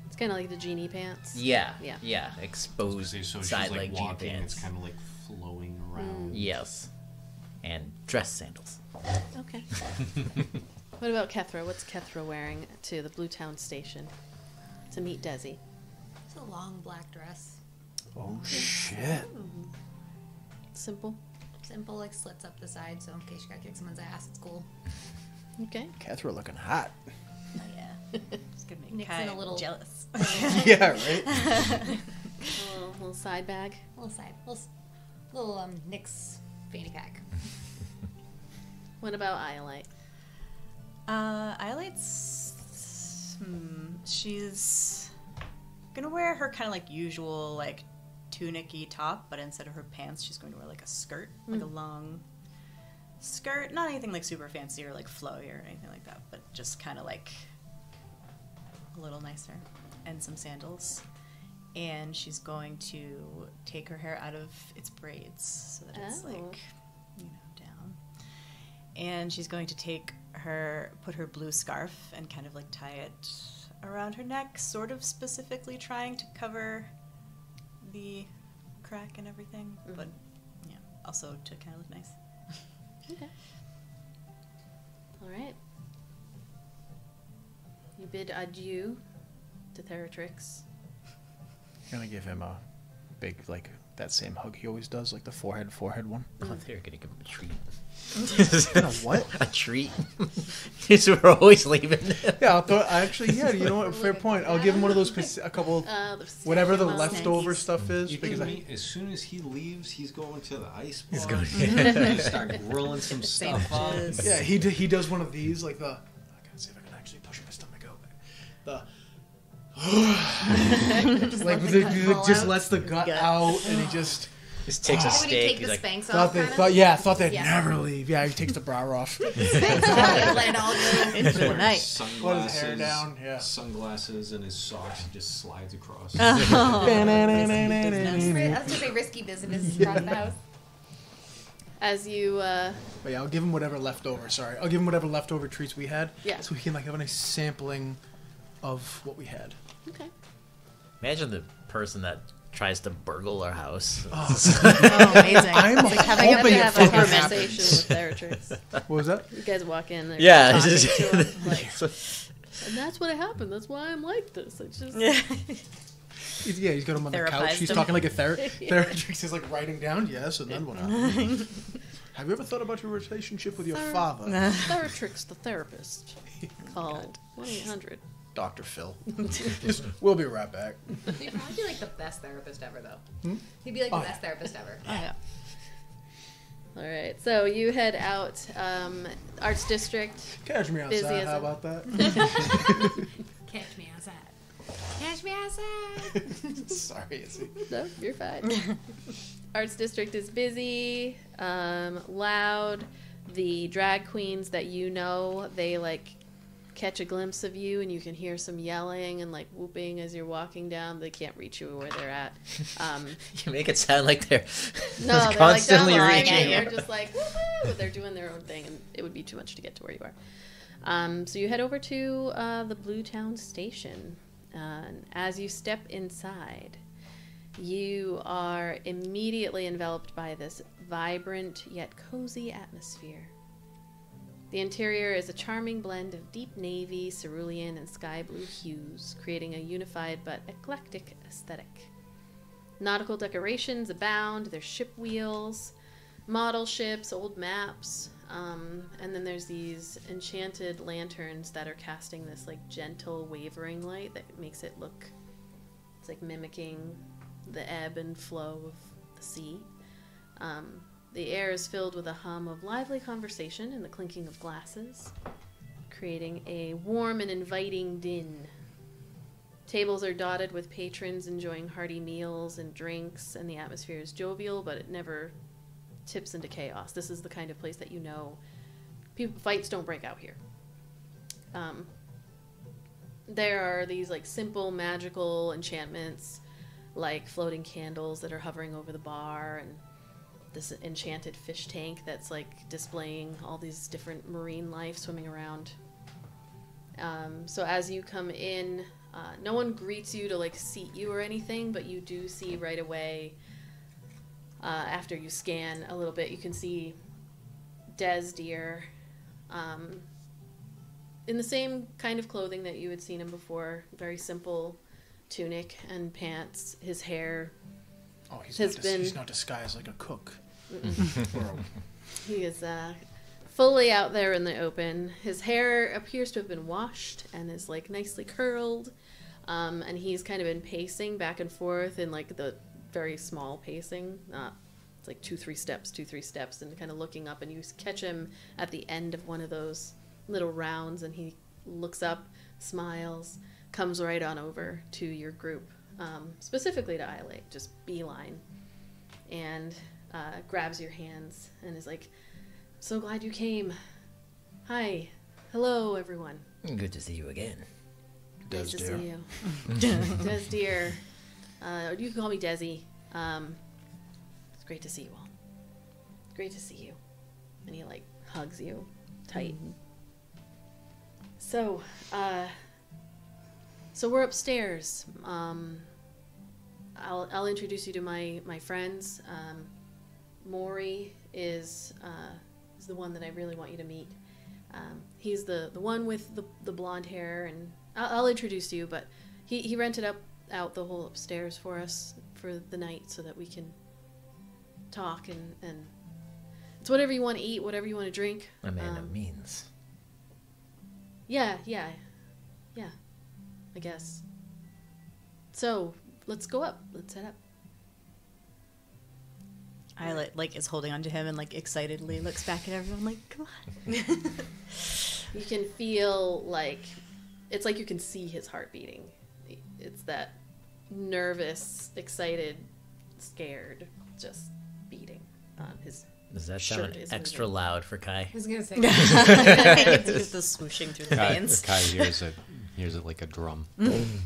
It's kind of like the genie pants. yeah, Yeah. exposed so she's side like leg jean walking. pants. It's kind of like flowing around. Yes, and dress sandals. Okay. What about Kethra? What's Kethra wearing to the Bluetown Station to meet Desi? It's a long black dress. Oh shit! Simple. Simple, like slits up the side, so in case you gotta kick someone's ass, it's cool. Okay. Kethra looking hot. Oh yeah. It's gonna make Nick's Kai in a little- jealous. Yeah, right. A little side bag. Little Nick's fanny pack. What about Iolite? Iolite's. She's gonna wear her kind of like usual like tunic-y top, but instead of her pants, she's going to wear like a skirt, like a long skirt. Not anything like super fancy or like flowy or anything like that, but just kind of like a little nicer, and some sandals. And she's going to take her hair out of its braids so that it's Oh. like, you know, down. And she's going to put her blue scarf and kind of like tie it around her neck, sort of specifically trying to cover the crack and everything, but yeah, also to kind of look nice. Okay. All right. You bid adieu to Theratrix. Gonna give him a big, like, that same hug he always does, like the forehead one. Oh, they're gonna give him a treat. What? A treat? Because we're always leaving. Yeah, you know what? Fair point. I'll give him one of those, a couple, whatever the leftover stuff is. You Because think as soon as he leaves, he's going to the ice bar? He's going to start grilling some stuff up. yeah, he does one of these, like the. I gotta see if I can actually push my stomach out. The. like just lets the gut out, and he just takes a Would he steak. take He's the like, Spanx thought off? they'd Yeah. never leave. Yeah, he takes the bra off. Let it all go. Into the night. Sunglasses, Let his hair down, yeah. Sunglasses and his socks. He just slides across. I was gonna say risky business across the house. As you, But yeah, I'll give him whatever leftover. Sorry, I'll give him whatever leftover treats we had. Yeah. So he can like have a nice sampling of what we had. okay. imagine the person that tries to burgle our house. Oh, amazing. I'm You have hoping to it have a fucking conversation happens. with Theratrix. What was that? You guys walk in, they're Yeah, talking it's just- to him, like, and that's what happened. That's why I'm like this. It's just He's got him on the couch. Therapized He's him. talking like a Theratrix is like writing down. Yes, and then what happened? Have you ever thought about your relationship with your father, Theratrix, the therapist. Call 1-800. Dr. Phil? We'll be right back. He'd probably be like the best therapist ever, though. He'd be like Oh, the best therapist ever. Oh, yeah. All right, so you head out, Arts District. Catch me Busy outside. as How a- about that? Catch me outside. Catch me outside. Sorry, Izzy. No, you're fine. Arts District is busy, loud. The drag queens that you know, they like catch a glimpse of you, and you can hear some yelling and like whooping as you're walking down. They can't reach you where they're at. You make it sound like they're No, they're constantly like down the line, reaching. and you're just like woohoo, but they're doing their own thing, and it would be too much to get to where you are. So you head over to the Blue Town Station. And as you step inside, you are immediately enveloped by this vibrant yet cozy atmosphere. The interior is a charming blend of deep navy, cerulean, and sky blue hues, creating a unified but eclectic aesthetic. Nautical decorations abound. There's ship wheels, model ships, old maps, and then there's these enchanted lanterns that are casting this like gentle wavering light that makes it look, it's like mimicking the ebb and flow of the sea. The air is filled with a hum of lively conversation and the clinking of glasses, creating a warm and inviting din. Tables are dotted with patrons enjoying hearty meals and drinks, and the atmosphere is jovial, but it never tips into chaos. This is the kind of place that you know fights don't break out here. There are these like simple magical enchantments, like floating candles that are hovering over the bar, and this enchanted fish tank that's like displaying all these different marine life swimming around. So as you come in, no one greets you to like seat you or anything, but you do see right away, after you scan a little bit, you can see Des Deer in the same kind of clothing that you had seen him before. Very simple tunic and pants. His hair, Oh, he's not disguised like a cook. he is fully out there in the open. His hair appears to have been washed and is like nicely curled, and he's kind of been pacing back and forth in like the very small pacing, it's like 2-3 steps, and kind of looking up, and you catch him at the end of one of those little rounds, and he looks up, smiles, comes right on over to your group, specifically to Islay, just beeline, and grabs your hands and is like, "So glad you came. Hi. Hello, everyone. Good to see you again. Nice to Des see Deer. you." Des Deer. You can call me Desi. It's great to see you all. Great to see you. And he like hugs you tight. So, So we're upstairs. I'll introduce you to my friends. Maury is the one that I really want you to meet. He's the one with the blonde hair, and I'll introduce you. But he rented out the whole upstairs for us for the night so that we can talk and it's whatever you want to eat, whatever you want to drink. A man of means. Yeah, I guess. So let's go up. Let's head up. I like is holding onto him and like excitedly looks back at everyone like, come on. You can feel like it's like you can see his heart beating. It's that nervous, excited, scared, just beating on his. Does that shirt sound is extra moving. loud for Kai? I was gonna say. Just the swooshing through the veins. Kai hears it like a drum. Boom.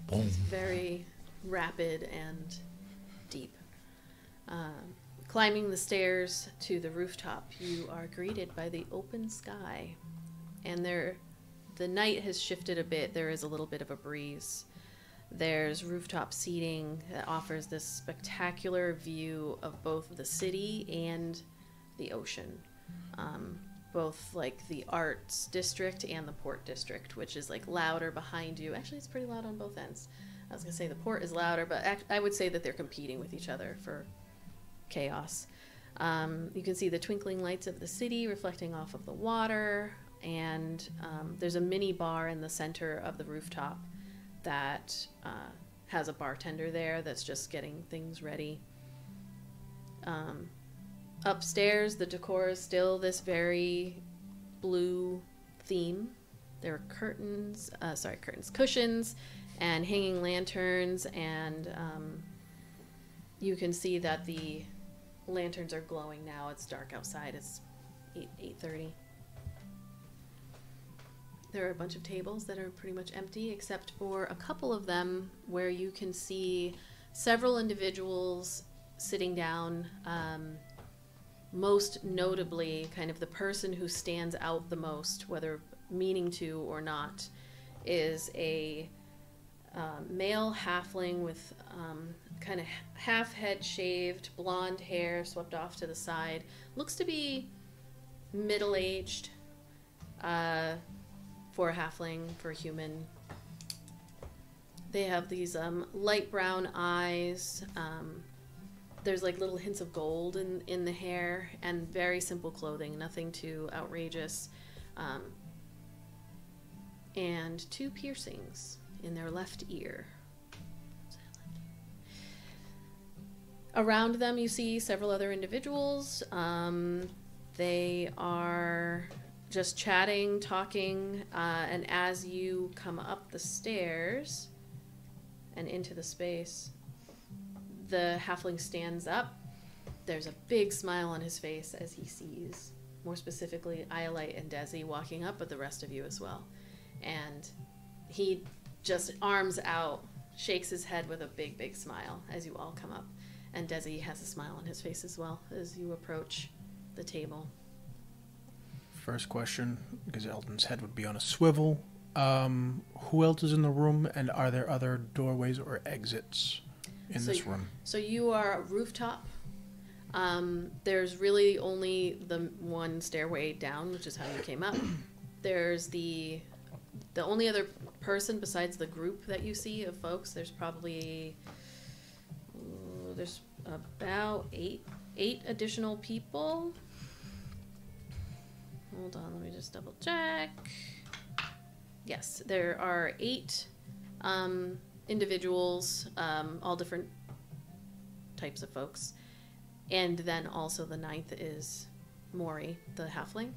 Boom. Very rapid and deep. Climbing the stairs to the rooftop, you are greeted by the open sky. And the night has shifted a bit. There is a little bit of a breeze. There's rooftop seating that offers this spectacular view of both the city and the ocean. Both like the arts district and the port district, which is like louder behind you. Actually, it's pretty loud on both ends. I was going to say the port is louder, but I would say that they're competing with each other for chaos. You can see the twinkling lights of the city reflecting off of the water, and there's a mini bar in the center of the rooftop that has a bartender there that's just getting things ready. Upstairs, the decor is still this very blue theme. There are cushions, and hanging lanterns, and you can see that the lanterns are glowing now. It's dark outside. It's 8:30. There are a bunch of tables that are pretty much empty, except for a couple of them where you can see several individuals sitting down. Most notably, kind of the person who stands out the most, whether meaning to or not, is a male halfling with kind of half head shaved, blonde hair swept off to the side. Looks to be middle-aged for a halfling, for a human. They have these light brown eyes. There's like little hints of gold in the hair, and very simple clothing, nothing too outrageous. And 2 piercings in their left ear. Around them you see several other individuals. They are just chatting, talking, and as you come up the stairs and into the space, the halfling stands up. There's a big smile on his face as he sees, more specifically, Iolite and Desi walking up, but the rest of you as well. And he just arms out, shakes his head with a big, big smile as you all come up. And Desi has a smile on his face as well as you approach the table. First question, because Eldon's head would be on a swivel. Who else is in the room, and are there other doorways or exits in this room? So you are a rooftop. There's really only the one stairway down, which is how you came up. There's the only other person besides the group that you see of folks. There's probably there's about eight additional people. Hold on, let me just double check. Yes, there are 8 individuals, all different types of folks. And then also the 9th is Maury, the halfling.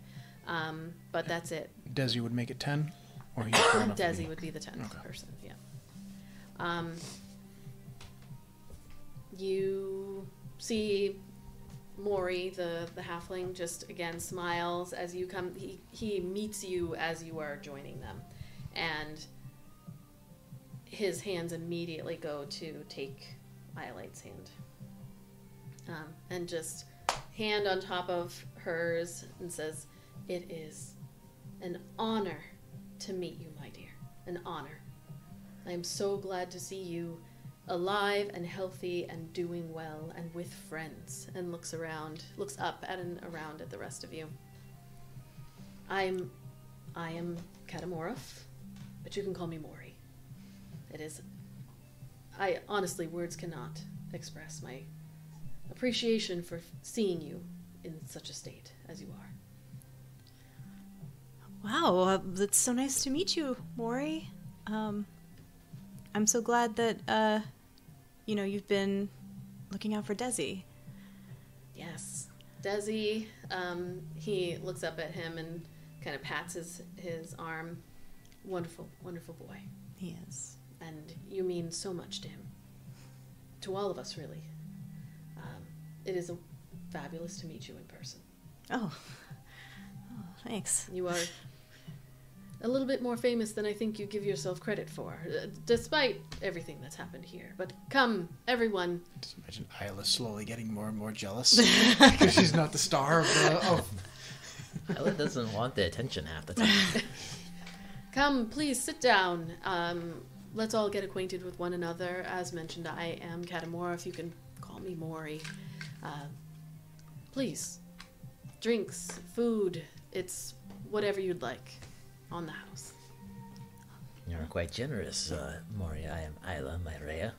But that's it. Desi would make it 10? Or he's fair enough to Desi be- would be the 10th Okay. person, yeah. You see Maury, the halfling, just again smiles as you come. He meets you as you are joining them, and his hands immediately go to take Iolite's hand, and just hand on top of hers, and says, "It is an honor to meet you, my dear. An honor." I am so glad to see you alive and healthy and doing well and with friends. And looks up at and around at the rest of you. I am Katamorov, but you can call me Mori. Honestly, words cannot express my appreciation for seeing you in such a state as you are. Wow, it's so nice to meet you, Mori. I'm so glad that, you've been looking out for Desi. Yes. Desi, he looks up at him and kind of pats his arm. Wonderful, wonderful boy. He is. And you mean so much to him. To all of us, really. It is fabulous to meet you in person. Oh, thanks. You are a little bit more famous than I think you give yourself credit for, despite everything that's happened here. But come, everyone. Just imagine Isla slowly getting more and more jealous because she's not the star of Isla doesn't want the attention half the time. Come, please sit down. Let's all get acquainted with one another. As mentioned, I am Katamorov. You can call me Mori. Please, drinks, food, it's whatever you'd like on the house. You're quite generous, Mori. I am Isla Myrea.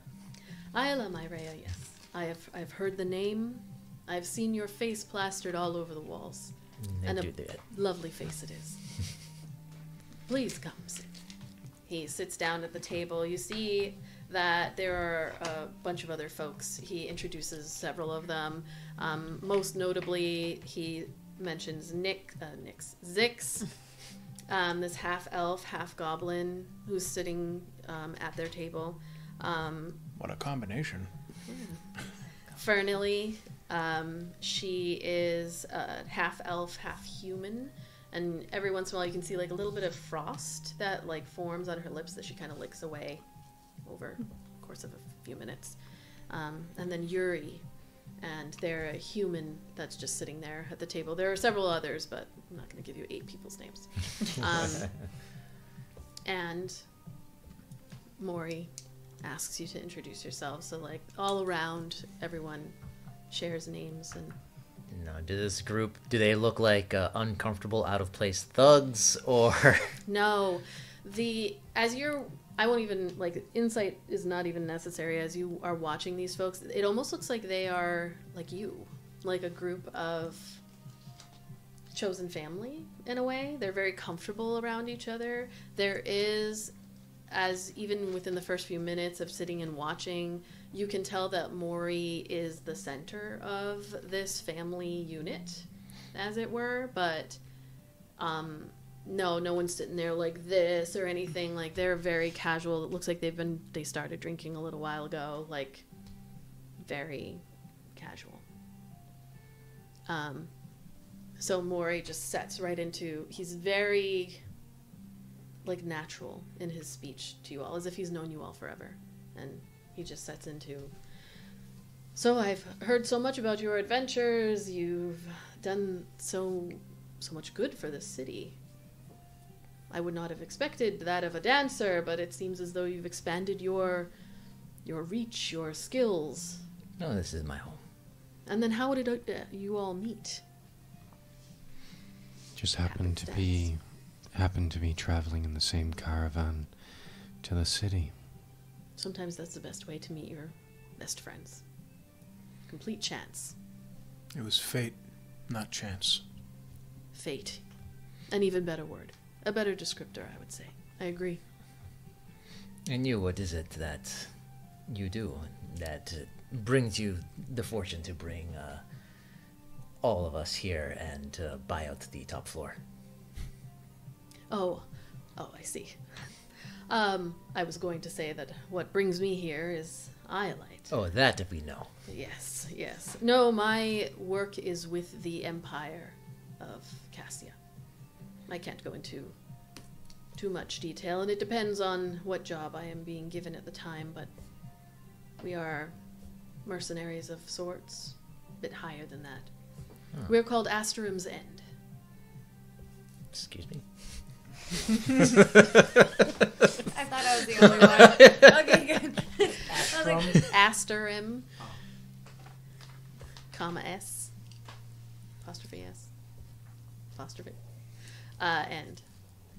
Isla Myrea, yes. I've heard the name. I've seen your face plastered all over the walls. And a lovely face it is. Please come sit. He sits down at the table. You see that there are a bunch of other folks. He introduces several of them. Most notably, he mentions Zix, this half-elf, half-goblin who's sitting at their table. What a combination. Fernily, she is half-elf, half-human. And every once in a while you can see like a little bit of frost that like forms on her lips that she kind of licks away over the course of a few minutes. And then Yuri, and they're a human that's just sitting there at the table. There are several others, but I'm not going to give you 8 people's names. And Mori asks you to introduce yourself. So like all around, everyone shares names and... No, do they look like uncomfortable, out of place thugs, or? No, I won't even, like, insight is not even necessary as you are watching these folks. It almost looks like they are like you, like a group of chosen family in a way. They're very comfortable around each other. There is, as even within the first few minutes of sitting and watching, you can tell that Mori is the center of this family unit, as it were, but no one's sitting there like this or anything. Like, they're very casual. It looks like they started drinking a little while ago, like, very casual. So Mori just sets right into, he's very, like, natural in his speech to you all, as if he's known you all forever. And he just sets into, so I've heard so much about your adventures. You've done so much good for this city. I would not have expected that of a dancer, but it seems as though you've expanded your reach, your skills. No, this is my home. And then how did you all meet? Just happened to be traveling in the same caravan to the city. Sometimes that's the best way to meet your best friends. Complete chance. It was fate, not chance. Fate. An even better word. A better descriptor, I would say. I agree. And you, what is it that you do that brings you the fortune to bring all of us here and buy out the top floor? Oh, I see. I was going to say that what brings me here is Iolite. Oh, that we know. Yes. No, my work is with the Empire of Cassia. I can't go into too much detail, and it depends on what job I am being given at the time, but we are mercenaries of sorts, a bit higher than that. We're called Asterim's End. Excuse me? I thought I was the only one. Okay, good. I was like, Asterim, comma S, apostrophe S, apostrophe, end.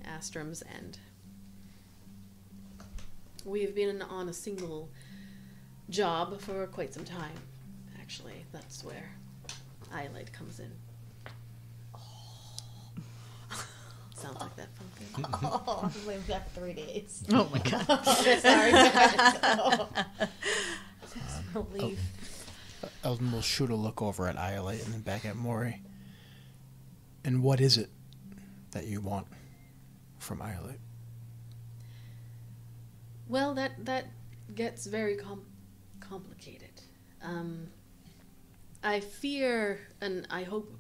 Astrum's end. We've been on a single job for quite some time, actually. That's where Iolite comes in. Sounds like that fun thing. oh, we've got 3 days. Oh my god. Sorry, guys. Oh. Relief. Eldon will shoot a look over at Iolite and then back at Mori. And what is it that you want from Iolite? Well, that gets very complicated. I fear, and I hope,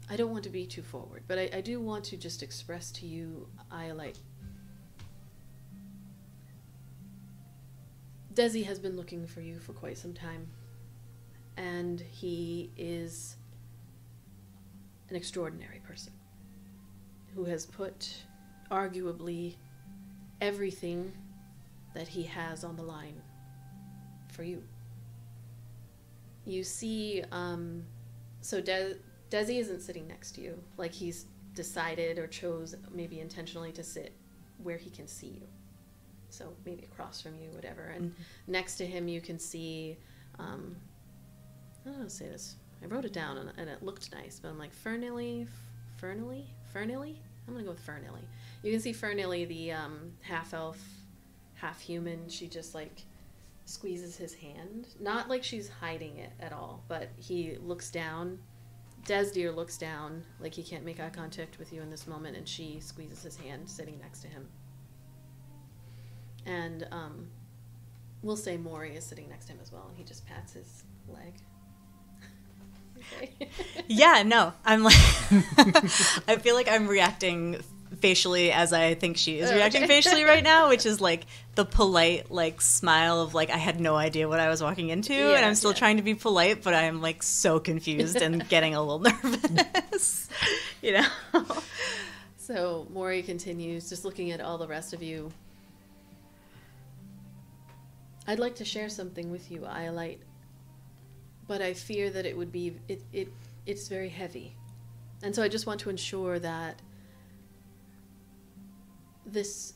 I don't want to be too forward, but I do want to just express to you, Iolite. Desi has been looking for you for quite some time, and he is an extraordinary person who has put, arguably, everything that he has on the line for you. You see, so Desi isn't sitting next to you. Like, he's decided or chose, maybe intentionally, to sit where he can see you. So maybe across from you, whatever. And next to him, you can see, I don't know how to say this. I wrote it down, and it looked nice, but I'm like, Fernilly? I'm going to go with Fernilly. You can see Fernilly, the half-elf, half-human. She just, like, squeezes his hand. Not like she's hiding it at all, but he looks down. Desdeer looks down, like he can't make eye contact with you in this moment, and she squeezes his hand, sitting next to him. And we'll say Mori is sitting next to him as well, and he just pats his leg. Okay. Yeah, no. I'm like, I feel like I'm reacting facially as I think she is reacting facially right now, which is like the polite, like, smile of like, I had no idea what I was walking into, and I'm still trying to be polite, but I'm like so confused and getting a little nervous, you know? So Mori continues, just looking at all the rest of you. I'd like to share something with you, Iolite, but I fear that it would be, it's very heavy. And so I just want to ensure that this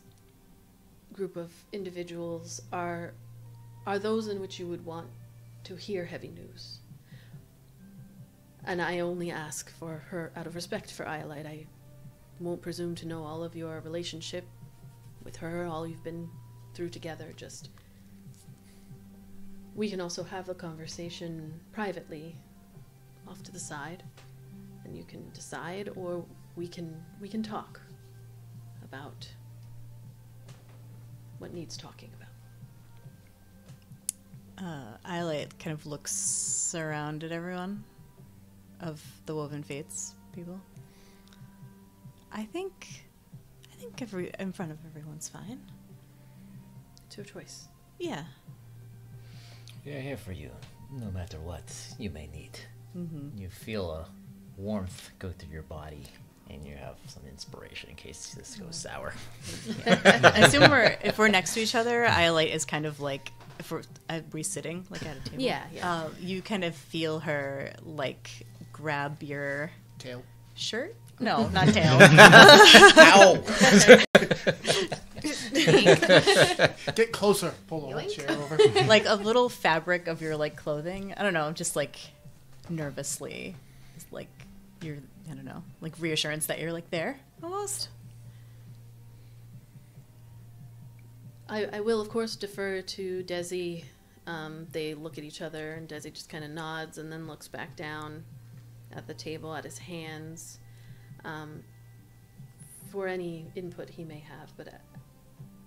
group of individuals are those in which you would want to hear heavy news. And I only ask for her out of respect for Iolite. I won't presume to know all of your relationship with her, all you've been through together. Just, we can also have a conversation privately off to the side, and you can decide, or we can talk about what needs talking about. Iolite kind of looks around at everyone of the Woven Fates people. I think in front of everyone's fine. It's your choice. Yeah. We're here for you, no matter what you may need. Mm-hmm. You feel a warmth go through your body, and you have some inspiration in case this goes sour. I assume if we're next to each other, Iolite is kind of like, are we sitting like at a table? Yeah. You kind of feel her like grab your Tail. shirt. No, not tail. Ow! Get closer. Pull the whole Yoink. chair over. Like a little fabric of your like clothing. I don't know, just like nervously, just like you're, I don't know, like reassurance that you're like there almost. I will, of course, defer to Desi. They look at each other, and Desi just kind of nods and then looks back down at the table, at his hands, for any input he may have. But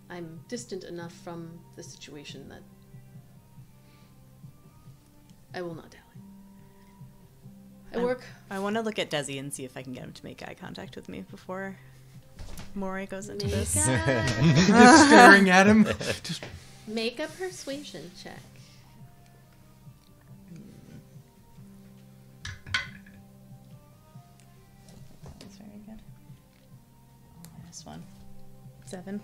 I'm distant enough from the situation that I will not dally. I want to look at Desi and see if I can get him to make eye contact with me before Mori goes into this. Just staring at him. Just Make a persuasion check. That's very good. this one. 7.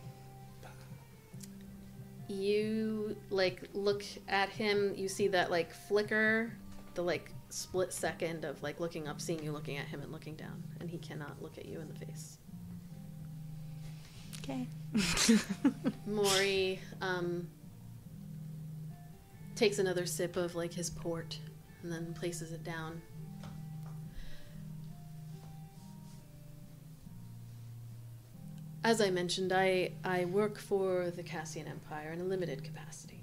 You look at him, you see that flicker, the split second of looking up, seeing you looking at him and looking down, and he cannot look at you in the face. Okay. Maury takes another sip of his port and then places it down. As I mentioned, I work for the Cassian Empire in a limited capacity.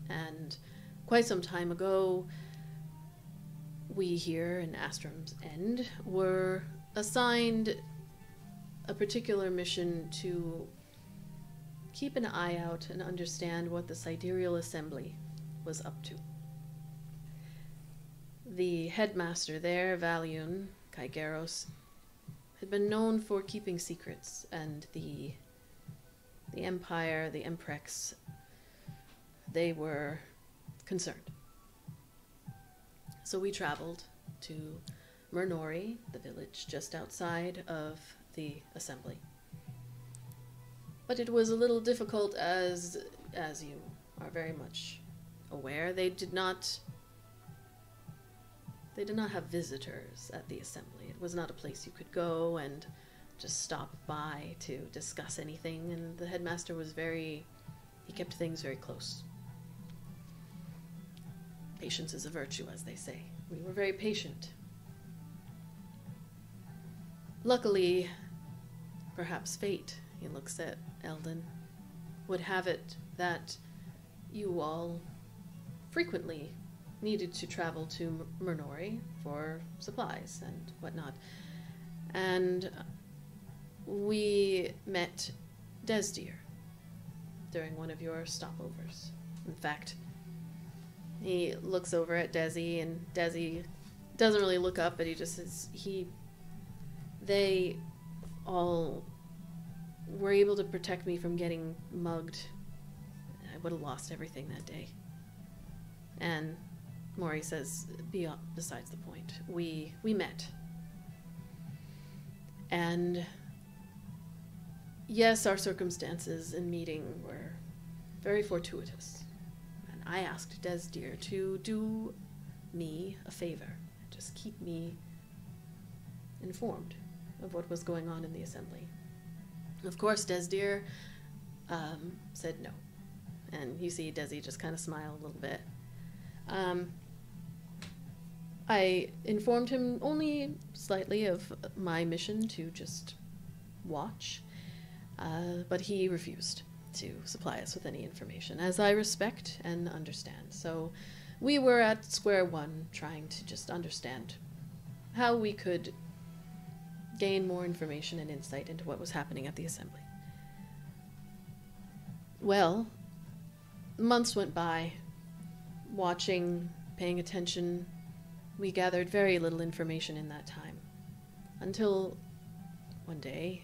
And quite some time ago, we here in Astrom's End were assigned a particular mission to keep an eye out and understand what the Sidereal Assembly was up to. The headmaster there, Valiun Kaigeros, had been known for keeping secrets, and the Empire, the Emprex, they were concerned. So we traveled to Murnori, the village just outside of the assembly. But it was a little difficult as you are very much aware. They did not have visitors at the assembly. It was not a place you could go and just stop by to discuss anything, and the headmaster was he kept things very close. Patience is a virtue, as they say. We were very patient. Luckily, perhaps fate, he looks at Eldon, would have it that you all frequently needed to travel to Murnori for supplies and whatnot. And we met Desdir during one of your stopovers. In fact, he looks over at Desi, and Desi doesn't really look up, but he just says, they all were able to protect me from getting mugged. I would have lost everything that day. And Maury says, besides the point, we met. And yes, our circumstances in meeting were very fortuitous. And I asked Desdir to do me a favor, just keep me informed of what was going on in the assembly. Of course, Desdir said no. And you see Desi just kind of smile a little bit. I informed him only slightly of my mission to just watch, but he refused to supply us with any information, as I respect and understand. So we were at square one, trying to just understand how we could gain more information and insight into what was happening at the assembly. Well, months went by, watching, paying attention. We gathered very little information in that time, until one day,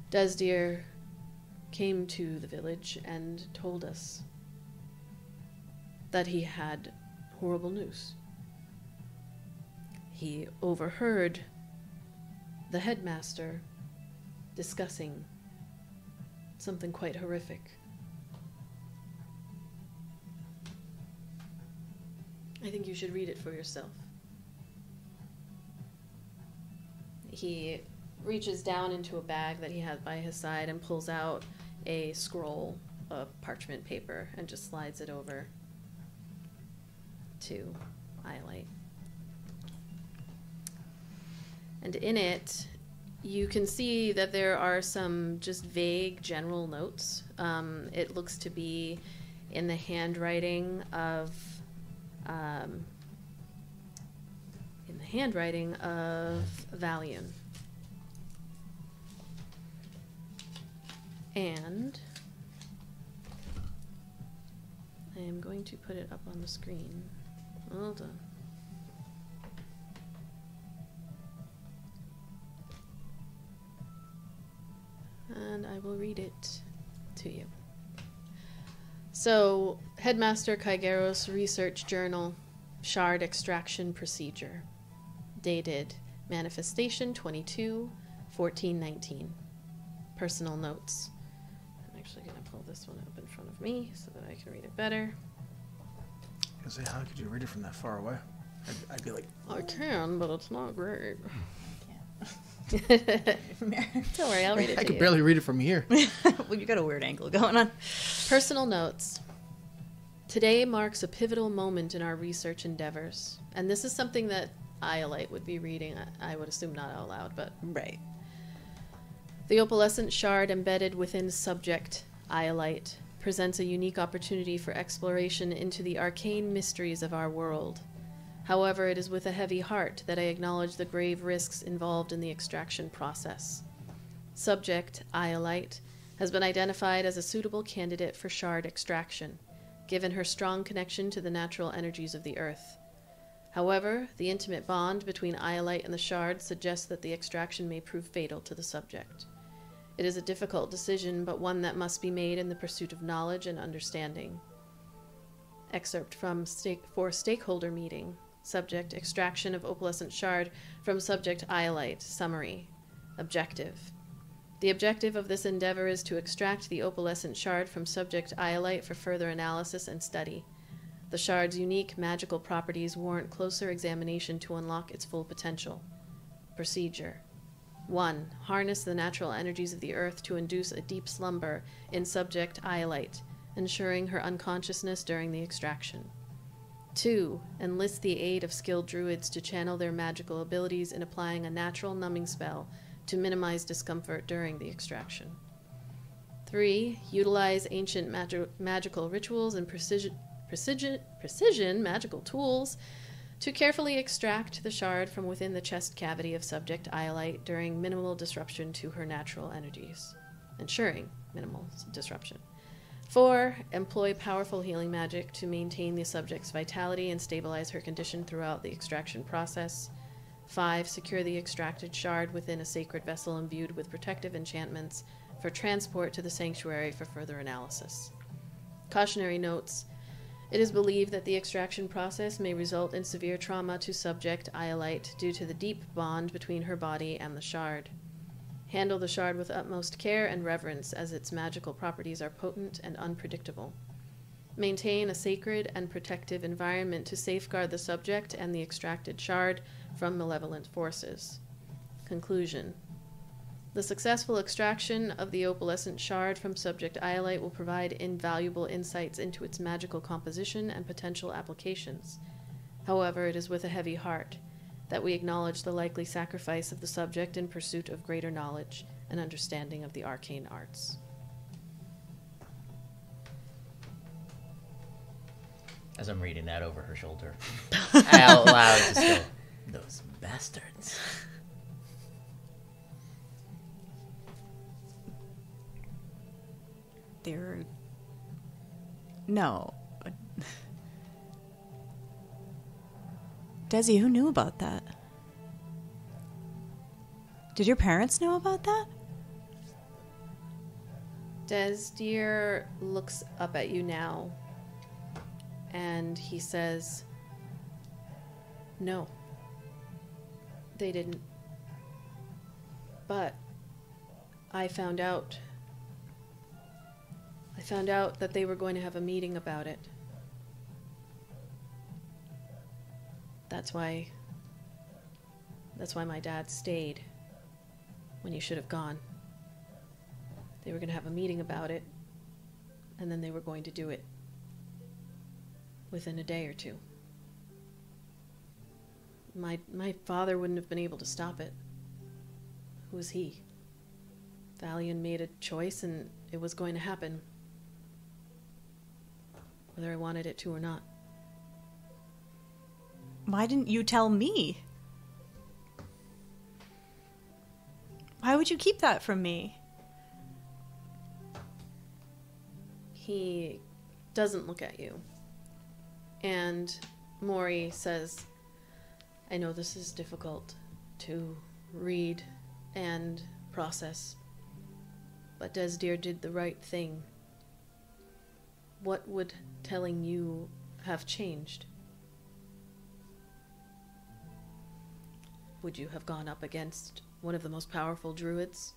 Desdir came to the village and told us that he had horrible news. He overheard the headmaster discussing something quite horrific. I think you should read it for yourself. He reaches down into a bag that he has by his side and pulls out a scroll of parchment paper and just slides it over to Iolite. And in it, you can see that there are some just vague general notes. It looks to be in the handwriting of Valiun. And I am going to put it up on the screen. Hold on. And I will read it to you. So, Headmaster Kaigeros Research Journal, Shard Extraction Procedure, dated Manifestation 22/14/19. personal notes. I'm actually going to pull this one up in front of me so that I can read it better. I was gonna say, how could you read it from that far away? I'd be like, I can, but it's not great. Can't. Don't worry, I'll read it I to could you. barely read it from here. Well, you got a weird angle going on. Personal notes. Today marks a pivotal moment in our research endeavors. And this is something that Iolite would be reading. I would assume not out loud, but... Right. The opalescent shard embedded within subject Iolite presents a unique opportunity for exploration into the arcane mysteries of our world. However, it is with a heavy heart that I acknowledge the grave risks involved in the extraction process. Subject Iolite has been identified as a suitable candidate for shard extraction, given her strong connection to the natural energies of the earth. However, the intimate bond between Iolite and the shard suggests that the extraction may prove fatal to the subject. It is a difficult decision, but one that must be made in the pursuit of knowledge and understanding. Excerpt from Stakeholder Meeting. Subject, extraction of opalescent shard from subject Iolite. Summary. Objective. The objective of this endeavor is to extract the opalescent shard from subject Iolite for further analysis and study. The shard's unique magical properties warrant closer examination to unlock its full potential. Procedure. 1. Harness the natural energies of the earth to induce a deep slumber in subject Iolite, ensuring her unconsciousness during the extraction. 2. Enlist the aid of skilled druids to channel their magical abilities in applying a natural numbing spell to minimize discomfort during the extraction. 3. Utilize ancient magical rituals and precision magical tools to carefully extract the shard from within the chest cavity of subject Iolite during minimal disruption to her natural energies, ensuring minimal disruption. 4. Employ powerful healing magic to maintain the subject's vitality and stabilize her condition throughout the extraction process. 5. Secure the extracted shard within a sacred vessel imbued with protective enchantments for transport to the sanctuary for further analysis. Cautionary notes. It is believed that the extraction process may result in severe trauma to subject Iolite due to the deep bond between her body and the shard. Handle the shard with utmost care and reverence, as its magical properties are potent and unpredictable. Maintain a sacred and protective environment to safeguard the subject and the extracted shard from malevolent forces. Conclusion. The successful extraction of the opalescent shard from subject Iolite will provide invaluable insights into its magical composition and potential applications. However, it is with a heavy heart that we acknowledge the likely sacrifice of the subject in pursuit of greater knowledge and understanding of the arcane arts. As I'm reading that over her shoulder, out loud, just go, those bastards. They're... No. Desi, who knew about that? Did your parents know about that? Desdir looks up at you now, and he says, "No, they didn't. But I found out that they were going to have a meeting about it. That's why my dad stayed when he should have gone. They were going to have a meeting about it, and then they were going to do it within a day or two. My father wouldn't have been able to stop it. Who was he? Valian made a choice, and it was going to happen, whether I wanted it to or not." Why didn't you tell me? Why would you keep that from me? He doesn't look at you. And Mori says, "I know this is difficult to read and process, but Desdir did the right thing. What would telling you have changed? Would you have gone up against one of the most powerful druids?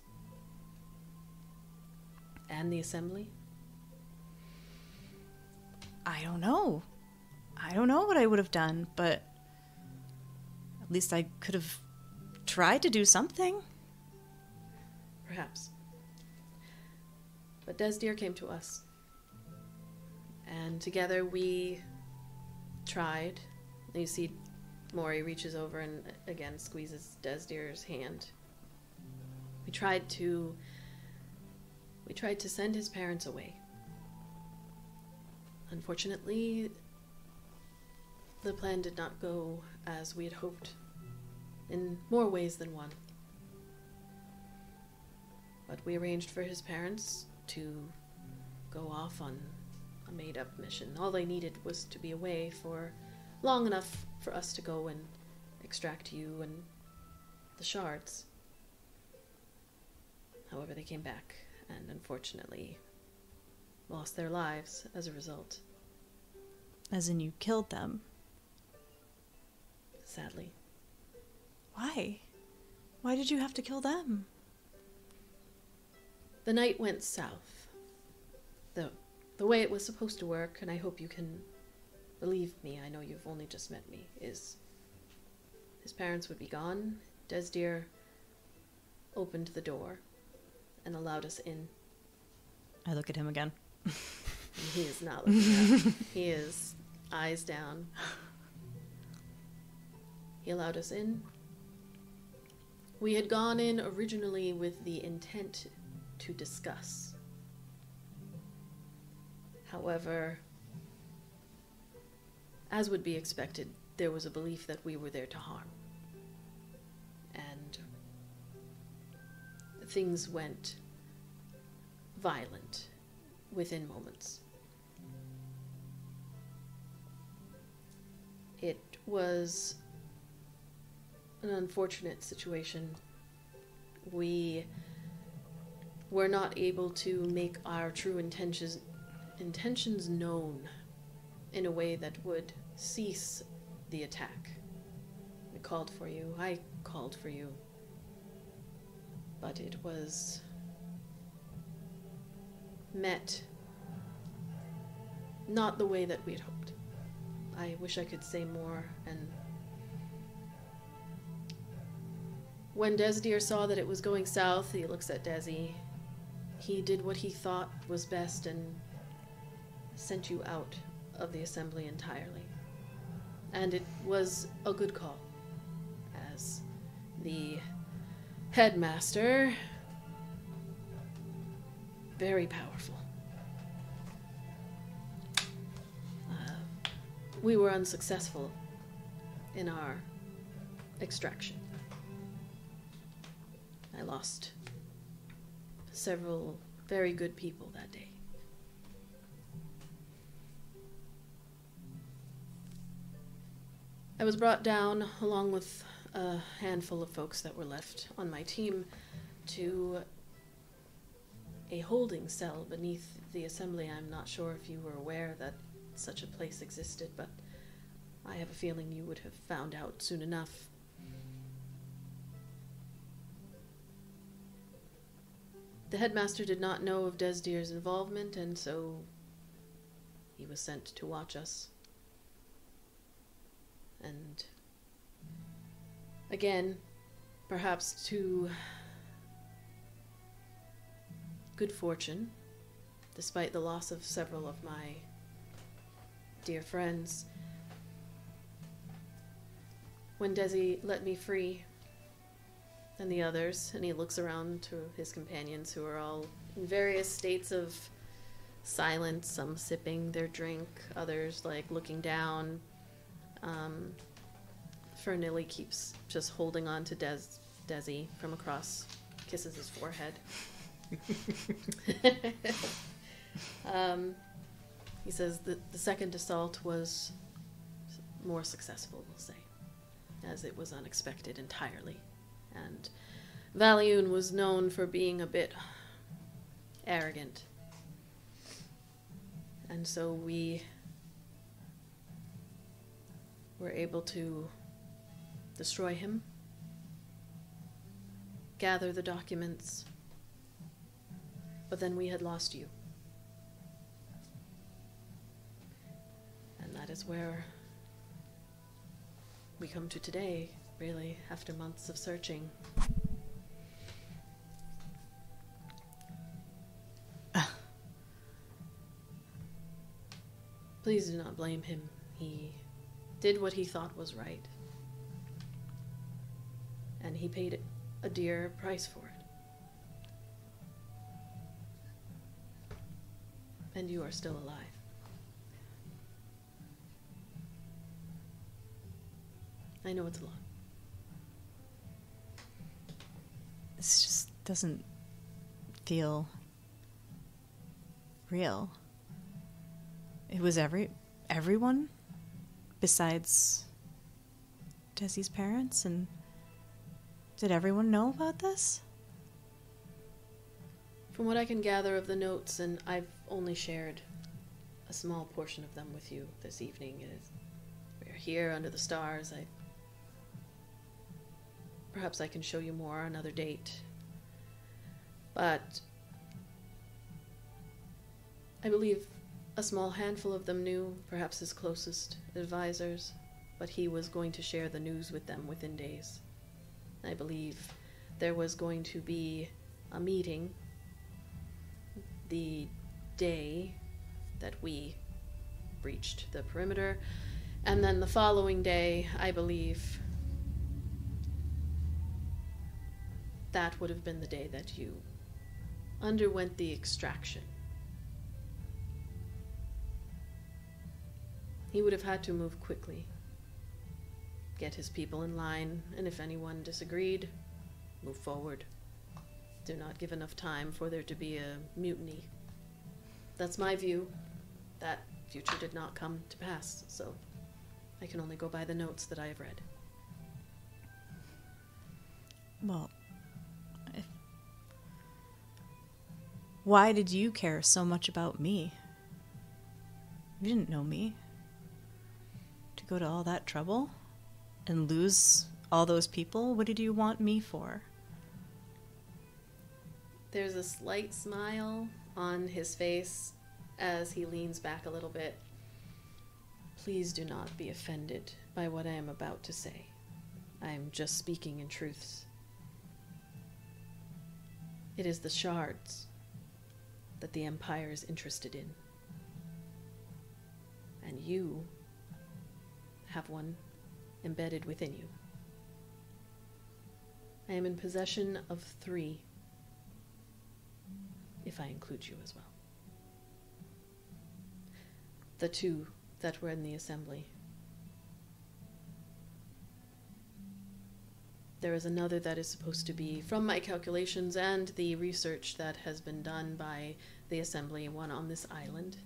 and the assembly? I don't know. I don't know what I would have done, but at least I could have tried to do something. Perhaps. But Desdir came to us. And together we tried. And you see Mori reaches over and again squeezes Desdir's hand. We tried to send his parents away. Unfortunately, the plan did not go as we had hoped, in more ways than one. But we arranged for his parents to go off on a made-up mission. All they needed was to be away for long enough for us to go and extract you and the shards. However, they came back and unfortunately lost their lives as a result. As in you killed them. Sadly. Why? Why did you have to kill them? The night went south. The way it was supposed to work, and I hope you can believe me, I know you've only just met me, is his parents would be gone. Desdir opened the door and allowed us in. I look at him again. And he is not looking up. He is eyes down. He allowed us in. We had gone in originally with the intent to discuss. However, as would be expected, there was a belief that we were there to harm. And things went violent within moments. It was an unfortunate situation. We were not able to make our true intentions known in a way that would cease the attack. We called for you. I called for you. But it was met not the way that we had hoped. I wish I could say more, and when Desdir saw that it was going south, he looks at Desi. He did what he thought was best and sent you out of the assembly entirely. And it was a good call, as the headmaster, very powerful. We were unsuccessful in our extraction. I lost several very good people that day. I was brought down, along with a handful of folks that were left on my team, to a holding cell beneath the assembly. I'm not sure if you were aware that such a place existed, but I have a feeling you would have found out soon enough. The headmaster did not know of Desdir's involvement, and so he was sent to watch us. And again, perhaps to good fortune, despite the loss of several of my dear friends, when Desi let me free, and the others, and he looks around to his companions who are all in various states of silence, some sipping their drink, others like looking down. Fernilly keeps just holding on to Desi from across, kisses his forehead. He says that the second assault was more successful, we'll say, as it was unexpected entirely. And Valiun was known for being a bit arrogant. And so we were able to destroy him, gather the documents, But then we had lost you. And that is where we come to today, really, after months of searching. Please do not blame him. He did what he thought was right. And he paid a dear price for it. And you are still alive. I know it's a lot. This just doesn't feel real. It was everyone besides Desi's parents, and did everyone know about this? From what I can gather of the notes, and I've only shared a small portion of them with you this evening, we're here under the stars. Perhaps I can show you more on another date. But I believe a small handful of them knew, perhaps his closest advisors, but he was going to share the news with them within days. I believe there was going to be a meeting the day that we breached the perimeter, and then the following day, I believe, that would have been the day that you underwent the extraction. He would have had to move quickly, get his people in line, and if anyone disagreed, move forward. Do not give enough time for there to be a mutiny. That's my view. That future did not come to pass, so I can only go by the notes that I have read. Well, why did you care so much about me? You didn't know me. To go to all that trouble and lose all those people? What did you want me for? There's a slight smile on his face as he leans back a little bit. Please do not be offended by what I am about to say. I am just speaking in truths. It is the shards that the Empire is interested in. And you have one embedded within you. I am in possession of 3, if I include you as well. The 2 that were in the assembly. There is another that is supposed to be, from my calculations and the research that has been done by the assembly, one on this island.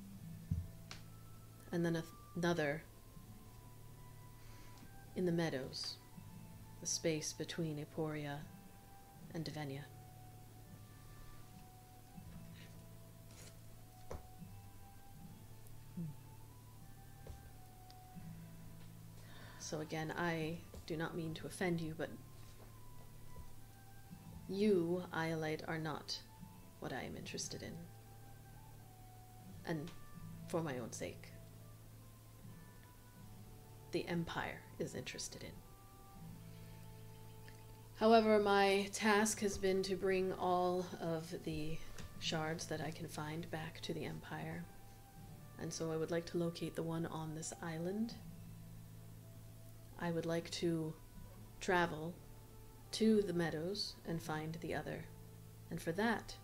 And then another in the meadows, the space between Eporia and Devenia. So again, I do not mean to offend you, but you, Iolite, are not what I am interested in. And for my own sake. The Empire is interested in. However, my task has been to bring all of the shards that I can find back to the Empire. And so I would like to locate the one on this island. I would like to travel to the meadows and find the other. And for that,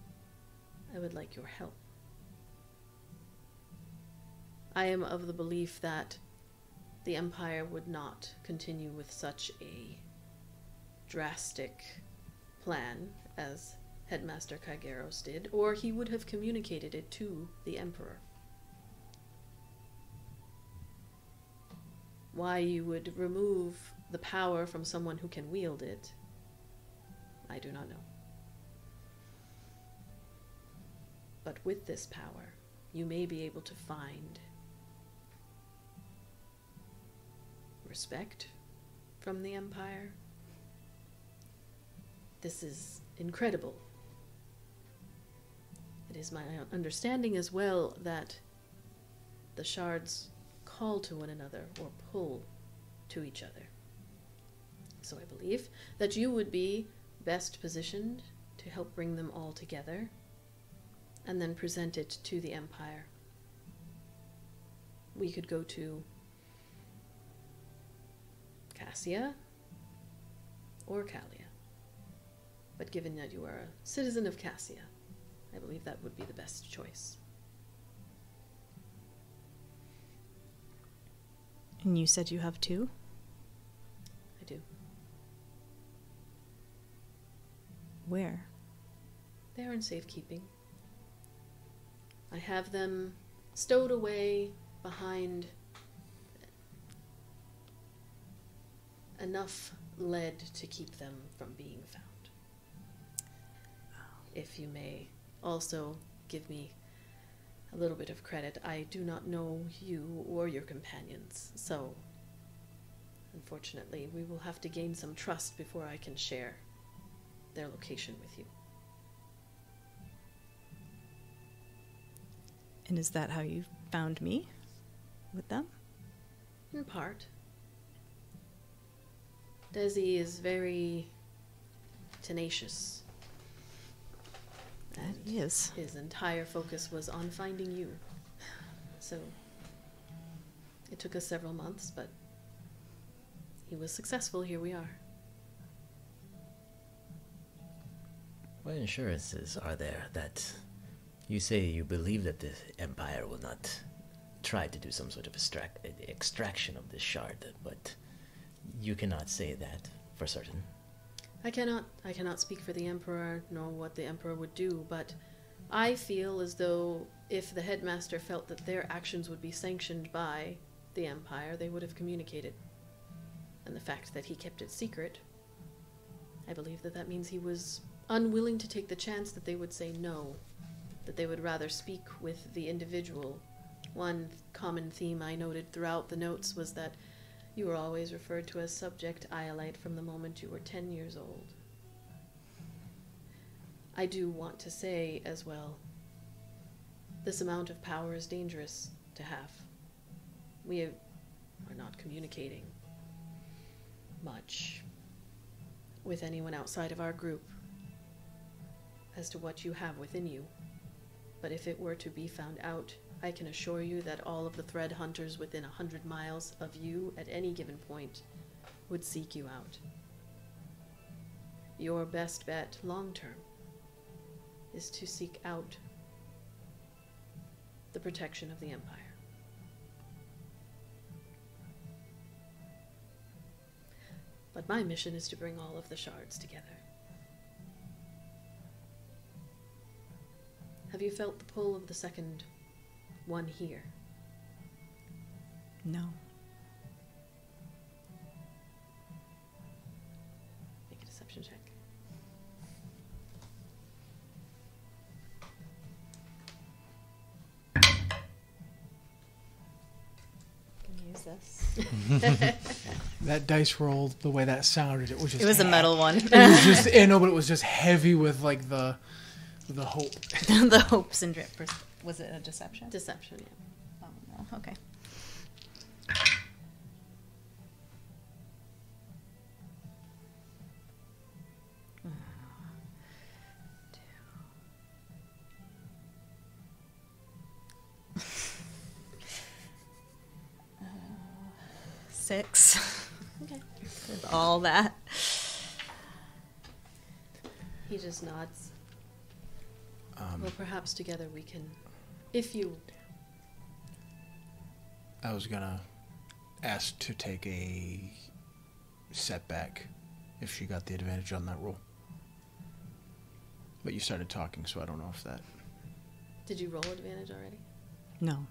I would like your help. I am of the belief that the Empire would not continue with such a drastic plan as Headmaster Kaigeros did, or he would have communicated it to the Emperor. Why you would remove the power from someone who can wield it, I do not know. But with this power, you may be able to find respect from the Empire. This is incredible. It It is my understanding as well that the shards call to one another or pull to each other. So I believe that you would be best positioned to help bring them all together and then present it to the Empire. We could go to Cassia or Kalia. But given that you are a citizen of Cassia, I believe that would be the best choice. And you said you have 2? I do. Where? They are in safekeeping. I have them stowed away behind enough lead to keep them from being found. If you may also give me a little bit of credit, I do not know you or your companions, so unfortunately we will have to gain some trust before I can share their location with you. And is that how you found me? With them? In part. Desi is very tenacious. And He is. his entire focus was on finding you. So it took us several months, but he was successful. Here we are. What assurances are there that you say you believe that the Empire will not try to do some sort of extraction of this shard, but you cannot say that for certain? I cannot speak for the Emperor, nor what the Emperor would do, but I feel as though if the headmaster felt that their actions would be sanctioned by the Empire, they would have communicated. And the fact that he kept it secret, I believe that that means he was unwilling to take the chance that they would say no, that they would rather speak with the individual. One common theme I noted throughout the notes was that you were always referred to as Subject Iolite from the moment you were 10 years old. I do want to say as well, this amount of power is dangerous to have. We are not communicating much with anyone outside of our group as to what you have within you. But if it were to be found out, I can assure you that all of the thread hunters within 100 miles of you at any given point would seek you out. Your best bet long term is to seek out the protection of the Empire. But my mission is to bring all of the shards together. Have you felt the pull of the second one here? No. Make a deception check. Can use this. That dice roll, the way that sounded, it was just. It was a metal one. It was just. I know, but it was just heavy with like the hope. The hopes and drip. Was it a deception? Deception, yeah. Oh, no. Okay. Six. Okay. With all that. He just nods. Well, perhaps together we can, if you... I was gonna ask to take a setback if she got the advantage on that roll. But you started talking, so I don't know if that... Did you roll advantage already? No.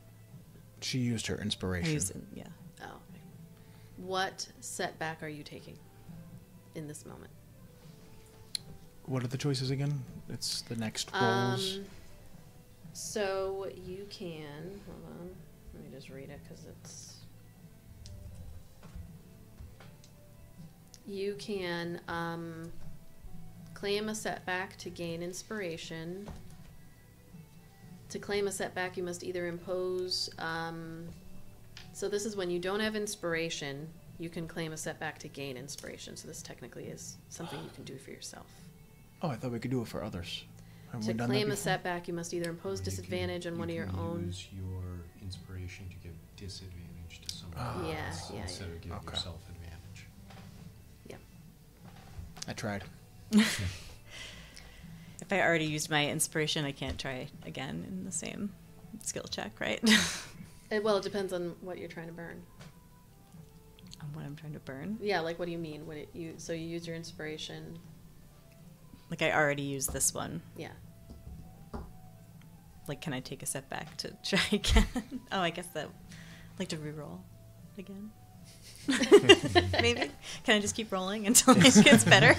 She used her I inspiration. used it, yeah. Oh, okay. What setback are you taking in this moment? What are the choices again? It's the next rolls. So you can, hold on, let me just read it because it's, you can claim a setback to gain inspiration, To claim a setback, you must either impose. So this is when you don't have inspiration. You can claim a setback to gain inspiration. So this technically is something you can do for yourself. Oh, I thought we could do it for others. Haven't To we done that claim a before? setback, you must either impose Or you disadvantage can- on one of you your can own. Use your inspiration to give disadvantage to someone Ah. Yeah, else yeah, instead yeah. of giving Okay. yourself advantage. I tried. If I already used my inspiration, I can't try again in the same skill check, right? Well, it depends on what you're trying to burn. On what I'm trying to burn. Yeah, like what do you mean? So you use your inspiration. Like I already used this one. Yeah. Like, can I take a setback to try again? Oh, I guess that. I'd like to re-roll again. Maybe. Can I just keep rolling until it gets better?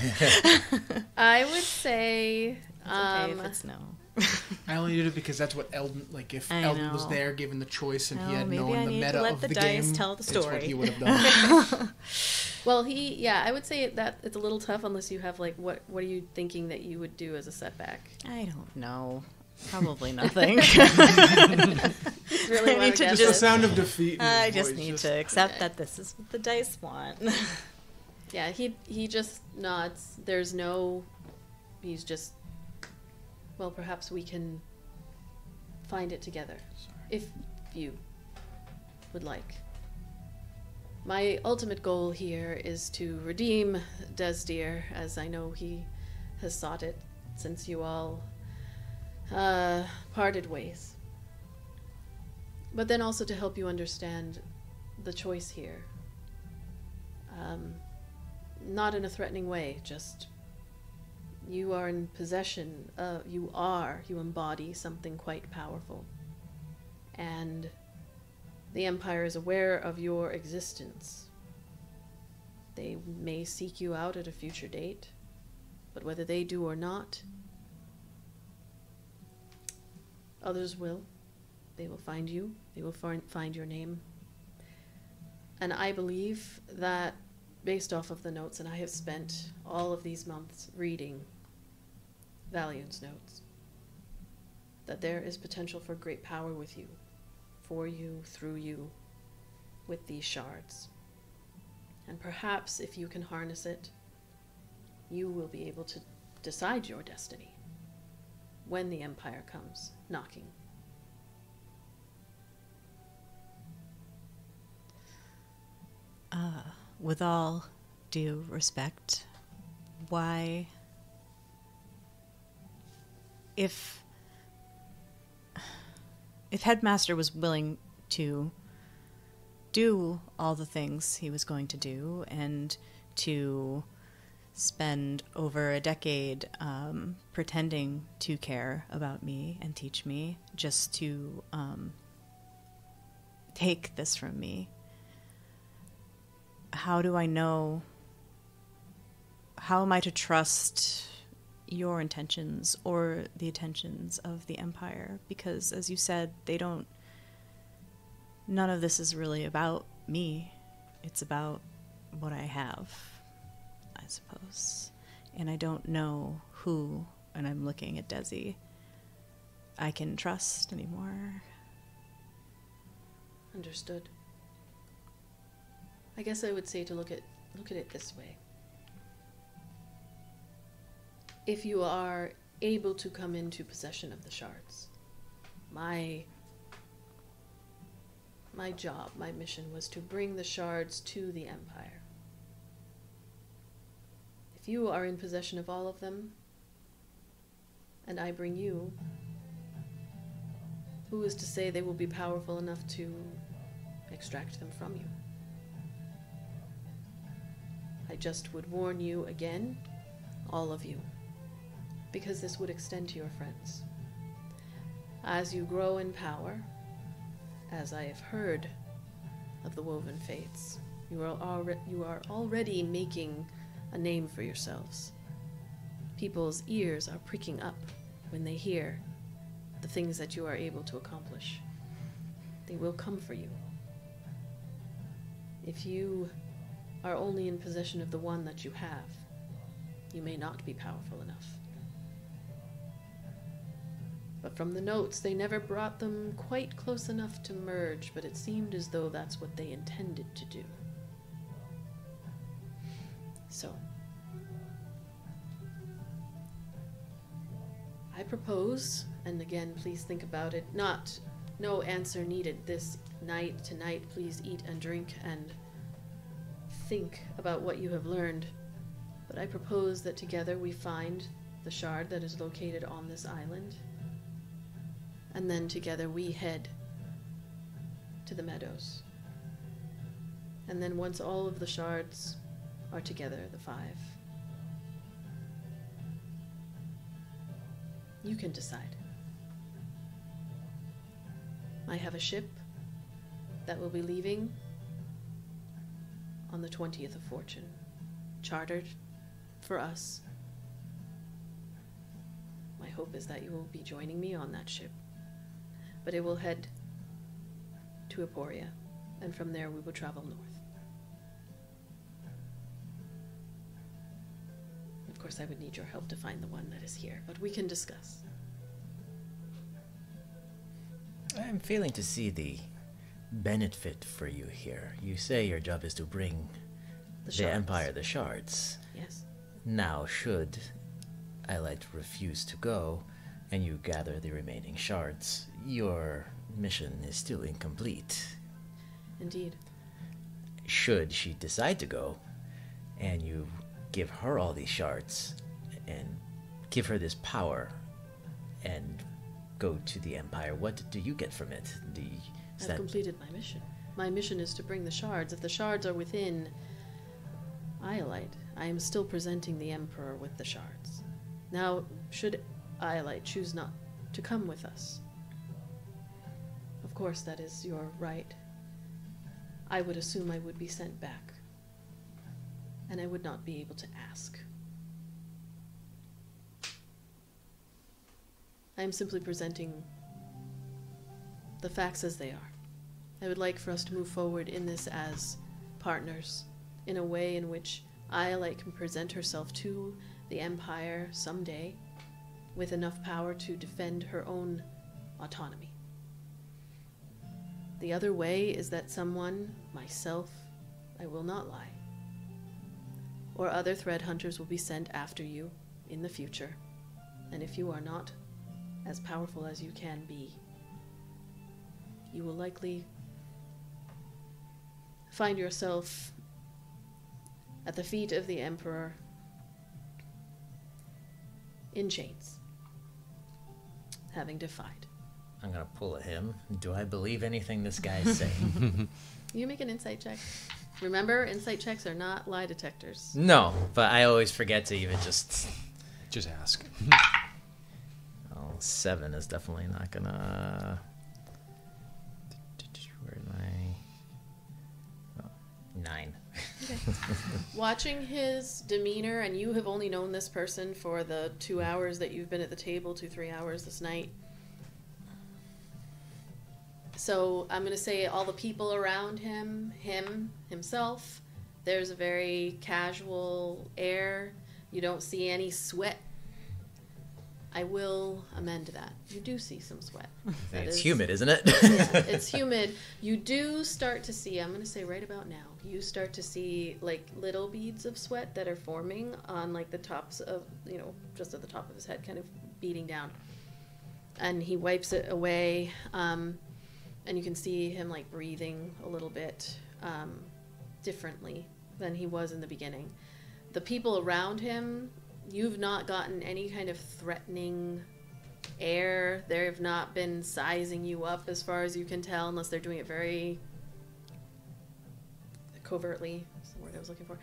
I would say. It's okay if it's no. I only did it because that's what Eldon, like if I Eldon was know. there given the choice and he No, had maybe known I the need to meta let of the the dice game, tell the it's what story. he would have done. Well, I would say that it's a little tough unless you have like what are you thinking that you would do as a setback? I don't know. Probably nothing. Really I wanna need to guess Just the it. sound of defeat. in his I just voice, need to accept Okay. that this is what the dice want. Yeah, he just nods. He's just, well, perhaps we can find it together, if you would like. My ultimate goal here is to redeem Desdir, as I know he has sought it since you all parted ways. But then also to help you understand the choice here. Not in a threatening way, just you are in possession, you embody something quite powerful. And the Empire is aware of your existence. They may seek you out at a future date, but whether they do or not, others will. They will find you. They will find your name. And I believe that, based off of the notes, and I have spent all of these months reading Valiant's notes, that there is potential for great power with you, for you, through you, with these shards. And perhaps if you can harness it, you will be able to decide your destiny when the Empire comes knocking. With all due respect, why, if Headmaster was willing to do all the things he was going to do and to spend over a decade pretending to care about me and teach me just to take this from me, how do I know, how am I to trust your intentions or the intentions of the Empire? Because, as you said, none of this is really about me. It's about what I have, I suppose. And I don't know who, and I'm looking at Desi, I can trust anymore. Understood. I guess I would say to look at it this way. If you are able to come into possession of the shards, my job, my mission was to bring the shards to the Empire. If you are in possession of all of them, and I bring you, who is to say they will be powerful enough to extract them from you? I just would warn you again, all of you, because this would extend to your friends. As you grow in power, as I have heard of the Woven Fates, you are already making a name for yourselves. People's ears are pricking up when they hear the things that you are able to accomplish. They will come for you. If you are only in possession of the one that you have, you may not be powerful enough. But from the notes, they never brought them quite close enough to merge, but it seemed as though that's what they intended to do. So, I propose, and again, please think about it, no answer needed this night. Tonight, please eat and drink and think about what you have learned. But I propose that together we find the shard that is located on this island, and then together we head to the meadows. And then once all of the shards are together, the 5, you can decide. I have a ship that will be leaving on the 20th of Fortune, chartered for us. My hope is that you will be joining me on that ship, but it will head to Emporia, and from there we will travel north. Of course, I would need your help to find the one that is here, but we can discuss. I'm failing to see the benefit for you here. You say your job is to bring the shards. Empire the shards. Yes. Now, should Islite refuse to go, and you gather the remaining shards, your mission is still incomplete. Indeed. Should she decide to go, and you give her all these shards, and give her this power, and go to the Empire, what do you get from it? I've completed my mission. My mission is to bring the shards. If the shards are within Iolite, I am still presenting the Emperor with the shards. Now, should Iolite choose not to come with us, of course that is your right. I would assume I would be sent back, and I would not be able to ask. I am simply presenting the facts as they are. I would like for us to move forward in this as partners, in a way in which Iolite can present herself to the Empire someday with enough power to defend her own autonomy. The other way is that someone, myself, I will not lie, or other thread hunters will be sent after you in the future, and if you are not as powerful as you can be, you will likely find yourself at the feet of the Emperor in chains, having defied. I'm gonna pull at him. Do I believe anything this guy is saying? You make an insight check. Remember, insight checks are not lie detectors. No, but I always forget to even just ask. 7 is definitely not gonna... Where am I? Oh, 9. Okay. Watching his demeanor, and you have only known this person for the 2 hours that you've been at the table, 2-3 hours this night. So I'm going to say all the people around him, himself, there's a very casual air. You don't see any sweat. I will amend that. You do see some sweat. It's humid, isn't it? Yeah, it's humid. You do start to see, I'm going to say right about now, you start to see like little beads of sweat that are forming on like the tops of, just at the top of his head, kind of beating down. And he wipes it away, and you can see him like breathing a little bit differently than he was in the beginning. The people around him, you've not gotten any kind of threatening air. They've not been sizing you up as far as you can tell, unless they're doing it very covertly. That's the word I was looking for.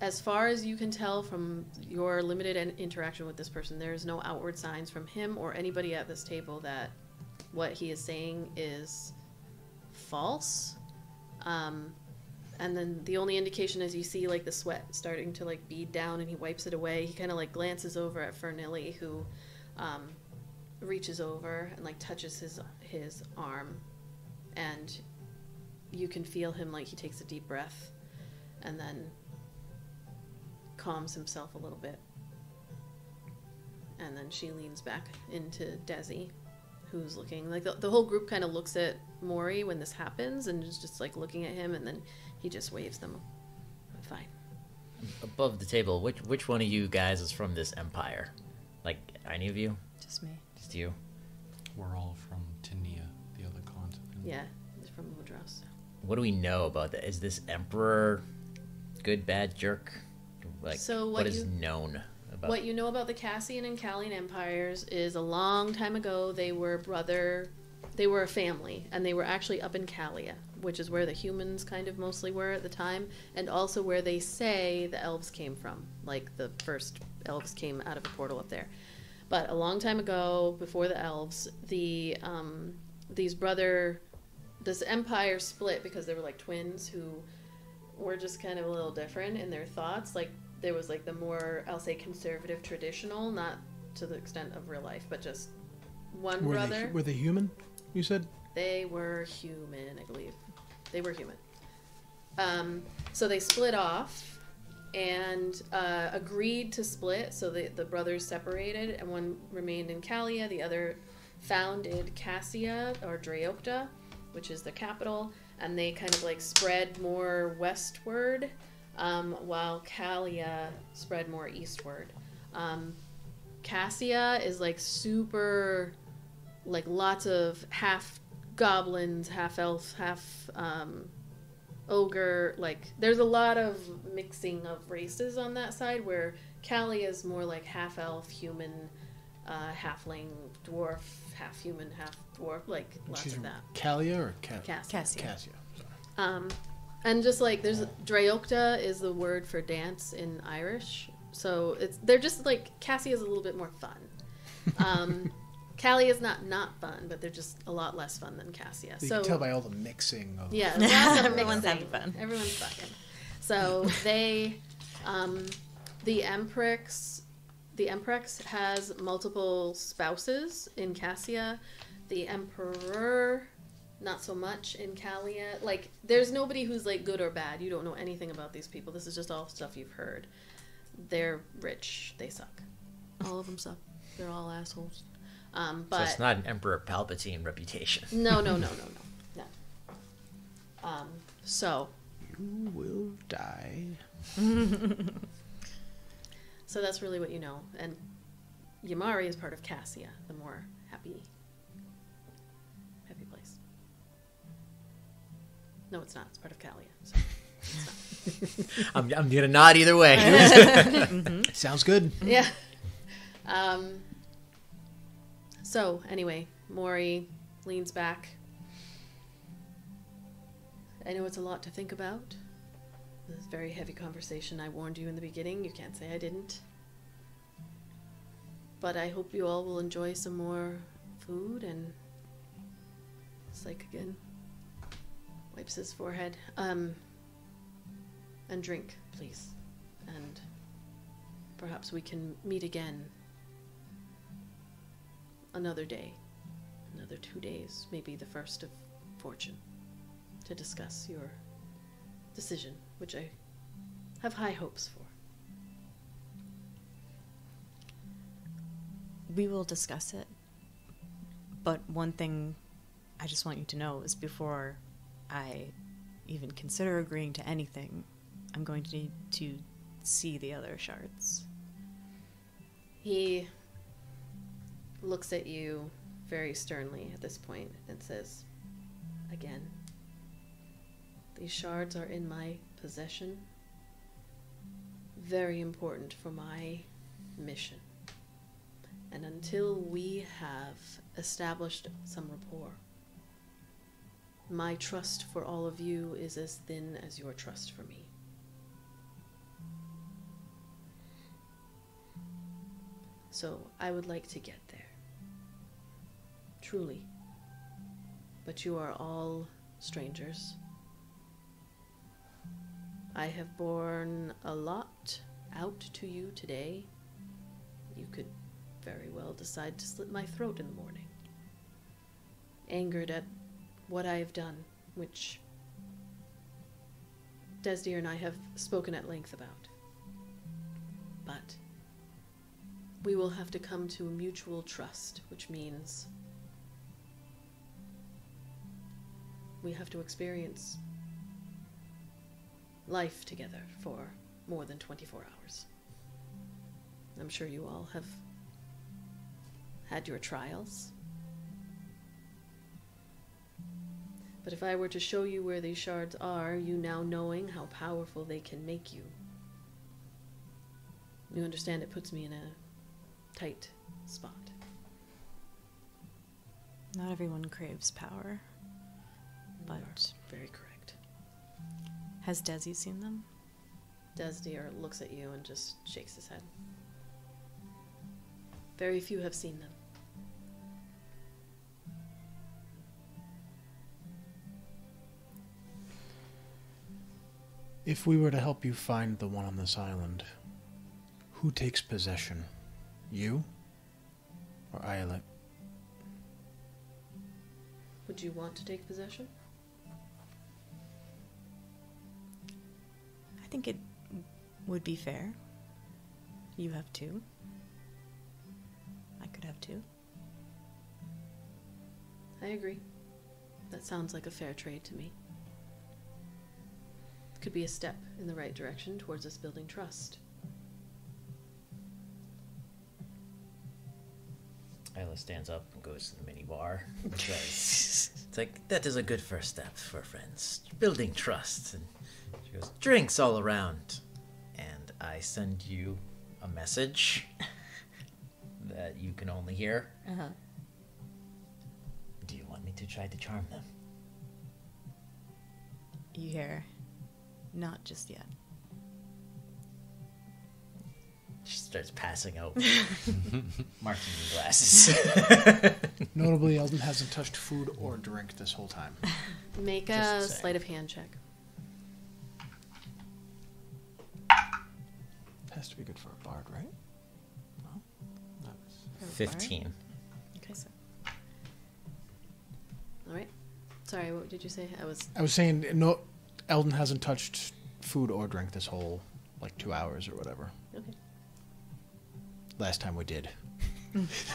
As far as you can tell from your limited interaction with this person, there is no outward signs from him or anybody at this table that what he is saying is false. And then the only indication is you see like the sweat starting to like bead down, and he wipes it away. He kind of like glances over at Fernilli, who reaches over and like touches his arm, and you can feel him like he takes a deep breath and then calms himself a little bit. And then she leans back into Desi, who's looking like the whole group kind of looks at Maury when this happens and is just like looking at him, and then he just waves them. Fine. Above the table, which one of you guys is from this empire? Like, any of you? Just me. Just you? We're all from Tania, the other continent. Yeah, he's from Mudras. What do we know about that? Is this emperor good, bad, jerk? Like, So what is known about? What you know about the Cassian and Callian empires is a long time ago they were a family, and they were actually up in Callia, which is where the humans kind of mostly were at the time, and also where they say the elves came from. Like, the first elves came out of a portal up there. But a long time ago, before the elves, this empire split because they were like twins who were just kind of a little different in their thoughts. Like, there was like the more, I'll say, conservative, traditional, not to the extent of real life, but just one brother. Were they human, you said? They were human, I believe. They were human. So they split off and agreed to split. So the brothers separated, and one remained in Callia. The other founded Cassia, or Dreokta, which is the capital. And they kind of like spread more westward, while Callia spread more eastward. Cassia is like super, like lots of half goblins, half elf, half ogre. Like, there's a lot of mixing of races on that side, where Callia is more like half elf, human, halfling, dwarf, half human, half dwarf, like lots She's of that. Callia or Cassia. Cassia. Sorry. And just like there's Dreokta is the word for dance in Irish, so they're just like Cassia is a little bit more fun. Callie is not fun, but they're just a lot less fun than Cassia. You So can tell by all the mixing of. yeah, lots of Everyone's mixing. having fun. Everyone's fucking. So they, the Emprix has multiple spouses in Cassia. The Emperor, not so much in Callia. Like, there's nobody who's like good or bad. You don't know anything about these people. This is just all stuff you've heard. They're rich. They suck. All of them suck. They're all assholes. But So it's not an Emperor Palpatine reputation. no. So You will die. So that's really what you know. And Yamari is part of Cassia, the more happy place. No, it's not. It's part of Callia. So it's not. I'm gonna nod either way. Sounds good. Yeah. So, anyway, Maury leans back. I know it's a lot to think about. This is a very heavy conversation. I warned you in the beginning. You can't say I didn't. But I hope you all will enjoy some more food and... Psych again. Wipes his forehead. And drink, please. And perhaps we can meet again another day, another 2 days, maybe the first of fortune, to discuss your decision, which I have high hopes for. We will discuss it. But one thing I just want you to know is before I even consider agreeing to anything, I'm going to need to see the other shards. He looks at you very sternly at this point and says, again, these shards are in my possession. Very important for my mission. And until we have established some rapport, my trust for all of you is as thin as your trust for me. So I would like to get there. Truly. But you are all strangers. I have borne a lot out to you today. You could very well decide to slit my throat in the morning. Angered at what I have done, which Desdeer and I have spoken at length about. But we will have to come to a mutual trust, which means we have to experience life together for more than 24 hours. I'm sure you all have had your trials. But if I were to show you where these shards are, you now knowing how powerful they can make you, you understand it puts me in a tight spot. Not everyone craves power, You are but very correct. has Desi seen them? Desdear looks at you and just shakes his head. Very few have seen them. If we were to help you find the one on this island, who takes possession? You? Or Ayelet? Would you want to take possession? I think it would be fair. You have two. I could have two. I agree. That sounds like a fair trade to me. Could be a step in the right direction towards us building trust. Isla stands up and goes to the mini bar. It's like, that is a good first step for friends. Building trust. And she goes, drinks all around. And I send you a message that you can only hear. Uh-huh. Do you want me to try to charm them? You hear, not just yet. She starts passing out martini glasses. Notably, Eldon hasn't touched food or drink this whole time. Make Just a saying. sleight of hand check. Has to be good for a bard, right? No? That was... 15. Okay, so All right. Sorry, what did you say? I was saying, no, Eldon hasn't touched food or drink this whole, 2 hours or whatever. Okay. Last time we did.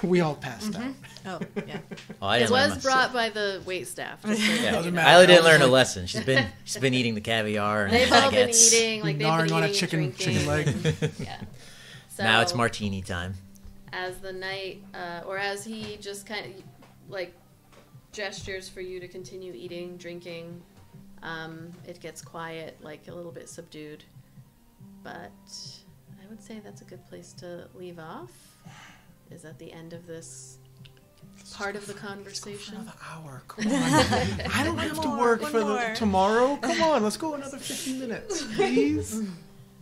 We all passed out. oh yeah. Oh, I It didn't learn was my- brought by the wait staff. Just so Yeah. Doesn't matter. Isla didn't I was learn a like- lesson. She's been eating the caviar and They've all been baguettes. eating, they've been Gnawing on a eating and chicken leg. drinking. Yeah. So Now it's martini time. as the night, or as he just kind of gestures for you to continue eating, drinking, it gets quiet, a little bit subdued. But I would say that's a good place to leave off. Is at the end of this part of the conversation. Another hour. Come on. I don't have to work one for more. tomorrow. Come on, let's go another 50 minutes, please.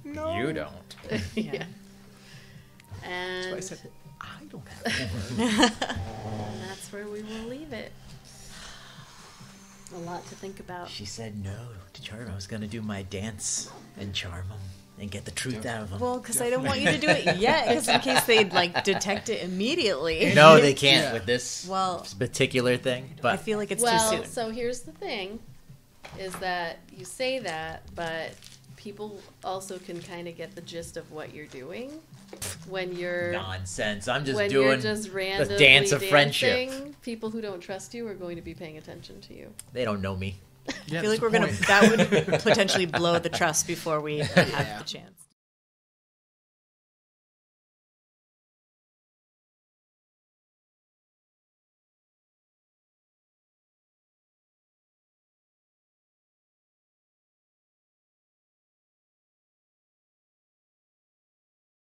No. You don't. Yeah. And That's why I said I don't have to work. that's where we will leave it. A lot to think about. She said no to charm. I was gonna do my dance and charm them and get the truth out of them. Well, because I don't want you to do it yet, because in case they'd detect it immediately. No, they can't Yeah. with this Well, particular thing. I But feel like it's well, too soon. so here's the thing, is that you say that, but people also can kind of get the gist of what you're doing when you're nonsense. I'm just when you're doing just the randomly dance of friendship. dancing. People who don't trust you are going to be paying attention to you. They don't know me. Yeah, I feel like that's the we're point. that would potentially blow the trust before we have Yeah. the chance.